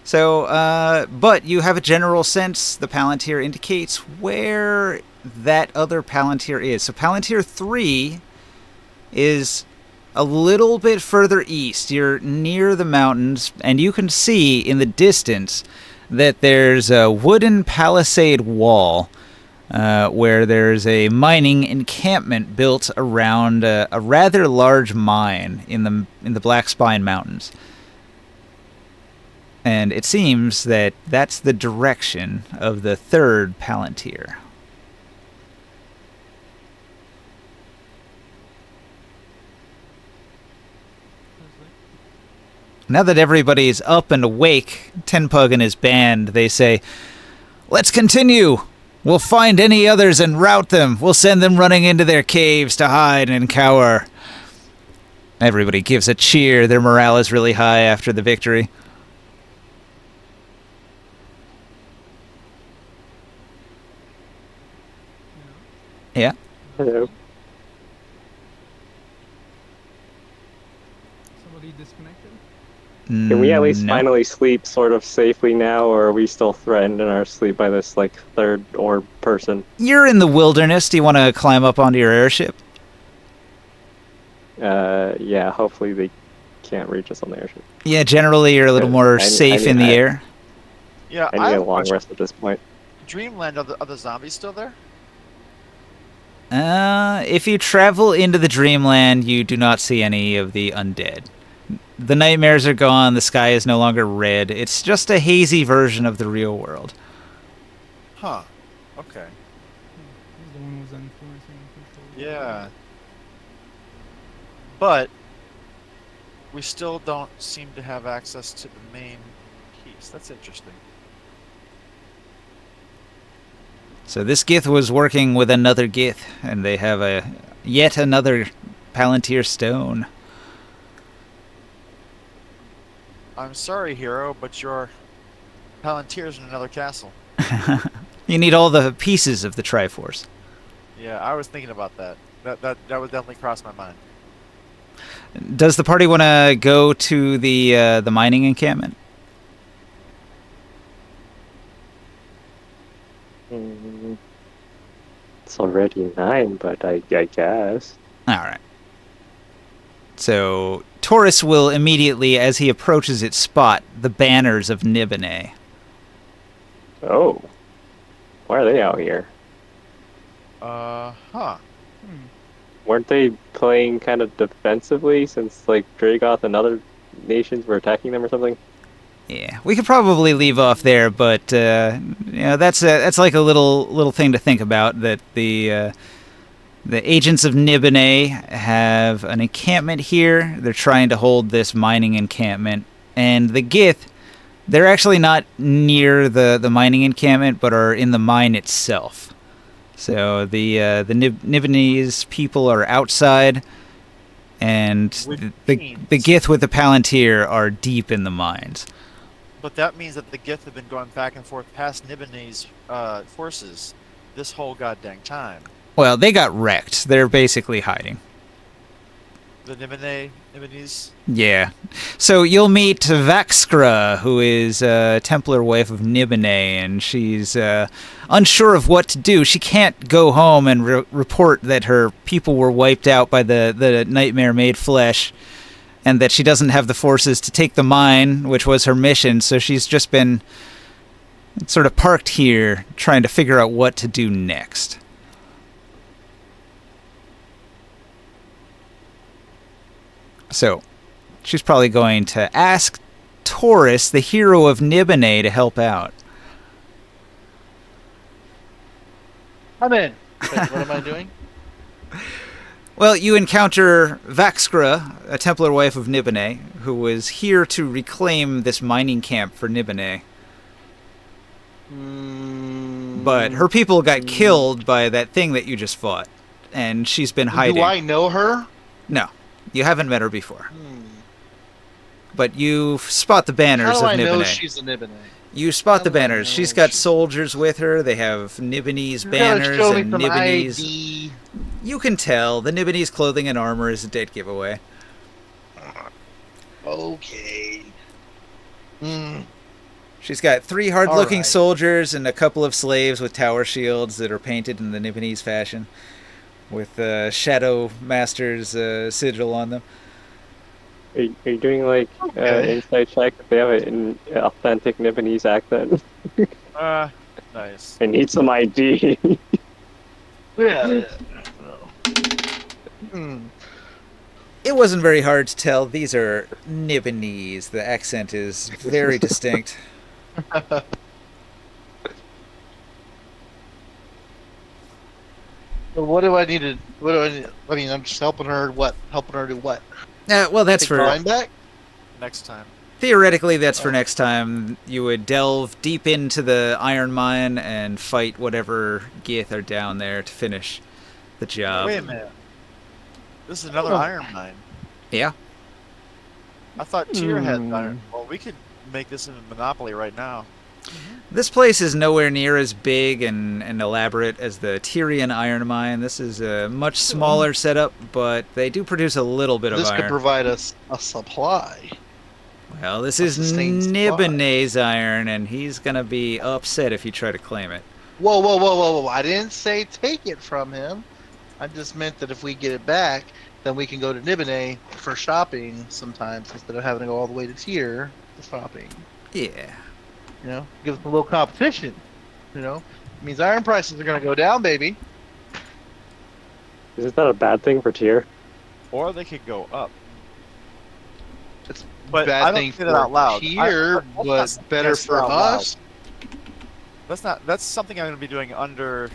So, but you have a general sense. The Palantir indicates where that other Palantir is. So Palantir 3 is a little bit further east. You're near the mountains, and you can see in the distance that there's a wooden palisade wall where there's a mining encampment built around a rather large mine in the Black Spine Mountains. And it seems that that's the direction of the third Palantir. Now that everybody's up and awake, Tenpug and his band, they say, "Let's continue! We'll find any others and rout them. We'll send them running into their caves to hide and cower." Everybody gives a cheer. Their morale is really high after the victory. Yeah. Hello. Somebody disconnected? Can we at least No. finally sleep sort of safely now, or are we still threatened in our sleep by this like third orb person? You're in the wilderness. Do you want to climb up onto your airship? Yeah. Hopefully they can't reach us on the airship. Yeah, generally you're a little more safe in the air. Yeah, I I need have a a long question. rest at this point. Dreamland, are the zombies still there? If you travel into the dreamland, you do not see any of the undead. The nightmares are gone, the sky is no longer red. It's just a hazy version of the real world. Huh. Okay. He's the one who was influencing and controlling. Yeah. But we still don't seem to have access to the main piece. That's interesting. So this Gith was working with another Gith, and they have yet another Palantir stone. I'm sorry, hero, but your Palantir's in another castle. You need all the pieces of the Triforce. Yeah, I was thinking about that. That would definitely cross my mind. Does the party want to go to the mining encampment? It's already 9, but I guess. All right. So Taurus will immediately, as he approaches it, spot the banners of Nibene. Oh. Why are they out here? Huh. Weren't they playing kind of defensively since, like, Dragoth and other nations were attacking them or something? Yeah, we could probably leave off there, but that's like a little thing to think about. That the agents of Nibene have an encampment here. They're trying to hold this mining encampment, and the Gith, they're actually not near the mining encampment, but are in the mine itself. So the Nibenese people are outside, and the Gith with the Palantir are deep in the mines. But that means that the Gith have been going back and forth past Nibene's forces this whole goddamn time. Well, they got wrecked. They're basically hiding. The Nibenese? Yeah. So you'll meet Vaxkra, who is a Templar wife of Nibene, and she's unsure of what to do. She can't go home and report that her people were wiped out by the Nightmare Made Flesh, and that she doesn't have the forces to take the mine, which was her mission, so she's just been sort of parked here, trying to figure out what to do next. So, she's probably going to ask Taurus, the hero of Nibene, to help out. I'm in. Wait, what am I doing? Well, you encounter Vaxkra, a Templar wife of Nibene, who was here to reclaim this mining camp for Nibene. But her people got killed by that thing that you just fought, and she's been hiding. Do I know her? No, you haven't met her before. But you spot the banners How do of I Nibene. know she's a Nibene? You spot the How do I banners. know She's got she's- soldiers with her. They have Nibenese You gotta banners show me and some Nibenese. ID. You can tell the Nibenese clothing and armor is a dead giveaway. Okay. She's got 3 hard-looking Alright. soldiers and a couple of slaves with tower shields that are painted in the Nibenese fashion, with Shadow Master's sigil on them. Are you doing, like, insight check if they have an authentic Nibenese accent? Nice. I need some ID. Yeah. It wasn't very hard to tell. These are Nibenese. The accent is very distinct. So what do I need to? What do I need? I mean, I'm just helping her. What? Helping her do what? Well, that's Take for... the line back? Next time. Theoretically, that's for next time. You would delve deep into the iron mine and fight whatever Gith are down there to finish the job. Wait a minute. This is another iron mine. Yeah. I thought Tyr had iron. Well, we could make this a monopoly right now. This place is nowhere near as big and elaborate as the Tyrian iron mine. This is a much smaller setup, but they do produce a little bit of This iron. could provide us a supply. Well, this a is sustained supply. Nibene's iron, and he's going to be upset if you try to claim it. Whoa! I didn't say take it from him. I just meant that if we get it back, then we can go to Nibene for shopping sometimes instead of having to go all the way to Tyr for shopping. Yeah. You know, give us a little competition. You know, it means iron prices are going to go down, baby. Is that a bad thing for Tyr? Or they could go up. It's But bad I don't thing say for that out loud. Tyr, I- but better yes, for out loud. us. That's something I'm going to be doing under,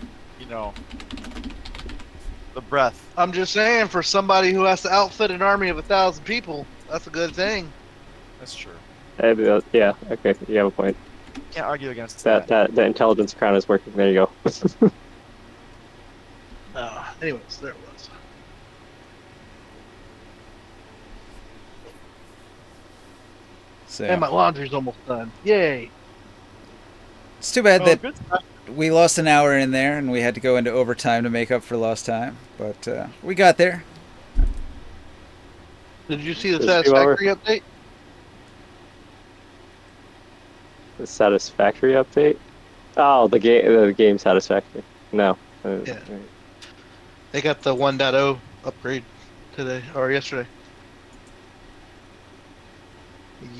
the breath. I'm just saying, for somebody who has to outfit an army of 1,000 people, that's a good thing. That's true. Yeah, okay, you have a point. Can't argue against That the intelligence crown is working. There you go. Anyways, there it was. So And my laundry's almost done. Yay! it's too bad Oh, that good stuff. we lost an hour in there, and we had to go into overtime to make up for lost time. But we got there. Did you see the Just do over. satisfactory update? The satisfactory update. Oh, the game satisfactory. No. Yeah. They got the 1.0 upgrade today or yesterday.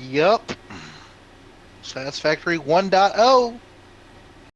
Yup. Satisfactory 1.0.